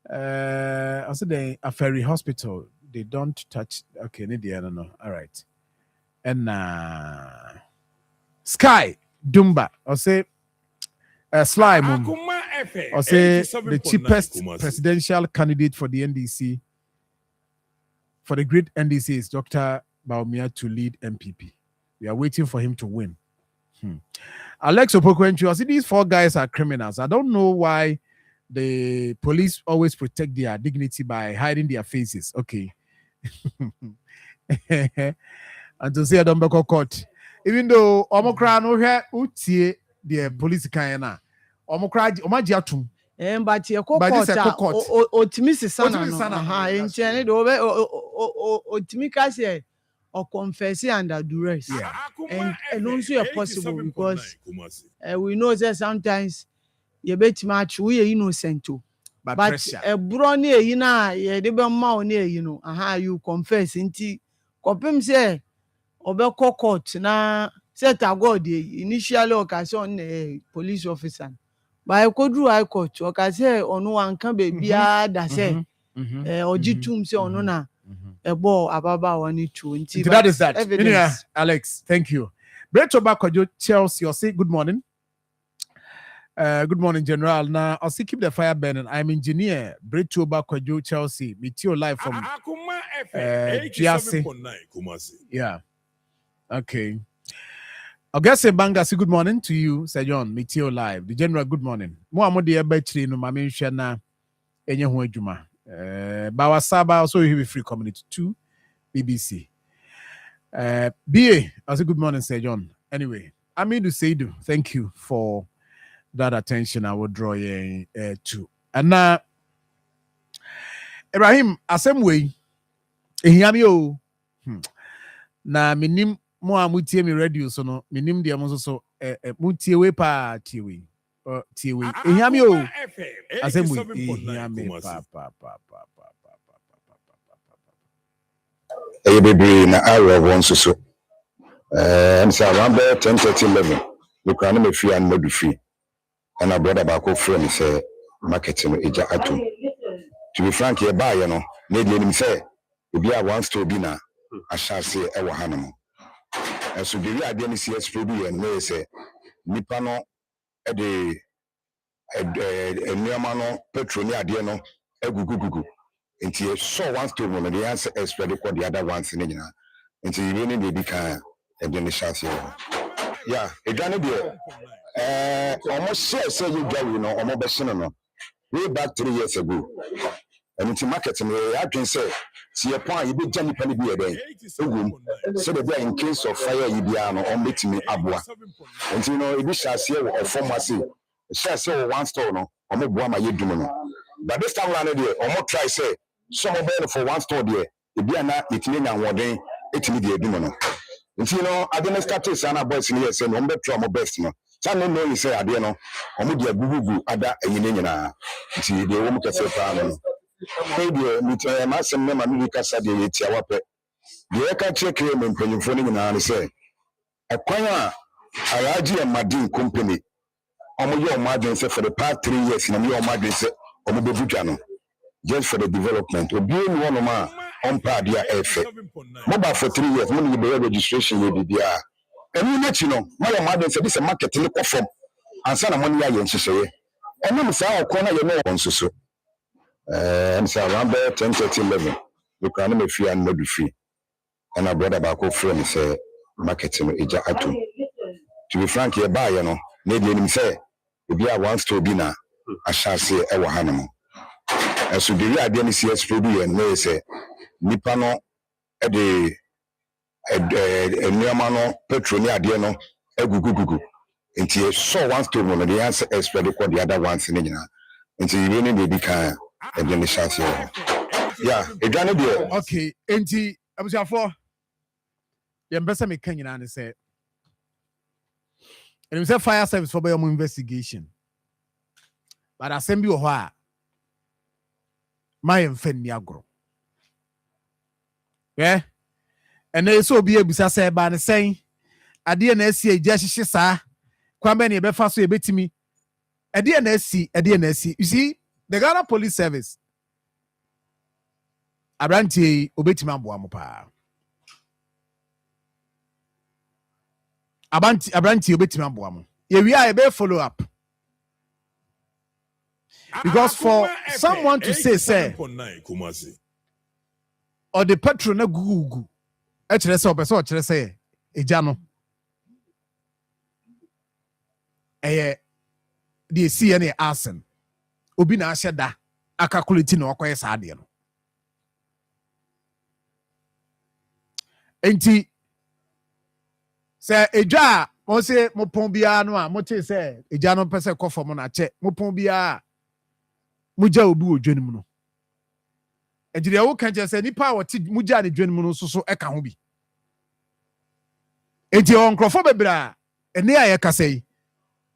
I said they a ferry hospital. They don't touch. Okay, no deal no. All right. And Sky Dumba, or say Slime, or say the cheapest presidential candidate for the NDC, for the great NDC is Dr. Baumia to lead MPP. We are waiting for him to win. Alex Opokwenchu, I see these 4 guys are criminals. I don't know why the police always protect their dignity by hiding their faces. Okay. And to say don't be court. Even though Omokra no here utie the police kan na. Omokra omaji atum.
But your court otimi sana no. Aha, enchene do otimika say or confess under duress.
Yeah.
And also possible because we know that sometimes you bet much we innocent too. But a brony you know, ye de be ma one you know. Aha, you confess inti kopim say Obeko court na set a god initially occasion police officer. But I could do high court or say on one can be that say or G2 say on na a ball ababa 120.
That is that. Anyway, Alex, thank you. Breto Bakojo Chelsea, you say good morning. Good morning, General. Now, I'll see keep the fire burning. I'm engineer, Bridgeover Kwajo Chelsea. Meet you live from
Akoma FM, 87.9 Kumasi.
Yeah. Okay. Auguste Banga, say good morning to you, Sir John. Meet you live. The General, good morning. Mo amodi ebetri no mame nhwe na enye ho adwuma. Bawasaba also you be free community 2 BBC. BA, I say good morning, Sir John. Anyway, Amidu Seidu, thank you for that attention I will draw to. And now, Ibrahim, asem way, ehiami o. Na minim mo amutie mi radio so no, minim dia mo so mutie we pa tie we. Tie we. Ehiami o. Asem way, ehiami pa.
Baby, na hour one so. And so around 10:30-11, look around me free and not free. And our brother back friend say marketing eja atum. To be frank, here buy you know, need him say be a one store be na I shall say e wa hanam. And so the real idea CS produce and we say nipa no e de nneema no petrol ni ade no egugugugu. Nti so one store no the answer spread the other ones ni nyina. Nti you need be kan e de ni shall say. Yeah, edwane de almost say you get you know almost no way back 3 years ago. And into marketing, I can say, see a point you be Jenny Penny be a day. So the in case of fire, you be on meeting me abwa. And you know, it shall see or pharmacy. Shall say one store no, or more boy my you do no. But this time around there, or more try say, some better for one store there. It be not it mean and one day, it need the do no. And you know, I didn't start to say, boys in here saying, I'm better, my best no. Some no you say, I don't know, or maybe a boo other and you know, see the woman can say, maybe my son, my music, it's our pet. The Eka check him and pay for him and say, a choir, a large and Madin company. Your margin for the past 3 years in your margin on the just for the development. Or being one of my on Padia effect. Mobile for 3 years, money the registration will be there. And you let you know, my mother said this a market to look for and send money I say. And I'm sorry, corner you know on so. And so around 10:30-11, look at me free and not be free. And our brother back friend say marketing eja atum. To be frank, here buy you know, maybe him say if you one store be na I shall say e wa hanam. And so the real idea is CS produce and we say nipa no e de nneema no petrol ni ade no egugugugu. Nti so one store no the answer spread the other ones ni nyina. Nti you really dey be kan and then the chance here. Yeah, edwane de.
Okay, enti abusiafo ye mbesa me kan nyina ne say and we say fire service for your investigation. But assembly ho a my mfani agro. Yeah? And they so be abusa say ba ne sen ade na asi agya hyehye saa kwamba ne be fa so e betimi ade na asi. You see, the Ghana Police Service abranti obetimi aboa mo pa. Abranti obetimi aboa mo. Ye wi a be follow up. Because for someone to say or the petrol na gugu e kire se obeso kire se eja no the CNA arson obi na ahye da akakuliti na okoye sa ade no enti se eja mo se mo pon bia no a mo te se eja no pese kofo mo na che mo pon bia muja obi odwanim no ejire wo kan je se nipa woti muja ne dwanim no so eka ho bi enti on krofo bebra ene aye kasai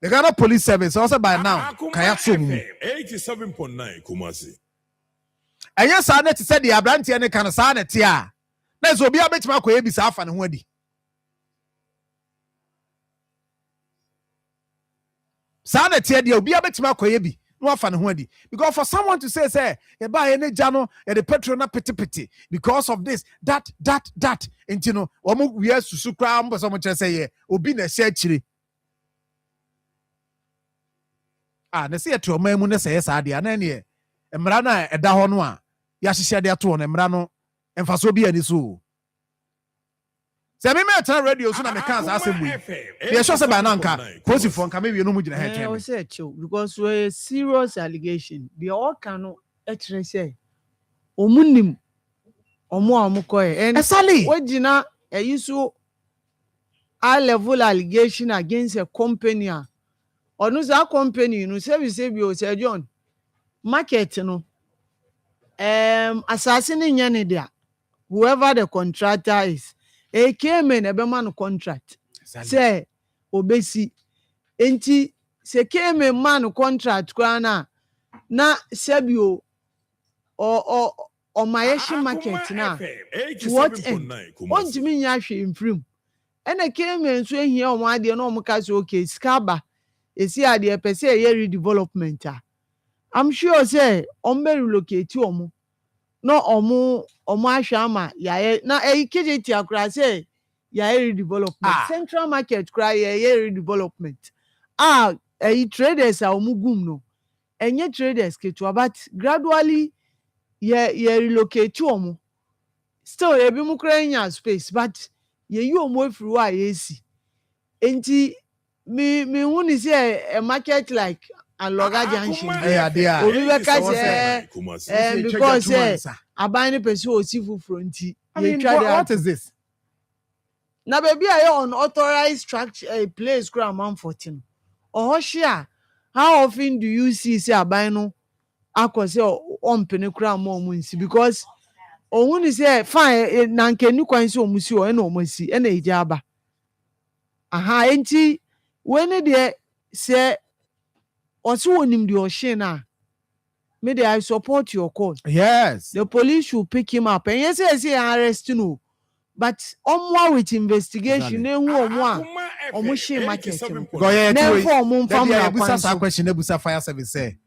the Ghana Police Service also by now kaya so mu
87.9 Kumasi.
Anya sa na te se the abrantie ne kan sa na te a na so obi abetima akoye bi sa afa ne ho adi sa na te de obi abetima akoye bi no afa ne ho adi because for someone to say e ba ye ne ja no e the petrol na peti because of this that enti no omo wi asusu kra mbo so mo kire say ye obi na hye akire na se yɛte ɔman mu ne sɛ yɛ saa deɛ na ne mmara no a ɛda hɔ no a yɛahyehyɛ de ato no mmara no mfaso bi ani so sɛ me mɛtena radio so na meka saa asɛm yi deɛ ɛhyɛ sɛ ba na nka posifoɔ nka mewie no mu gyina ha kyerɛ me
say chill because we a serious allegation the all can actually say omunim omo amukoye and
Esali
wagina e yiso high level allegation against a company onu za company no say bi o say John market no assassin nya ne dia whoever the contractor is e came in ebe man contract say obesi enti se came man contract kwa na sebio o mayeshi market na to what end ontimi nya hwe imfrim ena came so ehia o ade na o mka so okay skaba esi ade pese ye redevelopment I'm sure say on be relocate omo no omo ahwama ya na KJT akura say ya redevelopment central market kura ya redevelopment traders a omugum no enye traders ketua but gradually ya relocate omo still ebi mu kura nya space but ye yi omo efiri wa yesi enti me hu ni say a market like and Loga Junction. Because abani person osifu fronti.
I mean, what is this?
Na baby are unauthorized structure place kura man 14. Ohoshia, how often do you see say abano akose ompene kura mo munsi because ohun say fine na nkenu kwan se omusi o na omusi na ejaba. Aha enti when dey say also when him the ocean maybe I support your call.
Yes.
The police should pick him up. And yes, arrest no. But more with investigation, then more market.
Then for mum family question ebusa fire service say.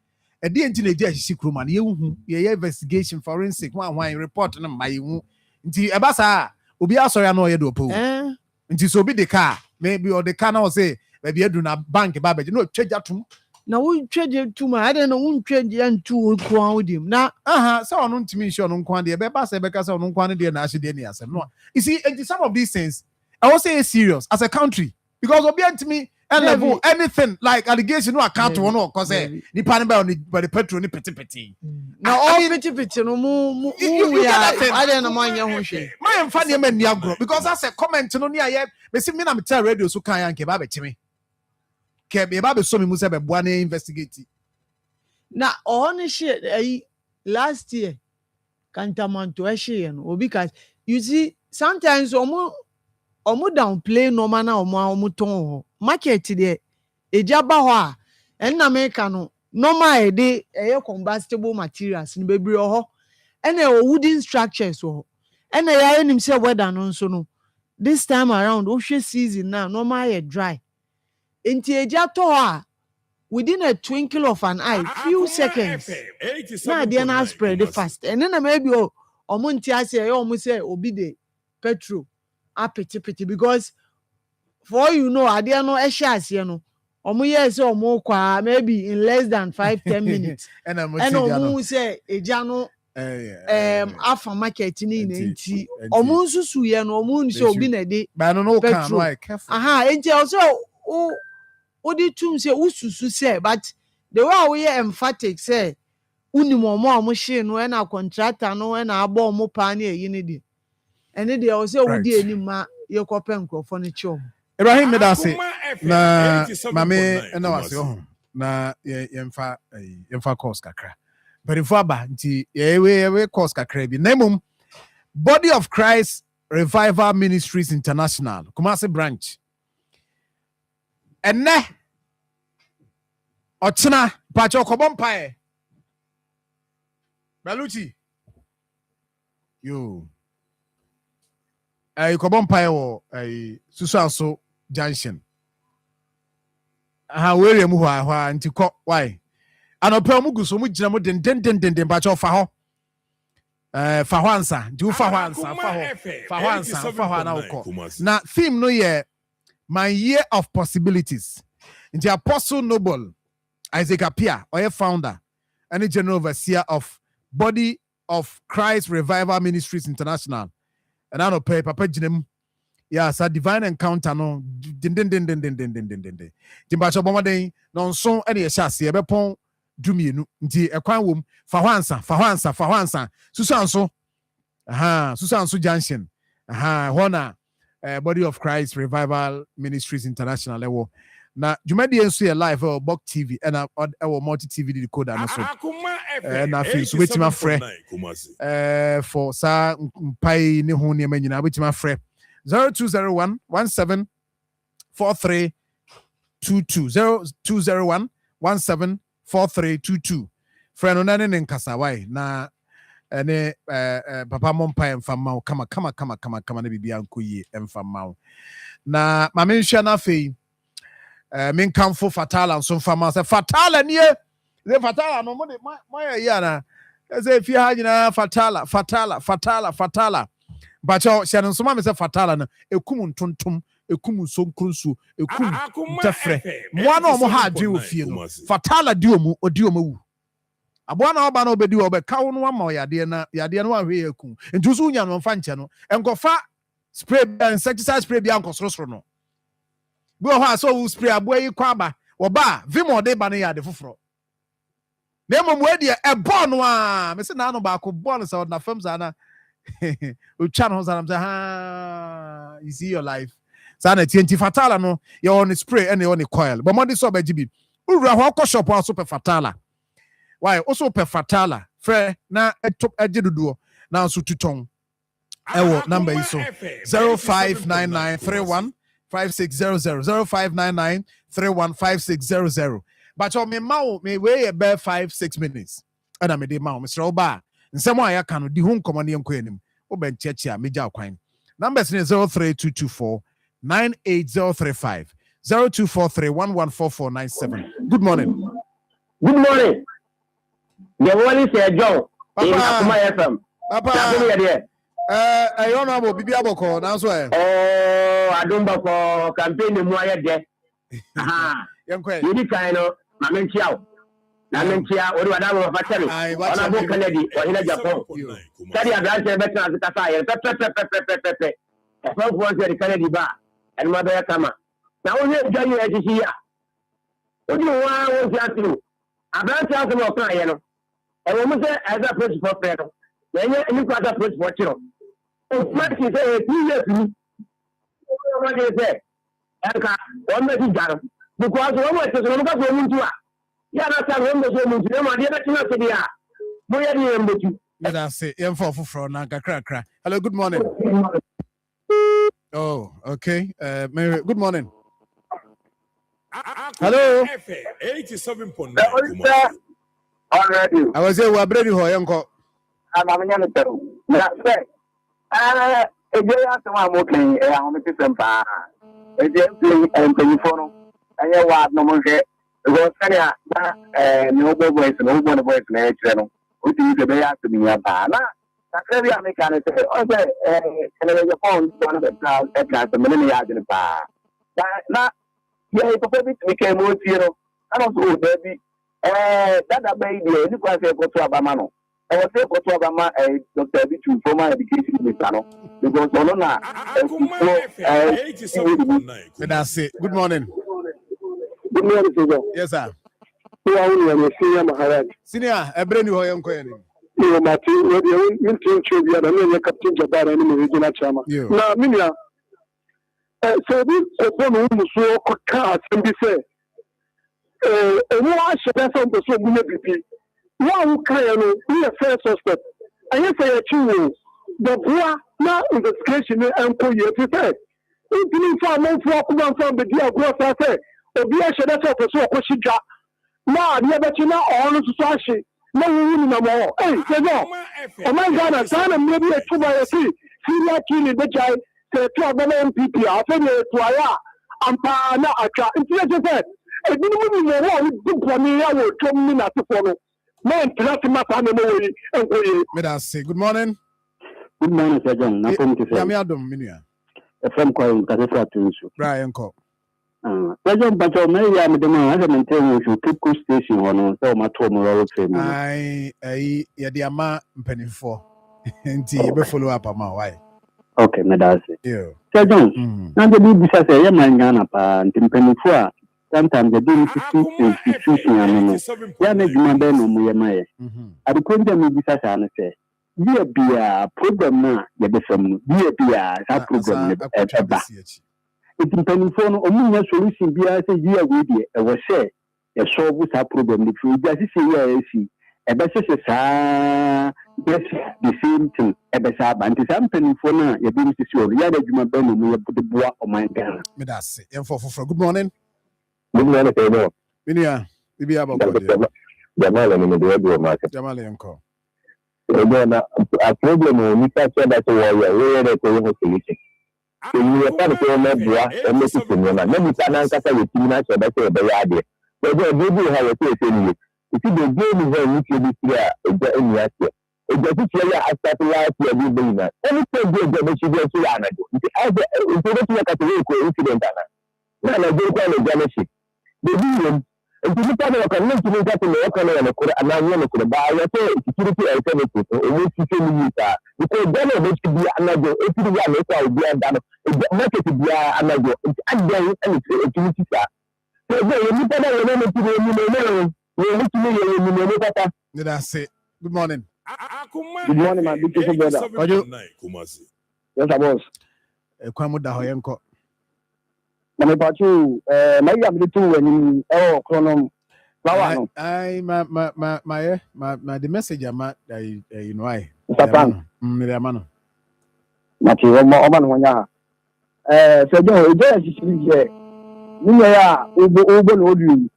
E dey nti na dey ahisi kroma na yehu ye investigation forensic one report na ma yehu. Nti eba sa obi asori na oye do po. Nti so obi the car maybe or the car na say maybe edu na bank ba beje no twaja tum.
Na won twede tuma I don't know won twede antu okwan odim na
say onu ntimi nsho onu nkwan de be ba say be ka say onu nkwan de na ahye de ne asem no you see some of these things I will say it's serious as a country because obi antimi level anything like allegation no account one or cause ni pan by the petrol ni peti
na all peti no mu I don't know man ye ho hwe
my mfa ne ma ni agro because as a comment no ni aye me si me na me tell radio so kan yanke ba be chime ke ba be so me mu se be boa na investigate
na on shit last year kantamanto ehye no obi ka you see sometimes omo downplay no man na omo ton ho market there ejaba ho a enna meka no normal ede combustible materials ni bebre ho ena wooden structures ho ena ya enim say weather no nso no this time around o hwe season now normal dry enti eja to a within a twinkle of an eye few seconds na dey na spread fast and then maybe omo nti ase omo say obi de petrol apetipeti because for you know ade no ehye ase no omo yes omo kwa maybe in less than 5-10 minutes and omo say eja no afa market ni nti omo nsusu ye no omo ni say obi na de petrol aha enti also odi tum say ususu say but the way we emphatic say unim omo hye no na contractor no na agba omo pa na eyi ne di ene de o say odi enim ma ye kope nkrofo no chi omo
Ibrahim medase na mame na wase ho na yemfa course kakra but if aba nti we course kakra bi na mum Body of Christ Revival Ministries International Kumasi branch enne ochina pacho kobompae Baluchi yo kobompae wo Susanso Junction were mu hwa nti kɔ why anɔpɛ mu guso mu gyina mu den pacho fa ho fa ho ansa nti wo fa ho ansa fa ho na wokɔ na theme no ye my year of possibilities. In the Apostle Noble Isaac Apia, or founder and general overseer of Body of Christ Revival Ministries International. And I don't pay Papa Jim. Yes, a divine encounter no din. Timbacho bomade no so any chassis e bepon dumienu nti ekwan wom fa hwansa susanso susanso junction hona Body of Christ Revival Ministries International ewo na jumadi enso ye live or Bok TV and our multi TV decoder no so na fi so wetima frɛ for sa mpai ne ho ne manyina wetima frɛ 0201 174322 0201 174322 friend no nane nkasa why na ene papa mompa emfama kama na bibia nkoyi emfama na mame nhwa na fei men kamfo fatala nso mfama se fatala nie ze fatala no mo de moya yana ze fi ha nyina fatala bacho sha nso ma me se fatala na ekum ntontom ekum sonkrunsu ekum tafre mo na mo ha adwe ofie no fatala di omu wu aboa na oba na obedi obe kawo no ama yade no ahwe ekum ntu so nya no mfa nche no enkofa spray insecticide spray bia nkosorosoro no bi o ha so spray aboa yi kwaba oba vimo de ba na yade foforo na mo we de e ball no a me se na no ba ko ball so na fam za na o chan ho za na ha you see your life sana TNT fatala no you on spray and you on coil but mo de so ba gibi ura ho ko shop a super fatala why also per fatala frɛ na etop agiduduo na so tuton ewo number is so 0599315600 0599315600 but me ma me we e be 5-6 minutes and me dey ma me sro ba nsɛm a ya ka no di hu nkomo ne enko anim wo ben cheche a meja kwan numbers is 03224 98035 0243114497 good morning.
Good morning. The one is John in Akoma FM.
Papa, I don't know Bibi Aboko now so.
Oh, I don't know for campaign the Moya de. Aha. You did kind of Namentia, or whatever of Fatari. I want to book Kennedy or in Japan. Study a branch better as a Kasai, pepe. A folk was the Kennedy bar and Mother Akama. Now, only join you as you see. What do you want to do? A branch out of Okayano. And when we say as a principal prayer, then you got a principal children. What you say, 2 years, what do you say? And one message got him. Because one was to go into a Yana Sam, the woman, the
that's it. For Naka. Hello, good morning. Oh, okay. Mary, good morning. Hello.
87.9.
Already.
I was here, we're ready for Yanko.
I'm a man. If you ask my working, I'm a different part. If you play and telephone, and you want no more. Because no boys, no one boys, no channel. Which is the way to me about. That's very American. Okay, and the phone, one of the crowd at last a million in the bar. Now, yeah, it became more zero. I don't know, baby. That baby, you can say go to Abamano. I was say go to Abama, Dr. Bichu, former education minister, because Olona,
that's it. Good morning.
Good morning, sir.
Yes, sir.
You are only a senior Maharaj.
Senior, a brand new Hoyanko.
You are Martin, you to be a Captain Jabbar and regional chairman. Now, Minia, so this one who so cars and be said. And why should I sound the so many? One can be a first suspect. I say a two. The boy now investigation and call you to say. It didn't find no from the dear gross. I say, or be a shadow of a so question. Now, the other china all to Sashi. No, no more. Hey, no. Oh my God, I saw him maybe a 2 by a 3. See that killing the child. Say to a MPP. I think it's why I'm now. I can't. It's just I didn't know what we do for me. I will come in at the phone. Man, that's my family.
Good morning.
Good morning, Sir John. I'm going to say,
I'm Adam Minia.
A friend calling Casafra to
Brian Cop.
President Pacho, maybe I'm the man. I maintain we should keep good station on so much more family.
I the ama mpanimfo. Nti you be follow up ama why?
Okay, me that's it.
Yeah.
President, now the big business say yeah man Ghana pa mpanimfo a sometimes they do institution no. Yeah me dwuma be no mo yema ye. Ade konja me business an say ye bia program na ye be fam no. Ye bia that program ne eba. It mpanimfo no omunya solution bia say ye we dey e wo share e solve that problem the free just say yeah see e be say sa yes the same thing e be say anti some mpanimfo na ye be say so ya da dwuma be no mo ye de boa o man Ghana
Me that's it. For good morning.
good morning to you
Minia, bibi abako.
Jamal ni mdo wa market
Jamal yanko.
na a problem ni ka say that we re ko yo solution you are part of my boy and make it no na me ta na nkasa we timi na say that e be ya de but the baby ha we say ni if the game is very good this year e ga eni ase e ga ti ya start last year bi be na anything dey go be she dey so na do it as the ya ka ko incident na na go ko le ga shi the game nti nipa na kan nti nika te le kan na ko ana nye no ko ba ya say security alternative o mo ti se ni ta because Ghana be ti bi anajo e ti ya le kwa obi anda no market bi anajo adan and security sa so the nipa na we no ti ni kata
That's it. Good morning.
good morning my beautiful brother yes boss
Kwamu da ho yanko.
na me pachu my am the two when chronom flower no
my the message ama you know I
Satan
me the amano
mati o ma no nya so jo e je sisi je ni ya obo na odu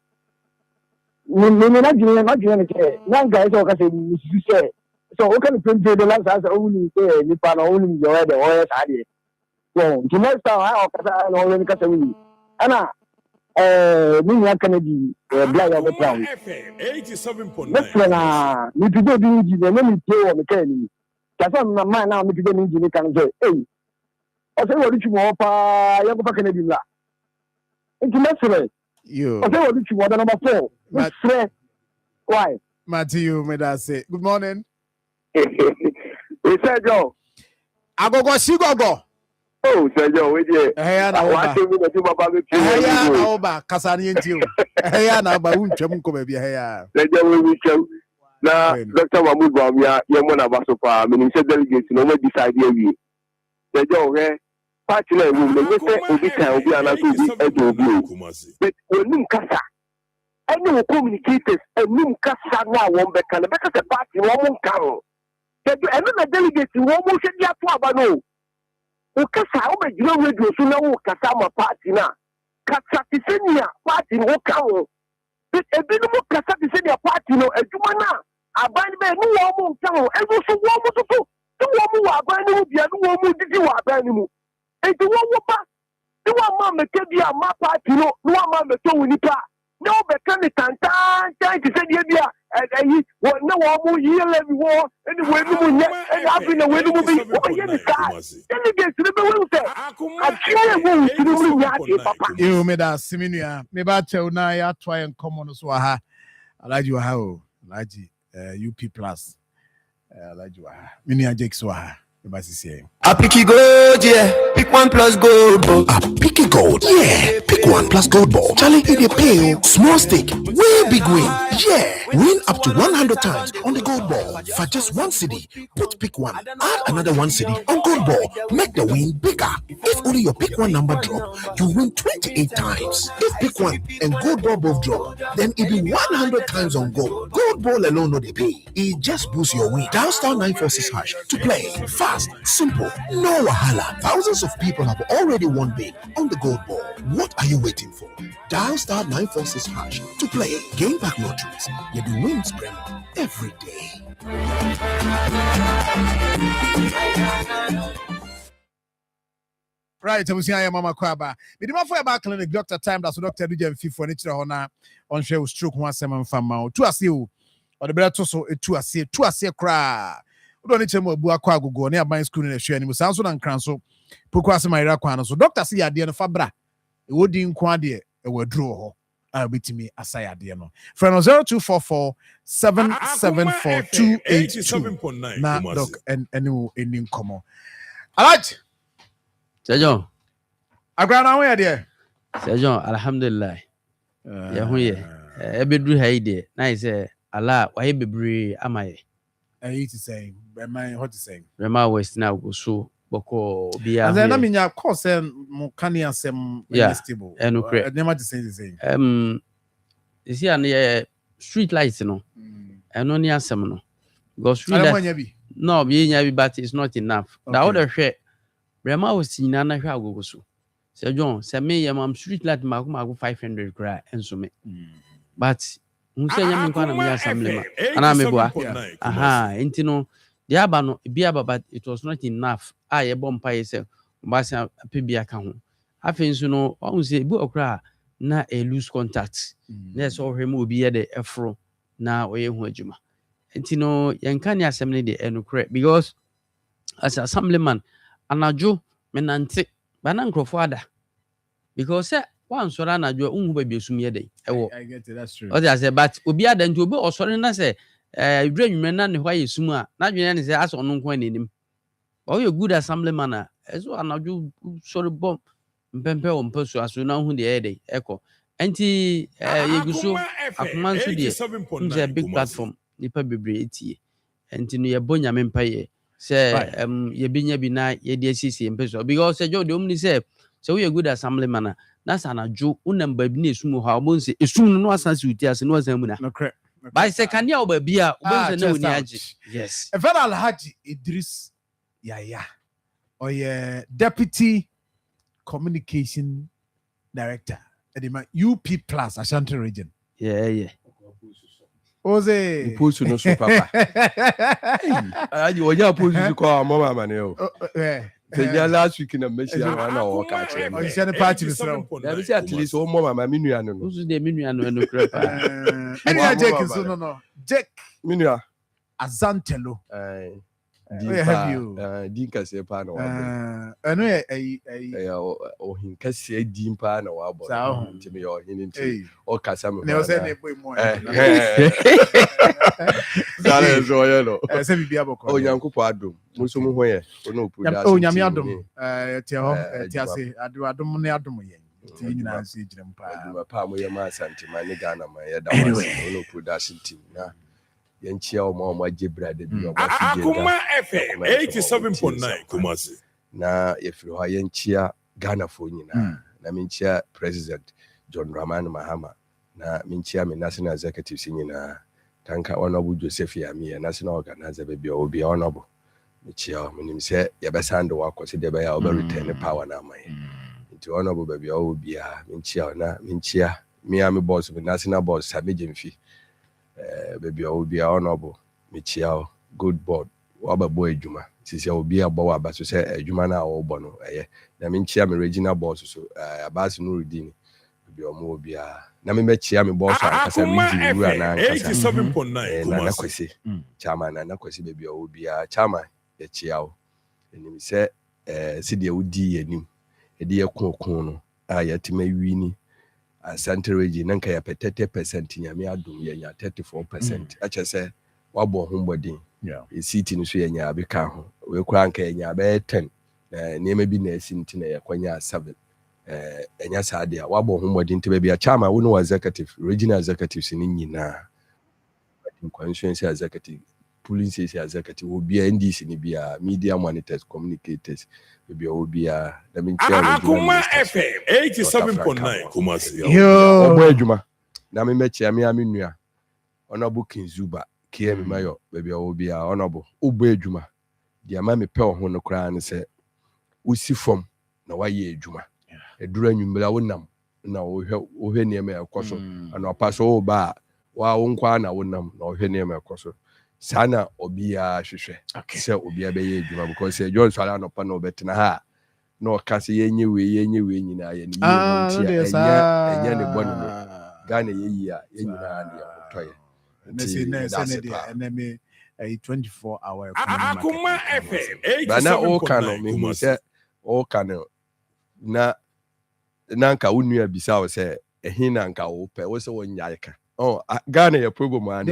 ni na jini ne ke na ga so ka se sisi se so o kan pempe de la sa o ni se ni pa no o ni jo de o ya sa de so the next time I okasa no we ka se wi ana ni ya kanadi bla ya betra
87.9
na ni pido di ji ne mi tie o me ka ni ka so na man na mi pido ni ji ni kan say o se wo ri chumo pa ya ko pa kanadi la nti mesre
you
o se wo ri chumo da number 4 mesre why
Matthew me that say good morning.
e say jo
Agogo sigogo.
oh say jo we dey
Ya na
wa
oba.
se mi na baba me pi
Ya na oba kasani enti o. Ya na ba untwam ko ba bia ya.
say jo we chem na Dr. Mahmoud Bawumia ye mo na baso pa me ni say delegate no we decide here we say jo we party na we me say obi kan obi ana so obi edo obi but onim kasa any communicators onim kasa na won be kan be kasa party won mo kan say eno na delegate won mo hwe dia to aba no o kasa o be jiro radio so na wo kasa ma party na kasa tisenia party wo kan wo ebi no mo kasa tisenia party no adwuma na aban be no wo mo kan wo ezo so wo mo so to wo mo wa aban no bia no wo mo didi wa aban no enti wo wo ba ti wa ma me ke bia ma party no no ma me to woni pa no be kan ni tantan tisenia bia ayi wo na wo mo yi levi wo eni we no mo nye eni abi na we no mo bi wo ye ni ka eni ge sire be wo se akie wo sire mo nya ati papa
You me that siminua me ba chew na ya twa en common so ha alaji wa ha o alaji UP plus alaji wa ha mini ajek so ha me ba sisi
I pick it gold, yeah. Pick 1 plus gold ball. I pick it gold, yeah. Pick 1 plus gold ball. Charlie, it a pay. Small stake, way big win. Yeah. Win up to 100 times on the gold ball. For just 1 cedi, put pick 1. Add another 1 cedi on gold ball. Make the win bigger. If only your pick 1 number drop, you win 28 times. If pick 1 and gold ball both drop, then it be 100 times on gold. Gold ball alone no they pay. It just boosts your win. Dial star 946 hash to play. Fast, simple, no wahala. Thousands of people have already won big on the gold ball. What are you waiting for? Dial star 946 hash to play. Game back lotteries. You do win spread every day.
right I was here mama kwaba me dem for about clinic doctor time that's doctor do jam fifo ni kire ho na on share stroke ho asem mfama o tu ase o o de beto so tu ase kra do ni chemo abu akwa agogo na aban school na hwe ani musanso na nkran so poko asem ayira kwa no so doctor say ade no fabra ɛwɔ din nko adeɛ ɛwɔ aduro hɔ a wobɛtumi asɛe adeɛ no frɛ no 0244 774282 na doc ɛne wo ɛni nkɔmmɔ alright
Sir
agora na ho yɛ deɛ
John, alhamdulillah. Yeah, who ye? Ebedru haide. Na say Allah, why bebre amaye.
I to say, what to say?
Rema West now go so boko bia.
And then I mean, of course, mo can you some stable.
And okay.
Never to say the same.
You see, and street lights, no. And no near some no. Go street lights. No, be but it's not enough. The other share. Rema was seen and I shall go so. Sir John, say me, I'm street light, Mago 500 cry and so me. But who say I'm going to be assembly? And I'm a boy. Aha, intino, the abano, biaba, but it was not enough. I a bomb pie, sir, Bassa Pibia account. I think you know, I will say, book cry, na a loose contact. That's all him will be at the afro now or Juma. Intino, Yankani assembly the end because as assemblyman, and I Joe, menante. Banan crofada because once or another you baby sumia day. I
get it, that's true.
What I say, but Obi then to be or sorry, and I say, dream men why you summa, not you say, as on coin in him. Oh, you're good assembly manner as well. Now you sorry bomb, Pempe on Perso as you know who the day echo. Anti you so a man to the big platform, Nipa Bibrity, and to your bonya mempaye. Say, ye binya bina ye DCC in person because Joe the only say so we are good assembly manner. That's an ajo unam baby sumo how months is soon no sense with us no zamuna. No correct. By second year baby yes.
A federal Haji Idris Yaya or yeah deputy communication director at the UP Plus Ashanti region.
Yeah.
Oze.
Post no so papa. You were supposed to call mama maneo. Last week in a message and I walk out.
I said the party is wrong.
There is at least one mama minuano.
Who's the minuano and the crap?
And Jake is no. Jake
Minua
Azantelo.
Where have you? Dinka say pano.
I know
or him can say Dimpa and our body. Jimmy or him or Cassam.
Never said any more.
That is royal.
I said, be able to.
Oh, Yanko Pado. Musumu, where? No,
oh, Yamiadum. Tiasi, I do Adum.
Anyway, no production team. Yenchia or my Jibra de
Akoma FM 87.9 Kumasi.
Na if you are Yenchia Ghana for you na minchia President John Dramani Mahama na minchia me national executive sinina tanka honorable Joseph Yami national organizer baby obi honorable minchia minim say yebesando wakosi de be ya obe return power na mai into honorable baby obi a minchia me am boss with national boss Sabi Jemfi baby obi honorable minchia good board waba boy juma sisi obi abawa abaso say juma na obo no na minchia me regional boss so abasi Nuruddin baby obi a na me mechia me boss akasa region ru ana
87.9
na kwesi chairman na kwesi baby obi a chairman ya chiao enim say sidi udi enim edi ekon no a yatima wini Asante region nanka ya 30% nyame adom ya 34% acha say wabo hombodin city no so ya nya abeka ho we kura nka ya nya be 10 niema bi na asinti na ya kwanya 7 enya saade a wabo hombodin te bia chama wo no executive regional executives ni nyina constituency executive police executive obi NDC ni bia media monitors communicators bia obi a na me
Akoma FM 87.9 Kumasi
yo obo adwuma na me mechia me amenua honorable Kinzuba KM Mayo bia obi a honorable obo adwuma dia ma me pe ho no kra ne se usi fom na waye adwuma edura nwumbra wonam na ohwe niam ekoso ana opaso ba wa wonkwa na wonam na ohwe niam ekoso sana obia hwehwe se obia be ye adwuma because John Swala no pa no betina ha no kase yenye we nyina ye ni enya ne bonu no Ghana ye yi a yenyina na toye
enemy a 24 hour
Akoma FM 87.9
bana o kano me hu se o kano na nanka unua bisa wo say ehin nanka wo pe wo say wonyae ka Ghana ya problem an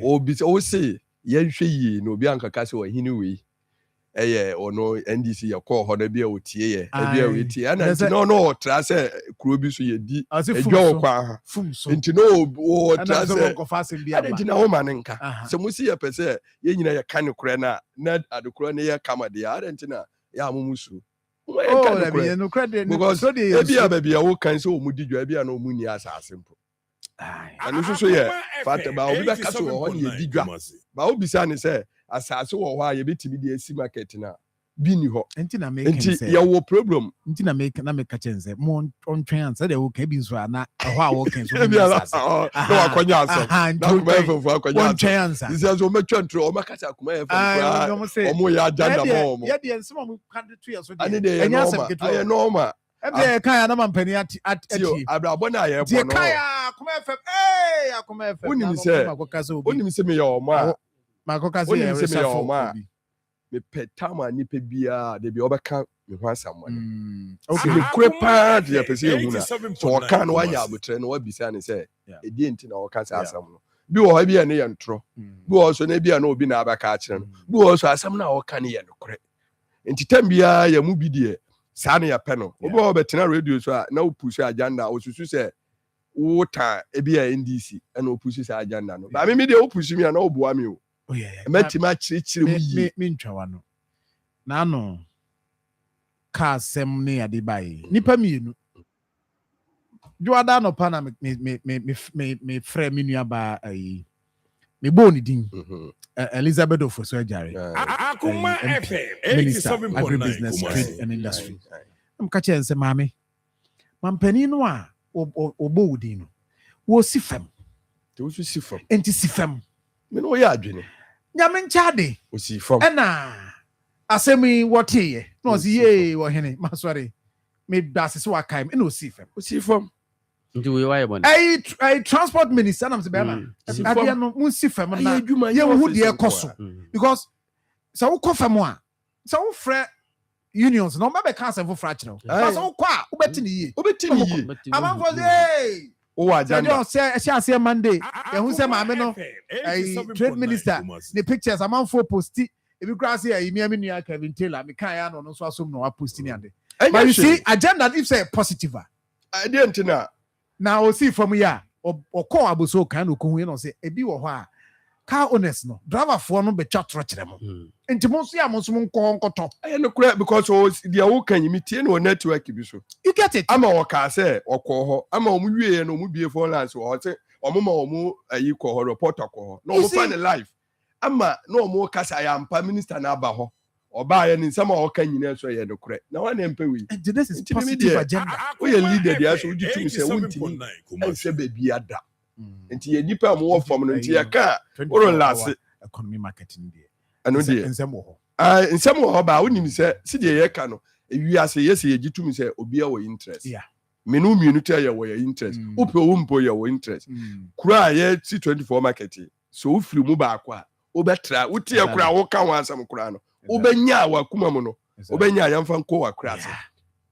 o bisa wo say yenhwe yi no bi anka ka say wo hin we ono NDC ya call ho na bia o tie ye bia we tie ana no tra say kuro bi so ye di edwo kwa ha nti no o tra say ana na wo manenka se musi ya pese ye nyina ya kan kure na adokoro ne ya kama de ara nti na ya mumusu because ebia baby wo kan say o mudi dwa ebia na o mu ni asase mpo anu so ye fata ba obi ba kaso ho ne di dwa ba obi sa ne say asase wo ho a ye betimi de esi market na bi ni ho
enti na make sense
enti ya wo problem
enti na make sense mo on train say de wo kan bi nso ana ho a wo kan so
no akonya aso na kuma efo akonya aso isi so me twantro o makasa kuma efo o mo ya agenda mo
ye de nsem mo kan to ye so de
enya asem keto normal
ebe kan ya na mampani ati
abrabo na ye bo no
akoma fm akoma fm
onim se me ya o ma
makoka se ya resafo
me petama ni pe bia de bi obeka me ho asam no okay me kure pa de pese ye hu na so kan no anya abotre no wabisa ne se edi enti na woka se asam no bi wo ha bia ne ye ntro bi wo so na bia na obi na abaka akire no bi wo so asam na woka ne ye no kure enti tambia ya mu bi de sa ne ya pe no obi wo betina radio so a na opusu agenda osusu se wota ebia NDC na opusu se agenda no ba me de opusu mi na obuwa mi o matima chirichiri mu yi
me ntwa no na no ka sem ne ade bai nipa mienu joada no pa na me frɛ me nua ba ai me bo ni din Elizabeth of so jare
Akoma FM 87.9
agribusiness trade and industry ka che nse maame mampani no a obo udin no wo sifam
te wo sifam
enti sifam
me no ya adwene
nyame nchade
osi fam
na asemi wotie no si ye wo hene masori me dase so akai me no osi fam
nti we why bon
ai transport minister na mse be ma abia no mu si fam na ye hu de ekoso because so wo kofam a so wo frɛ unions no ma be cancel for fracture so wo kwa wo beti ni ye amanfo say
o agenda
say Monday e hu say maame no trade minister the pictures amanfo posti e bi kra say mi nua Kevin Taylor me kan ya no so asom no posti ni ande but you see agenda if say positive
I didn't know
now o see from here o call aboso kan no ko hu no say e bi wo ho a car owners no driver for no be chatro kire mo enti mo so ya mo so nkoto
no kura because dia wo kan yimi tie no network bi so
you get it
ama wo ka say okọ ama o mu wie no mu bie phone lines o say o mo ma o mu ayi ko ho reporter ko ho no mo find live ama no mo ka say ampa minister na aba ho oba ya ni nsama o kan nyina so ye no kura na wa na mpa wi
this is positive agenda
we leader dia so uji tumi say wuntimi e se be bia da nti ye nipa mo wo fom no nti ye ka oro lase
economy marketing dia
ano dia
nsem wo
nsem wo ba wonim se se de ye ka no ewi ase ye se ye gitumi se obi a wo interest menu ta ye wo interest upe wo mpo ye wo interest kura ye C24 market so ufiri mu ba akwa obetra wote ye kura wo ka wan asam kura no obenya wa kuma mu no obenya yamfa nko wa kura se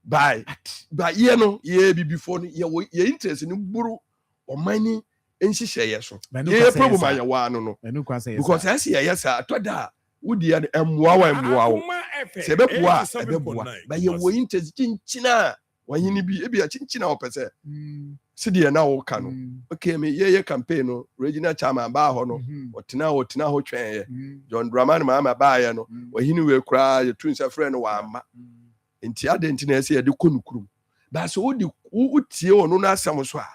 bye ye no ye bibifo no ye interest ni buru omani enhihye ye so ye problem aye wa no because as ye sa atoda wudi ya emwa wo se bepua ebebua ba ye wo interest chinchina wanyini bi ebia chinchina opese sidie na wo ka no okay me ye campaign no regional chairman ba ho no otena ho twen ye John Dramani Mahama ba ye no wahini we kura ye tunsa frɛ no wa amma enti adenti na ese ye de konukurum ba so wudi utie wo no na asam so a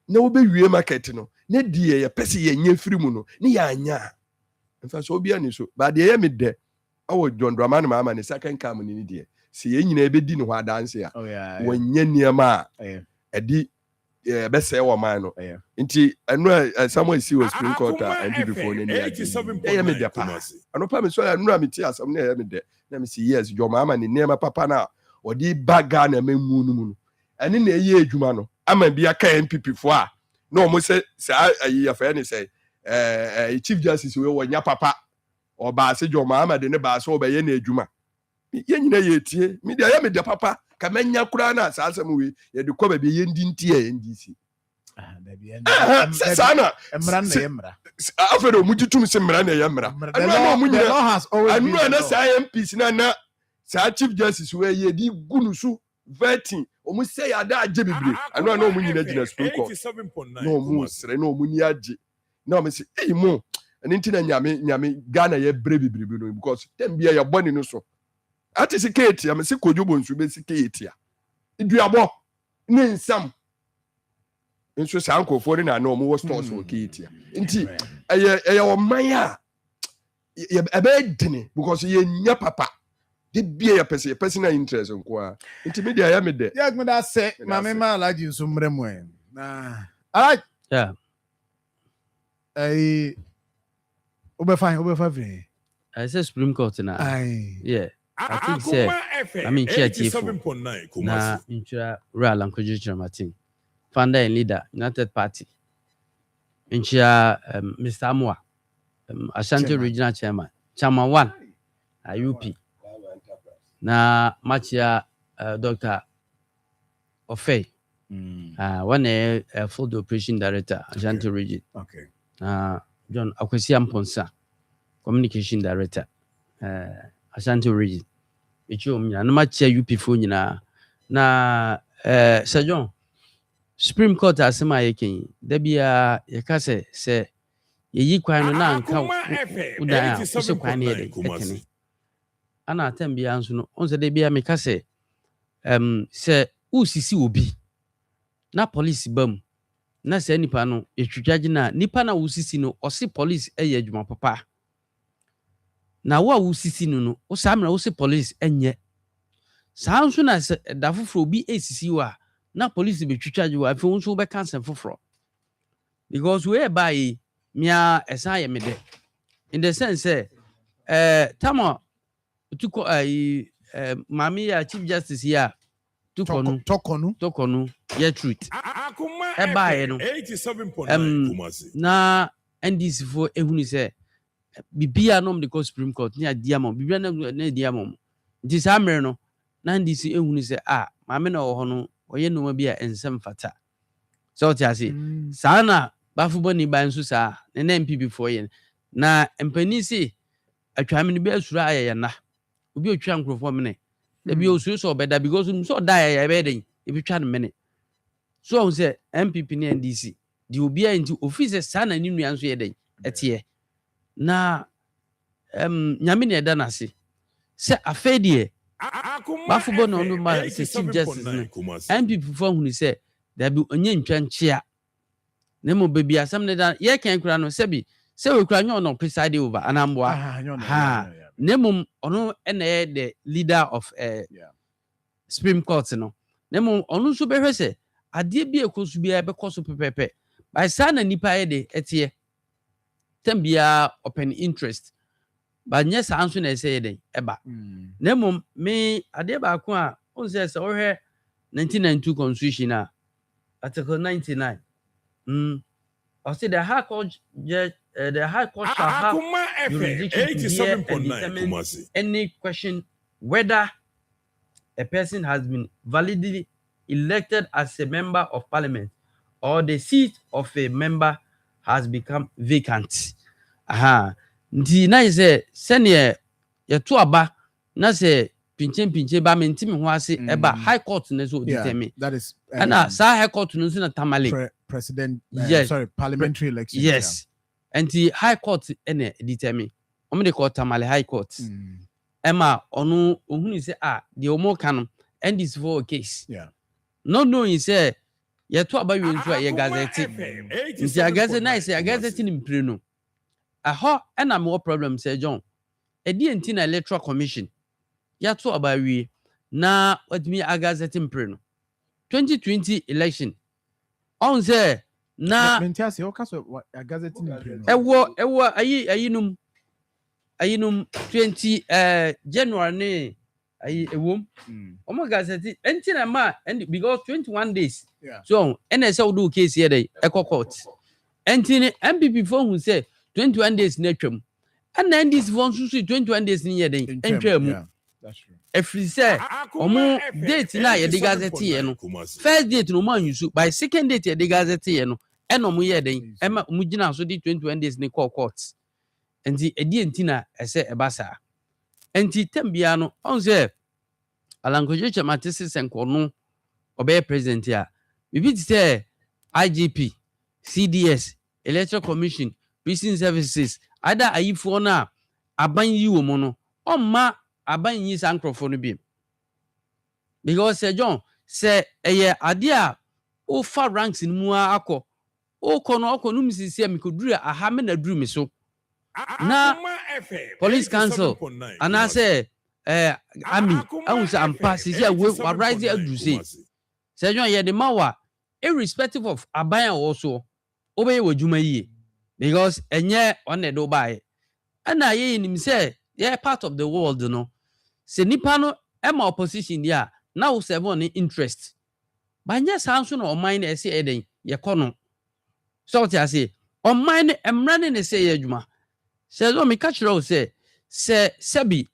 na wo be wie market no na die ye pese ye nya firi mu no ne ya anya mfa so obi ani so ba de ye me de awo John Dramani Mahama ne second cam ni die se ye nyina be di ne ho adanse a wanya niema edi be say wo man no nti eno Samuel si was Supreme Court and before ne ya me de pa anopa me so eno me ti asam na ya me de na me si yes John Mahama ne niema papa na odi baga na memu no ene na ye adwuma no ama bia ka MPP fo a no mo se ayi afa ne say Chief Justice we wonya papa o ba se John Mahama de ne ba so be ye na adwuma ye nyina ye tie me de ya me de papa kamenya kura na saa asɛm we yɛde kɔ baabi yɛndi nti a NDC sana afero mujitum se mmara na yɛ mmara anu na saa MPs na saa chief justice we yɛ di gunu vetting omu say ada agye bebre anu na omu nyina gyina Supreme Court na omu sere na omu ni agye na omu say mo ɛne nti na nyame Ghana yɛ bre bebre no because tem bia yɛ bɔne no so ati se kete am se kodwobo nsu be se kete a iduabo ne nsam nso saa nkofo na na omu wo stores wo kete a nti ɛyɛ ɔman a ebe dini because yɛ nya papa de bia yɛ personal interest nko a nti media ya me de
ya gmeda se mame ma alaji nso mre mu na alright
yeah
Obefa free.
I say Supreme Court na. Yeah. I think say I mean chair chief. Na intra Royal Lankojo Chamatin. Founder and leader United Party. Intra Mr. Amwa. Ashanti Regional Chairman. Chairman 1. IUP. Na Machia Dr. Ofei. One full operation director Ashanti Region.
Okay.
John Akwesi Amponsa, communication director, Ashanti Region. Ichum ya no machi UP fo nyina na Sir John Supreme Court asema yake da bia yaka se yeyi kwan no na anka uda so kwan ne de ekene ana atambia nso no onse da bia meka se usisi obi na police bam na se nipa no etwitwaje na nipa na usisi no ose police eye adwuma papa na wa usisi no o samra ose police enye saa nso na se da foforo obi esisi wa na police betwitwaje wa afi nso be cancel foforo because we buy mia esa ye mede in the sense tamo tuko mami ya chief justice ya tokonu ye truth e buy no 87.9 na NDC for ehunu se bibia no the Supreme Court ni adiamo bibia na adiamo nti sa mere no na NDC ehunu se mami na wo ho no oye no ma bia ensem fata so ti ase sa na bafubo ni ban so sa na MPP for ye na empani si atwame ni be asura ayeye na obi otwa nkrofo mene da bi osu so obeda because so da ya be den e bi twa no mene so on say MPP ni NDC di obi a nti office sa na ni nua nso ye den etie na nyame ne da na se se afedie bafubo no no ma se chief justice MPP for hunu se da bi onye ntwa nchia na mo baby asam ne da ye kan kura no se bi se we kura nyo no preside over anamboa Nemo ono ene the leader of Supreme Court no. Nemo ono so behwe se ade bi ekosu bia be koso pepepe. By sana nipa ye de etie. Tambia open interest. But yes anso na say den eba. Nemo me ade ba ko a on say se ohwe 1992 constitution a article 99. I say the High Court the High Court shall have jurisdiction to hear and determine any question whether a person has been validly elected as a member of parliament or the seat of a member has become vacant. Nti na say senior ye to aba na say pinche ba mentimi ho ase eba High Court na so determine.
That is
and sa High Court no so na tamale
president
yes.
Parliamentary election.
Yes. And the High Court ene determine. They call tamale High Court. Emma onu ohunu say the omo kan end this for a case.
Yeah.
No knowing say ye to aba wi nso ye gazette. Nti gazette na say gazette ni mpire no. Aha na me problem say John. E di enti na electoral commission. Ya to aba wi na what me gazette mpire no. 2020 election. On say na
mentiase o kaso gazette ni mpire no.
Ewo ayinum 20 January ne ewom omo gazette enti na ma and because 21 days so NSL do case here dey court enti ne MPP for who say 21 days na twam and then this one so 21 days ni here dey entwam
that's true
every say omo date na ye de gazette ye no first date no man use by second date ye de gazette ye no e no mo ye den e ma mo gina so di 21 days ni call court enti edi enti na ese e basa enti tambia no on say alankojo chamatisi senko no obey president ya bibi say IGP CDS Electoral Commission Prison Services ada ayifo na aban yi wo mo no omma aban yi sankrofo no bi because John say eye ade a o fa ranks ni mu akọ o kono no misisi amikoduru aha me na duru me so na police council ana say army ahun say ampa sisi we rise aduru say John ye de mawa irrespective of aban also obey wajuma yi because enye one do buy ana ye nim say ye part of the world no se nipa no ema opposition dia na wo seven interest banya sanso no oman na ese eden ye kono so ti ase oman emra ne se ye adwuma se do me catch row say se sebi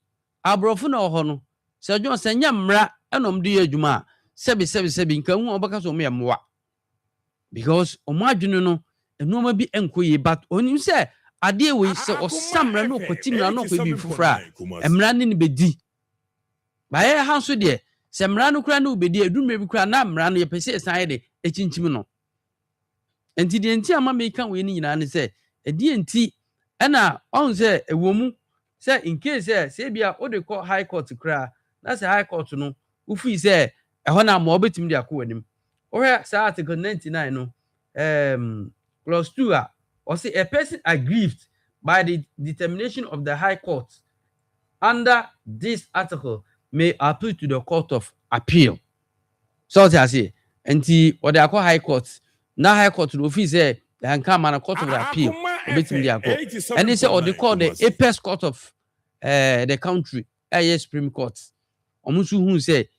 abrofo na ho no se John se nya mra enom de ye adwuma sebi nka hu obaka so me moa because omadwene no enoma bi enkoye but onim say ade we se osamra no kotimra no ko bi fufura emra ne bedi baye hanso de se mra no kura no bedi edumre bi kura na mra no ye pese san de echinchim no enti de enti ama me kan we ni nyina ne se edi enti na on say ewomu say in case say bia o de call high court kura na say high court no ufi say ehọ na ma obetim de akọ wanim or say article 99 no clause 2 or say a person aggrieved by the determination of the high court under this article may appeal to the court of appeal. So I say, and what they call high court, now high court no office say they come on a court of appeal. And they say or they call the apex court of the country, Supreme Court. Omusu who say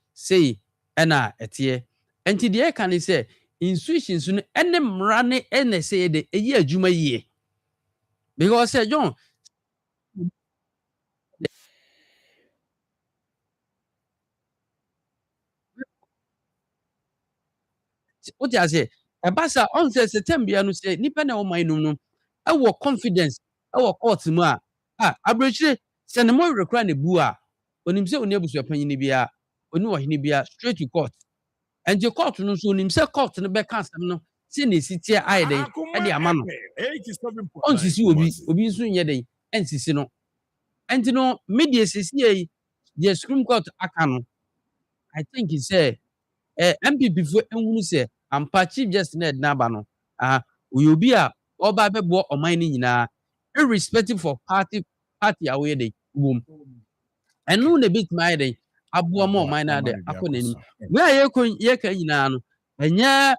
ena etie. And the can say institutions no ene mrane ene say de eyi adwuma yie. Because say John what you say abasa on say September no say nipa na o man no e wo confidence e wo court mu a abrechire se ne mo rekra ne bu a onim se oni abusu panyin bia oni wo hene bia straight to court and the court no so onim se court no be kan sam no se ne sitie aye den e de ama no on sisi obi nso nye den ensisi no and no media sisi the Supreme Court aka no I think he say MPP for enhunu say ampa chief justice na ba no oyobi a oba bebo oman ni nyina irrespective of party away dey wom enu na bit my dey abo mo oman na dey akonanim we ye ka nyina no enya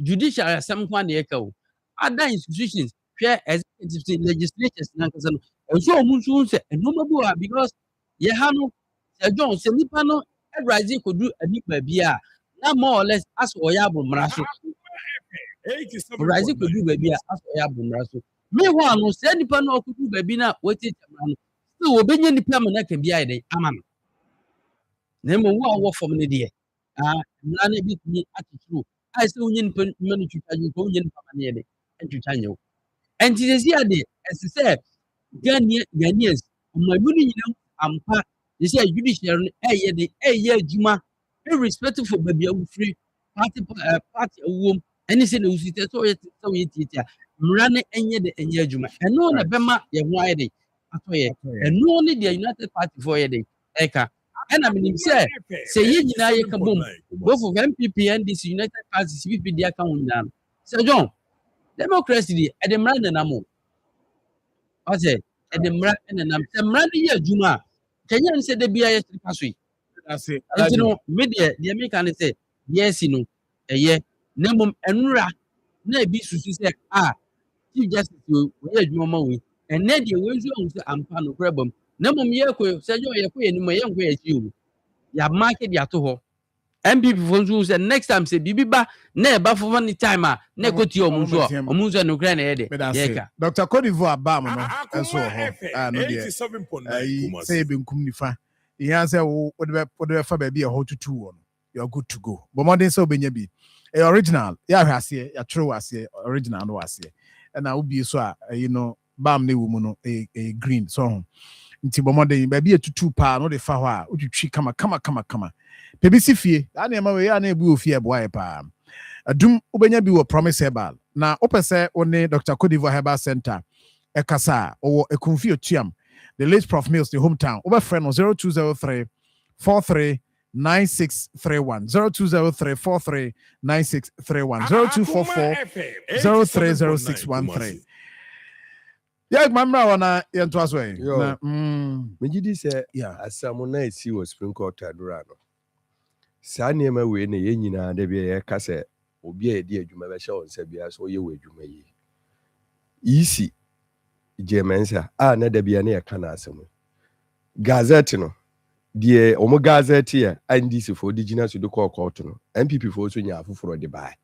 judicial assembly kwa na ye ka o other institutions share executive legislatures na kasa no enso omunsu say enoma bi wa because ye ha no John se nipa no rising could do a big baby now more or less as oyabo mraso rising could do baby as oyabo mraso me one no say nipa no could do baby na wati tamano so obenye nipa na kan bia ide ama no na mo wo from ne de na na bi ni attitude I say onye nipa manu twitwa ko onye nipa na ye de twitwa nyew and it is here de as say Ghanaians omabuni nyina ampa they say judiciary adwuma irrespective of baby free party awom any say no usite so ye titia mrane enye de enye adwuma eno na bema ye ho aye de atoye eno ne the United Party for ye de eka ena minim say ye nyina ye ka bom both of MPP and this United Party CPP dia ka ho nyina say John democracy di e de mrane na mo o say e de mrane na say mrane ye adwuma Kenyan said the BIS pasui. That's it. You know, media, the American say, yes, you know, a year, Nemum Enra, Nebi Susi say, Chief Justice, we your money, and then you will say, I'm pan of problem. Nemum Yako, said you're in my young way as you. You have market Yatoho. MPP for say next time say Bibiba, never for one time, neko to your Musa no granted.
Dr. Cote d'Ivoire Bama, and so 87.9 say Bin Kumnifa. Yeah, say whatever baby a whole to 2 you're good to go. But more than so be original. Yeah, I see a true original no I see. And I will be so bam ne woman a green so nti more than baby a 2 pa no the fa ho a utwi kama. Baby si fie. That name we ya na ebu ofie boy pa. Adum ubenya bi wo promise herbal. Na opese one Dr. Kodivo Herbal Center. Ekasa or a confio tiam. The late Prof Mills, the hometown. Over friend 0203 43 9631 0203 43 9631 0244 030613. Yeah, mamma wana yentwaswe.
Yo, Mejidi say asamuna isi was Supreme Court adurano. Sa nneɛma wei na yɛn nyinaa da bi yɛka sɛ obi a yɛdi adwuma bɛhyɛ wo nsa bia so ɔyɛ wɔ adwuma yi. Isi Jemensa na da bia na yɛka na asɛm. Gazette no deɛ ɔmo gazette yɛ NDC fo di gyina so de kɔ court no MPP fo so nya afoforo de bae.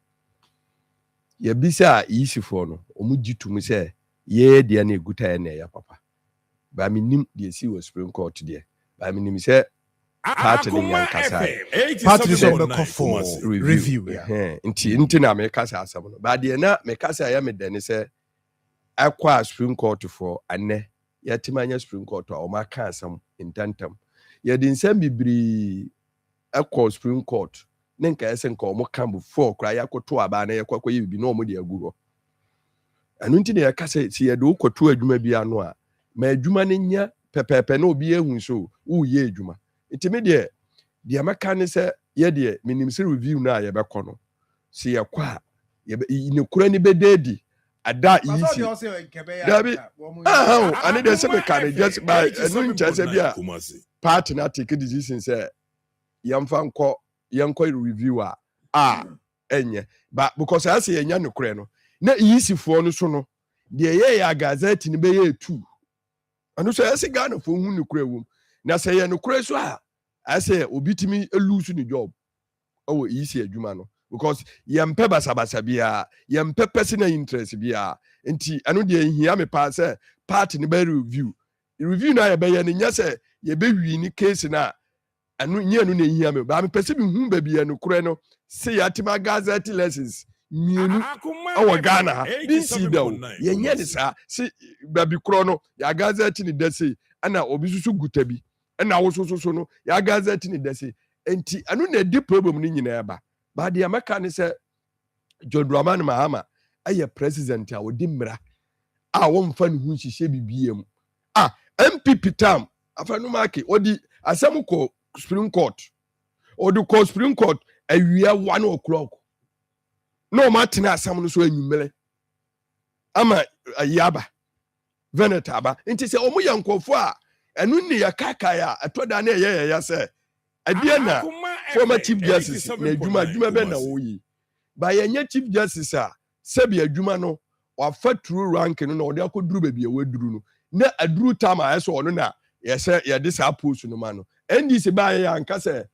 Yɛbisa isi fo no ɔmo gitum sɛ yɛ deɛ na eguta na ɛyɛ papa. Ba minim deɛ si wɔ Supreme Court deɛ. Ba minim sɛ party ni yankasa
party so be for review
nti na me kasa asam no ba de na me kasa ya me dane se akwa Supreme Court for ane yatimanya Supreme Court o ma ka asam intantam ya din nsam bibiri akwa Supreme Court ne nka ese nka o mo kan before kra yakoto aba na yakwa ye bibi na o mo de agu ho anu nti ne ya kasa si ya do koto adwuma bia no a ma adwuma ne nya pepepe na obi ehun so wo ye adwuma itime de maka ne se ye de minim se review na ye bekọ no se ye kwa ye ne kura ni bededi ada yisi dabi ane de se be kan just by enu ncha se bia party na take decision se yamfa nkọ review enye but because I say enya ne kura no na yisi fo no so no de ye ya gazette ni be ye 2 anu so ese Ghana fo hu ne kura wom na say ye no kura so a I say obitimi lose the job easy adwuma no because yempe basabasa bia yempe personal interest bia enti anu de hia me pa say party ni be review na ye be ye ne nya say ye be wi ni case na anu nya anu na hia me ba me pese bi hu ba bia no kure no say yatima gazette lessons mienu awa Ghana din si dawo ye nya ni sa si ba bi kuro no ya gazette ni da say ana obi susu gutabi na wo so no ya gazette ni dase enti anu na di problem ni nyina ba ba de amaka ne se John Dramani Mahama aye president a wodi mra a wo mfa ne hu hihye bibiem MPP tam afanu make odi asem ko Supreme Court odi ko Supreme Court awia 1 o'clock no matina asem no so anyumele ama ayaba venetaba enti se omo yankofo a enu ni ya kakaya atoda na ye se adie na former chief justice na adwuma be na woyi ba ye chief justice a sebi adwuma no wafa true rank no na ode akoduru ba bia waduru no na aduru time a so ono na ye se ye de sa post no ma no NDC ba ye anka se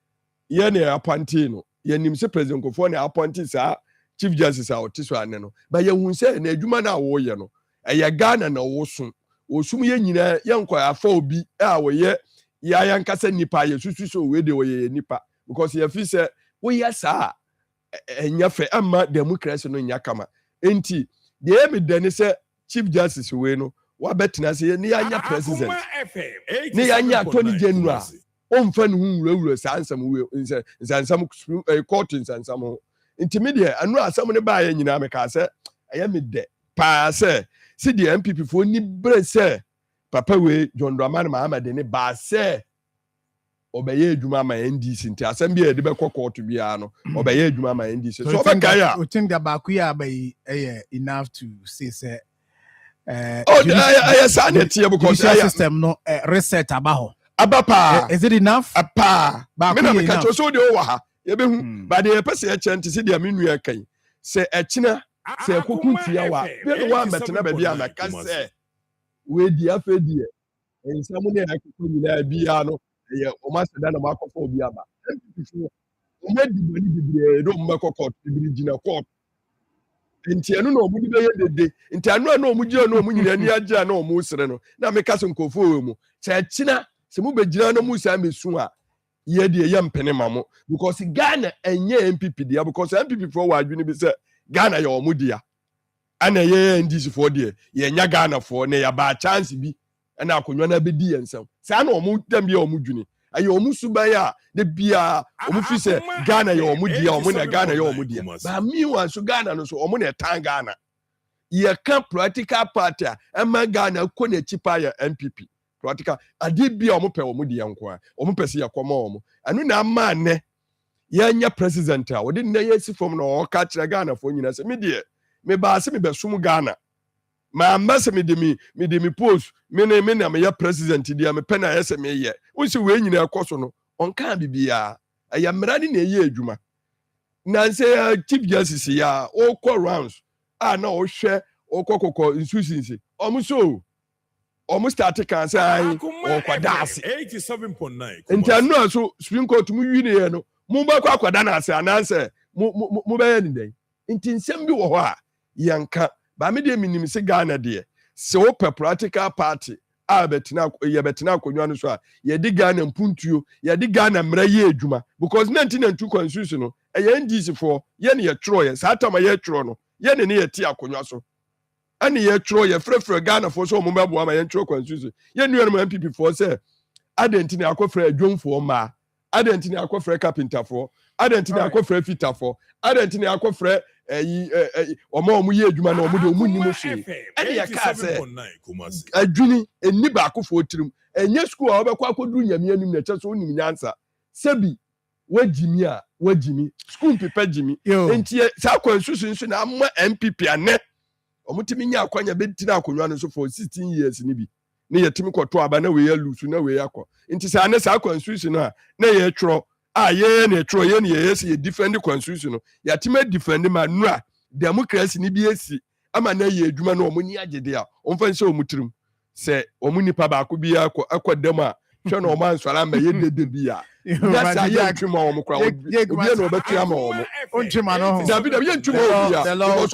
ye na appointee no ye nim se president Kofo na appointee sa chief justice a otiso ane no ba ye hu se na adwuma na wo ye no eye Ghana na wo so osum ye nyina yankɔ afa obi a woyɛ ya yankasa nipa ye susu so we de woyɛ nipa because ye fi se woyɛ saa enya fe amma democracy no nya kama enti de me dane se chief justice we no wa betena se ne ya nya president ne ya nya attorney general o mfa ne hu wurawura saa nsam we nsam court nsam enti me de anu asam ne ba ye nyina me ka se aya me de pa se si the MPP fo ni brese papa we John Dramani Mahama de ne ba se obeye adwuma ma NDC nti asem bia de be court bia no obeye adwuma ma NDC so be kai a
o think that baku ya be enough to say say
I say na tie because
the system no reset abaho
abapa
is it enough
apa me na me ka so de o wa ha ye be hu ba de ye pese ye chente si de amenu ya kan se echina se kokuntia wa be no wa metena ba bia ma ka se we di afedi e nsamu ne akoko nyina bia no ye o ma seda na ma akofo bia ba o ma di bani bibire do ma kokot bibiri gina court enti anu na o mu di be ye dede enti anu na o mu gina na o mu nyina ni agya na o mu sere no na me ka se nkofo we mu se echina se mu begyina no mu sa mesu a ye de ye mpene mamo because Ghana enye MPP dia because MPP for wa adwene bi say Ghana ye omudia ana ye NDC for de ye nya Ghana for na ya ba chance bi na akonwa na bedi yensam sa na omu dem bi omudwene aye omu suban ya de bia omu fi say Ghana ye omudia omu na Ghana ye omudia ba mi wan so Ghana no so omu na tan Ghana ye kan political party ama Ghana ko na chipa ya MPP practical ade bia omo pe omo de yanko a omo pese yakoma omo anu na ama ne yanya president a wode ne yesi form na o ka kire Ghana fo nyina se me de me ba se me besum Ghana ma ambase me de mi post me na me ya president dia me pe na yese me ye unsi we nyina ekoso no onka bibia aya mrani na ye adwuma na se chief justice ya o call rounds na o hwe o kokoko insusinsi omo so almost start can say or kwadase
87.9
nti anu aso Supreme Court mu wi ne no mu ba kwa kwada na ase ananse mu ba yani den nti nsem bi wo ho a yanka ba me de minim se Ghana de se wo practical party a betina akonwa no so a ye di Ghana mpuntuo ye di Ghana mra ye adwuma because 1992 constitution no e ye NDC for ye ne ye tro ye sa tama ye tro no ye ne ye ti akonwa so ani ye tro ye frefre Ghana for so omba bo ama ye tro constitution ye nuan mo MPP for say adentini akofre adwomfo ma adentini akofre carpenter for adentini akofre fitter for adentini akofre omo ye adwuma na omo de omu nimo hwe ani ye ka say adwuni eni ba akofo tirim enye school a obekwa akodu nyame anim na che so onim nyansa sebi wajimi school pepa jimi enti sa constitution so na amma MPP ane omutimi nya akwanya betina akonwa no so for 16 years ni bi ne yetimi kwoto aba na we ya lusu na we yakọ nti sa ne sa constitution no a na ye tro ye na tro ye ne ye se ye defend constitution no ya time defend ma nu a democracy ni bi esi ama na ye adwuma no omuni agede a omfa nse omutirim se omuni pa ba ko bi akọdem a hwe no man swara ma ye dede bi a that's a ye twema omo kwa obi na obetua ma omo
ontwema no
David ye ntwema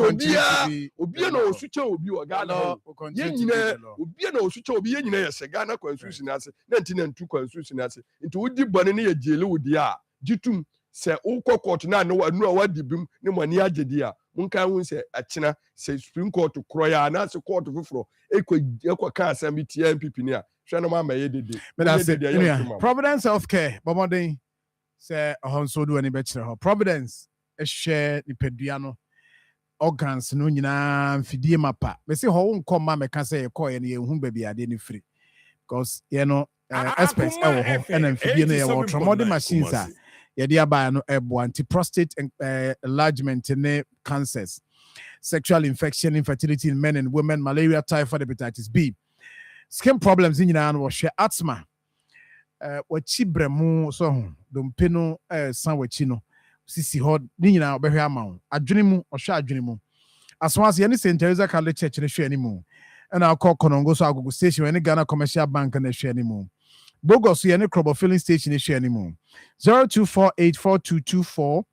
obi a obi na osuche obi o Ghana ye nyina obi na osuche obi ye nyina ye se Ghana constitution ase 1992 constitution ase nti wodi bone ne ye jele wodi a gitum se ukọ court na no wadi bim ne mani agedi a munka hu se achina se Supreme Court kroya na se court foforo ekọ ka asem bi TMPP ni a hwe no ma ye dede
Providence Healthcare bomodin se honso do ani be kire ho Providence ehwe nipadua no organs no nyina mfidie mapa me se ho nkom ma meka se ye ne hu baby ade ni free because you know experts ho and mfidie no ye wo tromode machines a ye dia ba no ebo anti prostate enlargement ne cancers, sexual infection, infertility in men and women, malaria, typhoid, hepatitis B, skin problems in nyina no hwe asthma wachi bremu so dompeno san wachi no sisi ho ni nyina obehwe ama wo adwene mu ohwe adwene mu aswase ne St. Teresa Catholic Church ne hwe animu na akọ Konongo so agogo station ne Ghana Commercial Bank ne hwe animu Bogos ye ne Krobo filling station ne hwe animu 02484224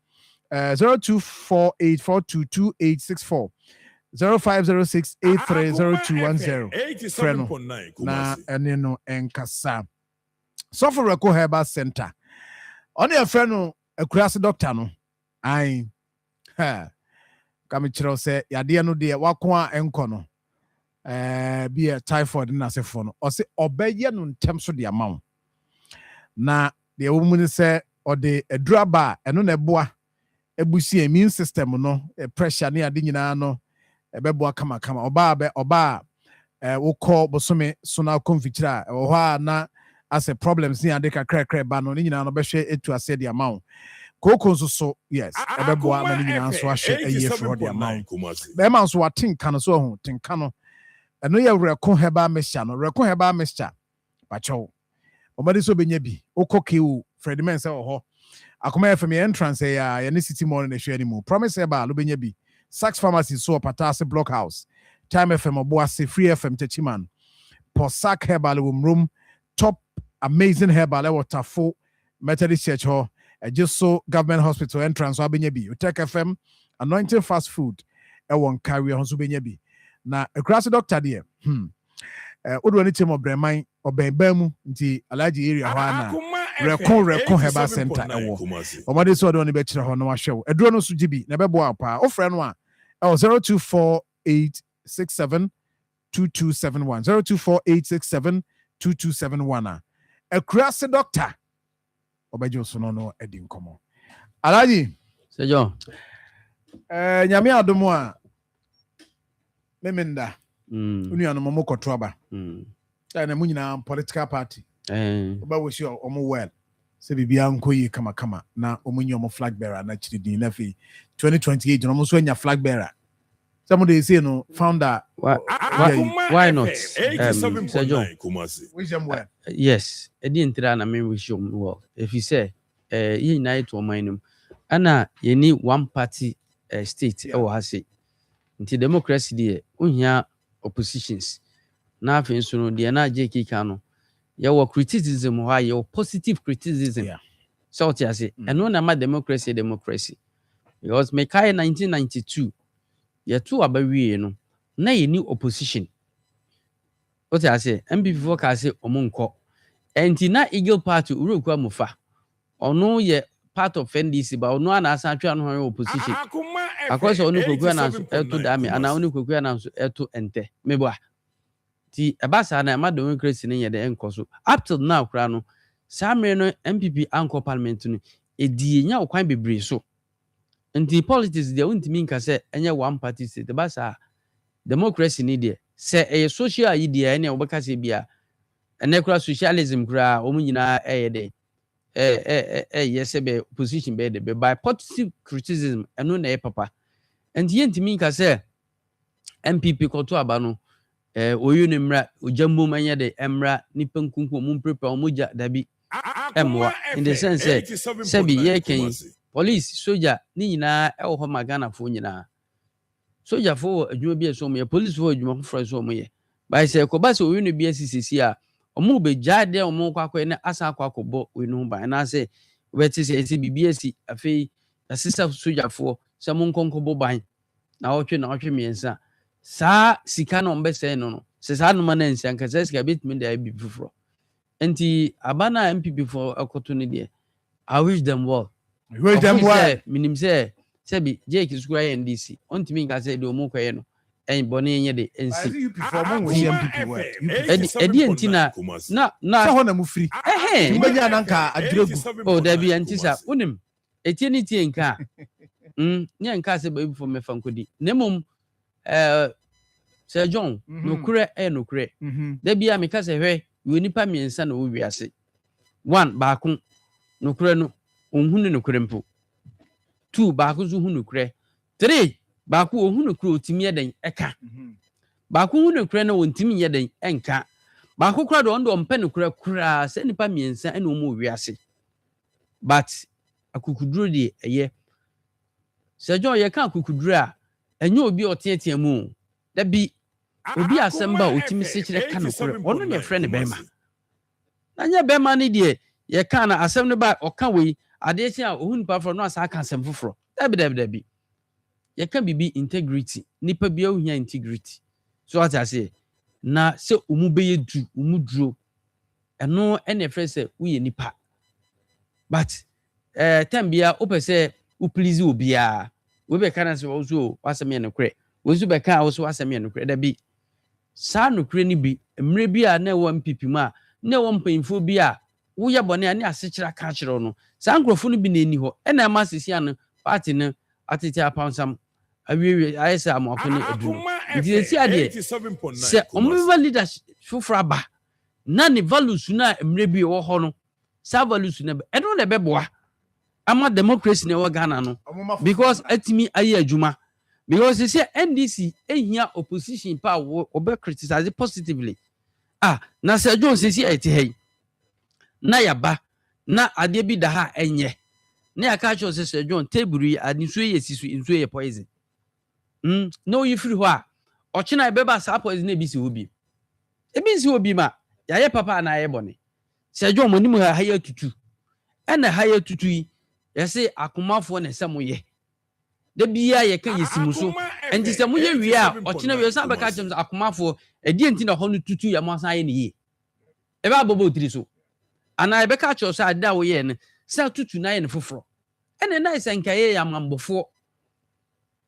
0248422864 0506830210 freno na ene no enkasa Suffer Reco Herbal Center. On your friend, a crass doctor, no. I come to say, Yadia no dear, Wakwa encono. Be a typhoid in a phone, or say, obey in terms of the amount. Na the woman say, or the a draba, and on a boa, a bussy immune system, no, a pressure near dinano, a beboa kama, oba, will call Bosome, so now confitra, or na. As a problems near the crack ban on in an obeshe it to assay the amount. Coco so yes, a beboa many answer a year for the amount. The amounts were think can so think cano. And no ya recon heba messiano, recon heba mescha. Pacho. Obadi so benyebi, Oko Kiu, Freddy Mensa or Akoma from the entrance a city morning a share anymore. Promise eba Lubenyebi. Sax Pharmacy so Patase Blockhouse. Time FM Oboase Free FM Techiman. Posak Herbal room. Top amazing herbal water for Methodist Church Hall, just so government hospital entrance Abenyebi. Utech FM, anointing fast food, won't carry on Subenyebi. Now a grass doctor dear. Udwani team of Bremai Obembamu nti Alaji area ho ana reko heba center ewo omade so de oni be kire ho no ahwe eduro no so gibi na bebo apa ofre no a 0248672271 0248672271 a cross doctor obejo so no edi nkomo Alaji
Sejo
nyame adomo a memenda unu anu mo koto aba na mu nyina political party oba wo sure omo well se bibia nkoyi kama na omunyi omo flag bearer na chiri na fi 2028 no mo so anya flag bearer some dey say no founder
why not Sejo
wisdom well
yes edi ntira na me wisdom well if you say ye unite to omanum ana ye ni one party state e wo ha say nti democracy dey ohia oppositions na afin so no de na je kika no ye wo criticism ho ye positive criticism so what you say and no na ma democracy because me kai 1992 ye to abawie no na ye ni opposition what you say MPP for ka say omonko enti na Eagle Party uroku amufa ono ye part of NDC ba ono ana asa atwa no opposition akose ono koku ana eto dame ana ono koku ana eto ente mebo ti ebasa na ma democracy ne ye de enkoso up till now kra no samre no MPP anko parliament no edi nya okwan bebre so nti politics de untimi nka se enye one party state ebasa democracy ni de se e social idea ene obeka se bia ene kra socialism kra omunyina eye de yes be position be de by positive criticism eno na e papa nti yentimi nka se MPP koto aba no oyu ne mra ojambo manya de emra nipa nkunku mu prepare omuja dabi emwa in the sense sebi ye ken police soldier ni nyina e wo magana fo nyina soldier fo adwuma bi so mo ye police fo adwuma fo so mo ye by say ko ba se oyu ne bi asisisi a omu be jade omu kwakọ ne asa kwakọbọ wenu ba na say weti se esi bibi esi afei asisa soldier fo se mo nkonkobo ban na otwe miensa sa sika no mbese no se sa no na nsia nka se sika bitimi da bi fufuro enti abana MPP for akoto ne de I wish them well minim se bi Jake skura NDC ontimi nka se de omu kwaye no en bone nye de ensi edi entina na
so na mu free mbanya na nka adregu
oh da bi antisa unim etieni tie nka nye nka se ba bi for mefa nkodi nemom Sir John nokure nokure da bia me ka se hwe we nipa miensa na wo wiase one baako nokure no onhunu nokure mpo two baako zo hu nokure three baako ohunu nokure otimi yeden eka baako hu nokure na wontimi yeden enka baako kura do ndo mpe nokure kura se nipa miensa na omo wiase but akukuduro de eye Sir John ye ka akukuduro a enye obi oteetea mu da bi obi asemba otimi sekire ka nokure ono ne friend bema na nya bema ne de ye ka na asem ne ba oka we ade tia ohun pa fro no asa aka asem foforo da bi ye ka bibi integrity nipa bia ohia integrity so what I say na se omu beye du omu duro eno ene friend say we nipa but tem bia opese u please obia we be kana se wo so wasem ye nokure wozu be ka wo so wasem ye nokure da bi sa nokure ni bi emre bi a na wo MPP ma na wo mpanyimfo bi a wo ye bone ani asechira ka kire no sa nkrofo no bi na eni ho e na ma sisi an party no atete apansam awie ayesa amafo ne edu ndi esi ade se omuva leadership fufra ba na ne values na emre bi wo ho no sa values na e no na be boa ama democracy na wo Ghana no because atimi aye adwuma because they say NDC ehia opposition pa obe criticize positively na Sir John sisi eti hey na yaba na ade bi da ha enye na ya ka cho Sir John teburi anisu ye sisu insu ye poison no you free ho a ochina ebeba sa poison e bi si obi ma ya ye papa na ye bone Sir John monim ha ya tutu ena ha ya tutu yi ya say akomafo na semo ye da biya ye ka yesimuso enti se mo ye wi a ochina wi sa beka chem akomafo edi enti na ho no tutu ya mo san ye ne ye eba bobo tiri so ana ebe ka cho sa da wo ye ne sa tutu na ye ne foforo ene na ise nkaye ya mambofo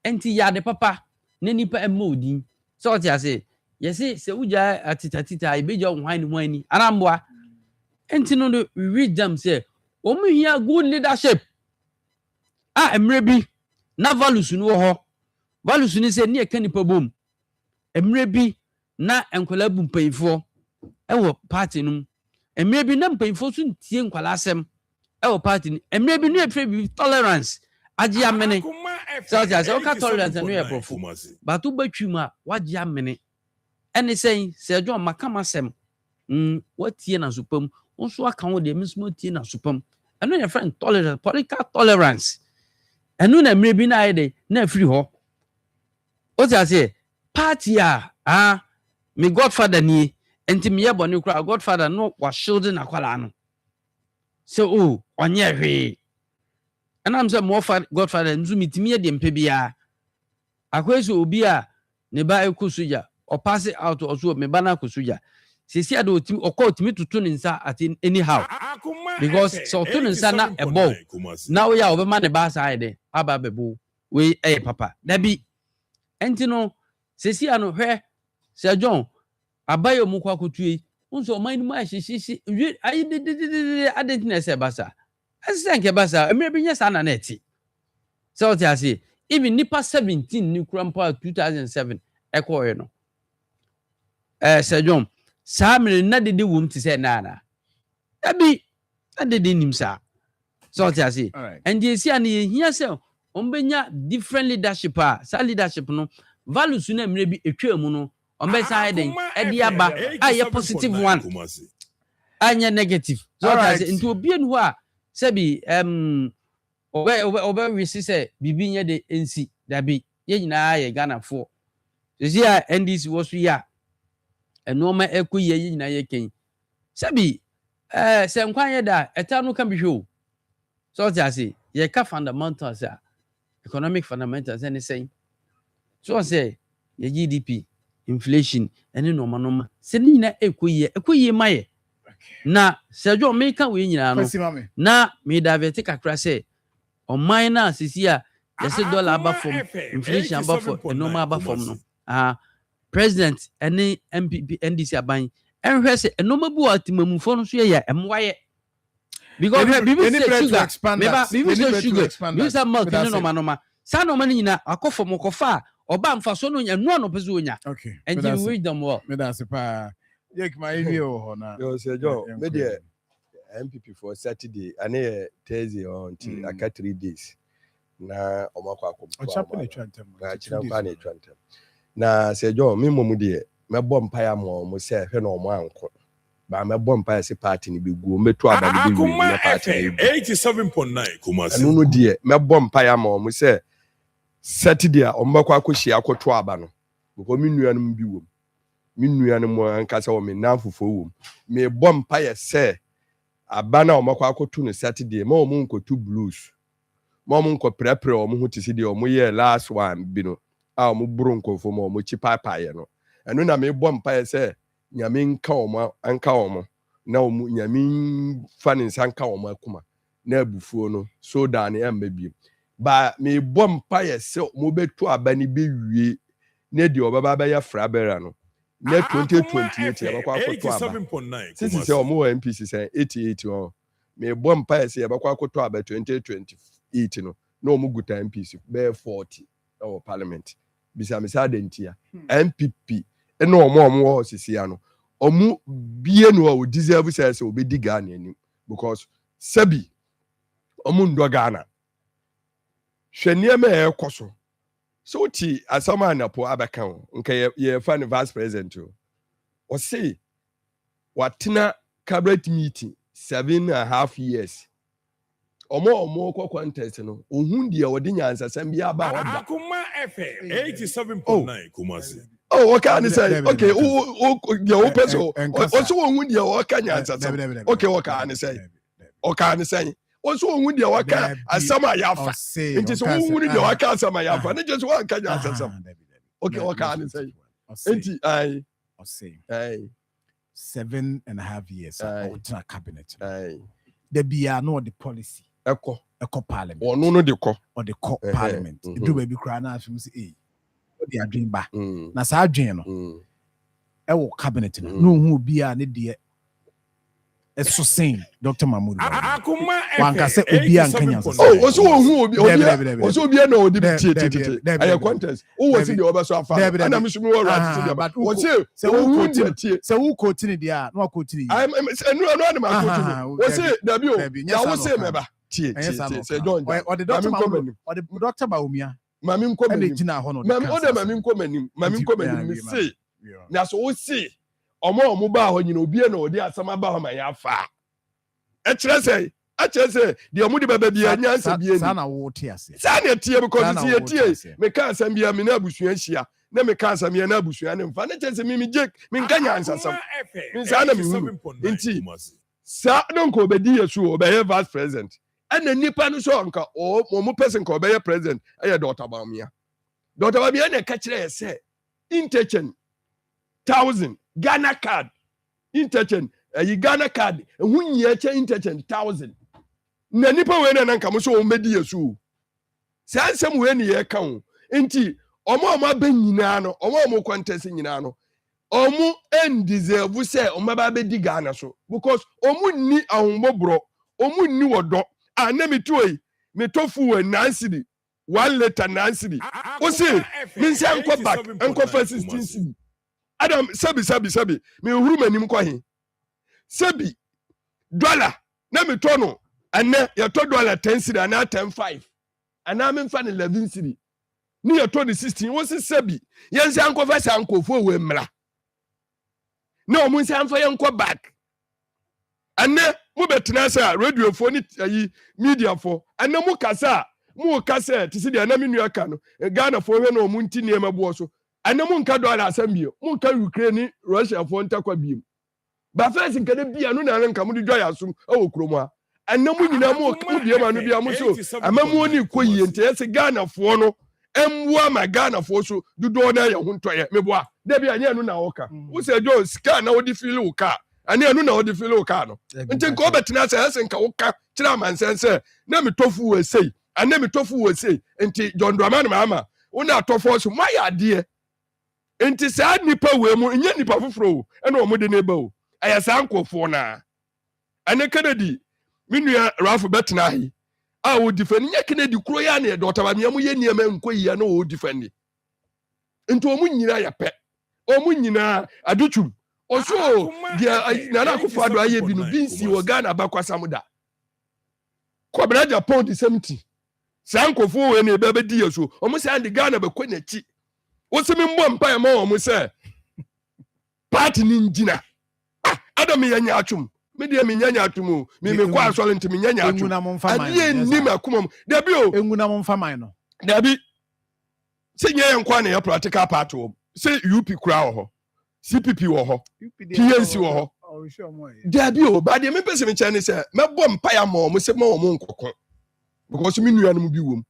enti ya de papa ne nipa emodin so ti ase yesi se uja atita ibeja ohwan ni mwani anamboa enti no we read them say omuhia good leadership emre bi na values no ho values ni se ne ka nipa bom emre bi na enkola bu mpayifo ewo party no emre bi na mpayifo so ntie nkwala asem ewo party ni emre bi no efre bi tolerance agi amene so ti ase o ka tolerance no ye profo but u batwim a wagi amene ene say se John makama sem watie na supam onso aka wo de mismo tie na supam eno your friend tolerance political tolerance eno na mre bi na ide na free ho o ti ase party me godfather ni enti me yeboni kura godfather no wa shielding akwala no so onye hwe and I'm say more godfather nzu mitimi de mpe bia akweso obi a ne ba ekosuja or pass it out or so me bana kosuja sisi ade otimi okotimi tutu ne nsa at anyhow because so tutu ne nsa na ebo now ya obema ne ba side aba bebo we papa dabi enti no sisi ano hwe se John abayo mu kwa kotue unso oman ni ma hyehyehye ayi de adetine se basa asenke basa emre bi nya sa na eti so ti ase even nipa 17 ni krampa 2007 ekoye no se John sa mere na de wom ti se na abi adede nim sa so ti ase and ye si an ye hia se ombenya different leadership sa leadership no values na emre bi etwa mu no ombe sa den edi aba aye positive one anya negative so ti ase nti obi enu a sebi obe wisi se bibi nye de ensi dabi ye nyina ye Ghana fo sisi a NDC wosu ya enoma ekoye ye nyina ye ken sebi se nkwan ye da eta no kan bihwe o so ti ase ye ka fundamentals economic fundamentals any say so say ye GDP inflation ene no se ni na ekoye maye na Sergio America we nyina no na me davete kakra se o minor sisi a yesi dollar aba from inflation aba for normal aba from no president any MPP NDC aban enhwe se normal bu atimamufo no so ye emwaye because bibi say sugar bibi say sugar bibi say milk no normal sa normal nyina akofo mokofa oba mfaso no nya no pese onya and you read them well
me da se pa yek ma ewie ho na
yo se jo me de MPP for Saturday and Thursday until aka 3 days na omakwa na se jo me momu de me bom paya mo se hwe na omo anko ba me bom paya se party ni beguo meto aba ni bi na party
87.9 Kumasi
anu no de me bom paya mo se Saturday omakwa akohia akoto aba no ko me nuanum bi wo me nuanum ankasa wo me nanfofo wo me bom paya se abana omakwa akoto no Saturday ma omu nkotu blues ma omu nko prepare omu hutisi de omu ye last one bi no a omu buru nkofo ma omu chi papa ye no enu na me bom paya se nyame nka omu anka omu na omu nyame fani nsanka omu akuma na abufuo no so da ne amba bi ba me bom paya se mo betu abani be wie na de obaba ba ya frabera no na 2028 yabakwa akoto aba sisi se omo MPC se 88 on me bom paya se yabakwa akoto aba 2028 no na omo guta MPC be 40 o parliament bisa me sa dentia MPP eno omo ho sisi ya no omo bie no o deserve se obedi Ghana ani because sabi omo ndo Ghana hwenia me ekoso so ti asama anapo abaka ho nka ye fa ne vice president o say watena cabinet meeting 7.5 years omo ko contest no ohun de odi nyansa sam bia ba oda
Akoma FM 87.9 Kumasi
what can I say? Okay, your person also ohun de o ka nyansa sam okay what can I say? O can I say? Also ohun de o ka asama yafa nti so ohun de o ka asama yafa ne just one ka nyansa sam okay what can I say? Nti ai
7.5 years. Ultra cabinet.
Aye.
There be no the policy.
Echo
parliament.
Or no the co.
Or the co parliament. Do baby cry now from say, what they are doing back. Na sa adwen no. Ewo cabinet no. No who be a ne de. Eso saying Dr. Mahmoud.
Akoma
Wan ka say obi an Kenya.
Oh, also who obi obi na odi tie. Aye contest. Who was the oba so afa. And I'm sure we right but what say who tie.
Say who continue there, no continue.
I no ma continue. What say Dabi o. Ya wo say meba. Tie. Say John.
Or the doctor Baumia.
Mami nko
manim. Gina ho no.
Mami o de mami nko manim me say. Na so wo say omo ba ho nyina obi na odi asama ba ho ma ya fa e kire say de omo de baba bia nyansa bia ni
sa na wo tie ase
sa na tie because tie tie me ka asam bia me na abusua hia na me ka asam ya na abusua ne mfa na kire say me jek me nka nyansa sam me sa na me hu nti sa don ko obedi yesu obeye vice president ana nipa no so nka mo person ko obeye president aye Dr. Baumia na ka kire say intention 1,000 Ghana card interchange Ghana card ehunye che interchange 1,000 na nipa we na nka mo so o medi yesu say nsem we ne ye ka ho nti omo ba nyina no omo contest nyina no omo deserve say omo ba be di Ghana so because omo ni ahomobro omo ni wodo na metuoi metofu we nansidi 1 liter nansidi o say me say anko back anko for 16 cedi Adam sabi me huru manim kwa he sabi dollar na me tono ane ya to dollar 10 cedi na 10.5 ana me mfa 11 cedi ni ya to 16 wo se sabi yense anko fa sa anko fo we mra na o mun se anfa yenko back ane mu betena sa radio fo ni yi media fo ane mu kasa ti se dia na me nua ka no Ghana fo hwe na o mun ti ne mabuo so ane mu nka dollar asambio mu nka Ukraine Russia fo ntakwa biem ba first nka de bia no na nka mu de joy asum awo kromo a ane mu nyina mu biem anu bia mu so amamu oni koyie nte yesi Ghana fo no emwa ma Ghana fo so dudo na ye ho ntoye meboa de bia anya no na woka wo se jo sika na wo di feel wo ka ane anu na wo di feel wo ka no nte nka obetena se yesi nka woka kira mansense na metofu we sei ane metofu we sei nti John Dramani Mahama una atofo so maya de enti saa nipa we mu nya nipa foforo e na omode ne ba o aya saa nkofo na ane Kennedy minua Ralph betena hi a wo defend nya Kennedy kuro ya na Dr. Baumia mu ye niema nkoyi ya na wo defend enti omu nyina ya pe omu nyina aduchum oso dia na na akofo ado aye bi no binsi wo Ghana bakwasamuda Kobra Japan di 70 saa nkofo we na ebe di yeso omu say and Ghana be kwenachi wosemi mbo mpa ya ma omu say party ni njina adam ya nya atwum me de me nya atwum me kwa asole ntimi nya atwum adie ni makumam dabi o
enguna mo mfa man no
dabi se nya nkwa na ya practical part o se UP kura ho CPP wo ho PNC wo ho dabi o ba de me pese me chane se mebo mpa ya ma omu se ma omu nkokon because me nua no mu bi wom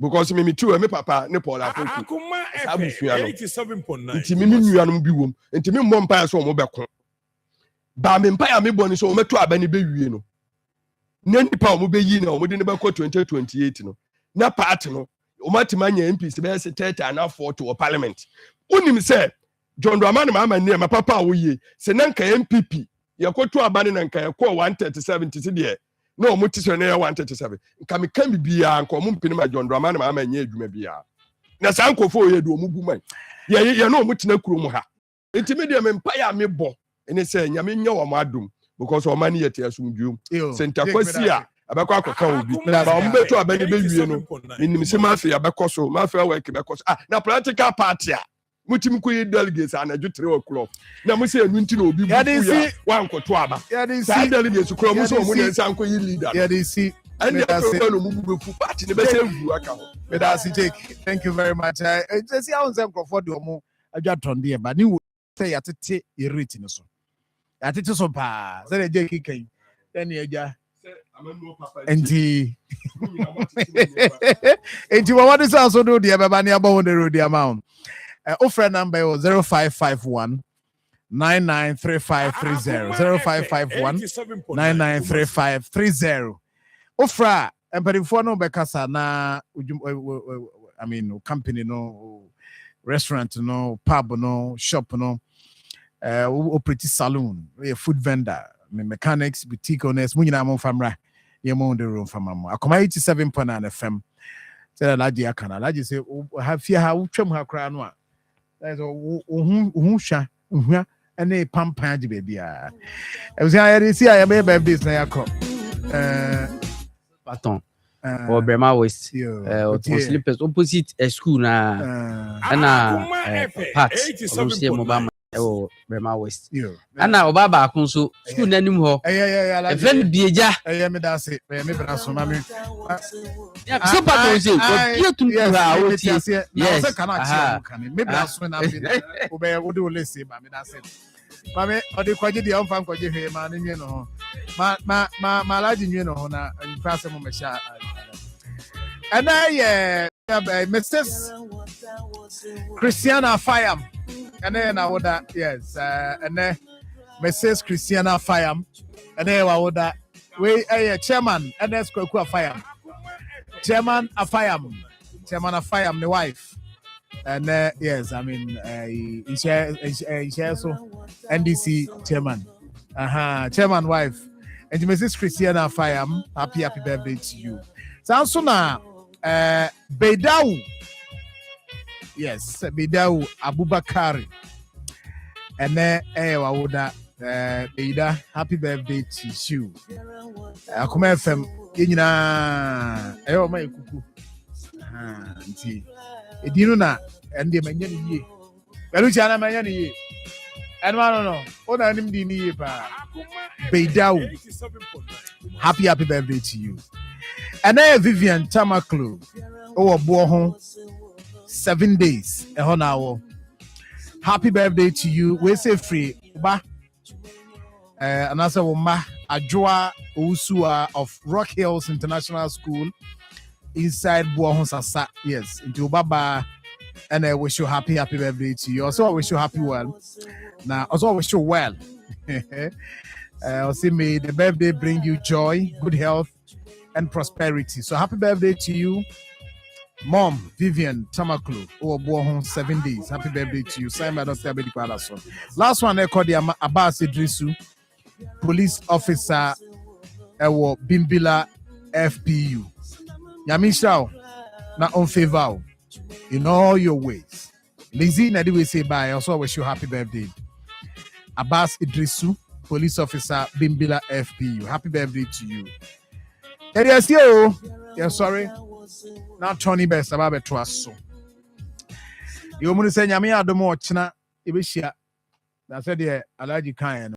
because me too me papa ne Paul Afoku
Akoma FM 87.9
nti me nua no bi wom nti me mbɔ mpa ya so omu bɛko ba me mpa ya me bɔ ni so omu to abani be wie no na nipa omu be yi na omu de ne bɛkɔ 2028 no na party no omu atimanya MPs be se 30 na 40 o parliament unim se John Dramani Mahama ne ma papa wo yi se na nka MPP yakoto abani na nka yakɔ 137 ti se de no omu ti so na 137 nka me kan bibia nka omu mpini ma John Dramani Mahama nya adwuma bia na san kofo ye do omu bu man ye no omu tena kuro mu ha enti me de me mpa ya me bɔ ene se nya me nya wo ma adum because o mani yete asumdwum senta kwasi a abekɔ akɔka obi ba omu beto abani be wie no nim se mafia abekɔ so mafia work bekɔ so na practical party a mutim ko yi delegates anaju 3 o'clock na mo se enu nti na obi bu ya wan koto aba sa delegates kro mo so mo ne nsa nko yi leader
yeah they see
and the no mu bu fu party ne be se wu aka ho
me da si take thank you very much see how some crowd do mo adwa tonde e ba ni say yatete irate ni so yatete so pa say dey kikan then eja enti what is also do the baba ni aba on the road the amount offer number 0551 993530 0551 993530 ofra emperifo no bekasa na I mean company no restaurant no pub no shop no operate saloon a food vendor mechanics boutique owners munyina mo famra ye mo the room from mama Akoma 87.9 FM say laji akana laji say have fear ha utwam ha kra no a that is ohun hwa ohua ene pampan agi bebia e was ya see ya be business na yakọ
Paton or Brema West or slippers opposite a school na part of say mobile or Brema West ana obaba akun so school nanim ho event bieja
me da say me bra so ma me
so paton say ko tun ha o ti
yes kana me bra so na me obey wo de ole say ba me da say mame odi kwaje di amfam kwaje he ma nwe no ma laji nwe no na nfase mo me sha ana ye Mrs. Christiana Fayam ana na woda yes ana Mrs. Christiana Fayam ana wa woda we chairman NS Kwaku Fayam chairman Afayam the wife. And yes, I mean, so NDC chairman, chairman wife, and Mrs. Christiana Fayam, happy birthday to you. Sounds so now, Bedau, yes, Bedau Abubakari, and then Wawoda, Beda, happy birthday to you. Akoma FM, my kuku, Edino na ende manya ni ye. Pelu chana manya ni ye. Enwa no. Ona nim di ni ye pa. Beidau. Happy birthday to you. And Vivian Tamaklo. Oh bo ho 7 days. E ho na wo. Happy birthday to you. We say free. Ba. Anasa wo ma Adwoa Usua of Rock Hills International School. Inside Buahon Sasa, yes, into Baba, and I wish you happy birthday to you. Also, I wish you happy well. Now, also, I wish you well. I'll say, may the birthday bring you joy, good health, and prosperity. So, happy birthday to you, Mom Vivian Tamaklu, or Buahon 7 days. Happy birthday to you, Simon Dr. Bedikalason. Last one, I called the Abbas Idrisu, police officer, Bimbila FPU. Yamishao na on favor in all your ways. Lizzie Nadi we say bye. Also wish you happy birthday. Abbas Idrisu, police officer, Bimbila FPU. Happy birthday to you. Yes, yo. Yeah, sorry. Now Tony Best about to us so. You want to say Yami Adomo China Ibishia. That's it, yeah. Allergic kind.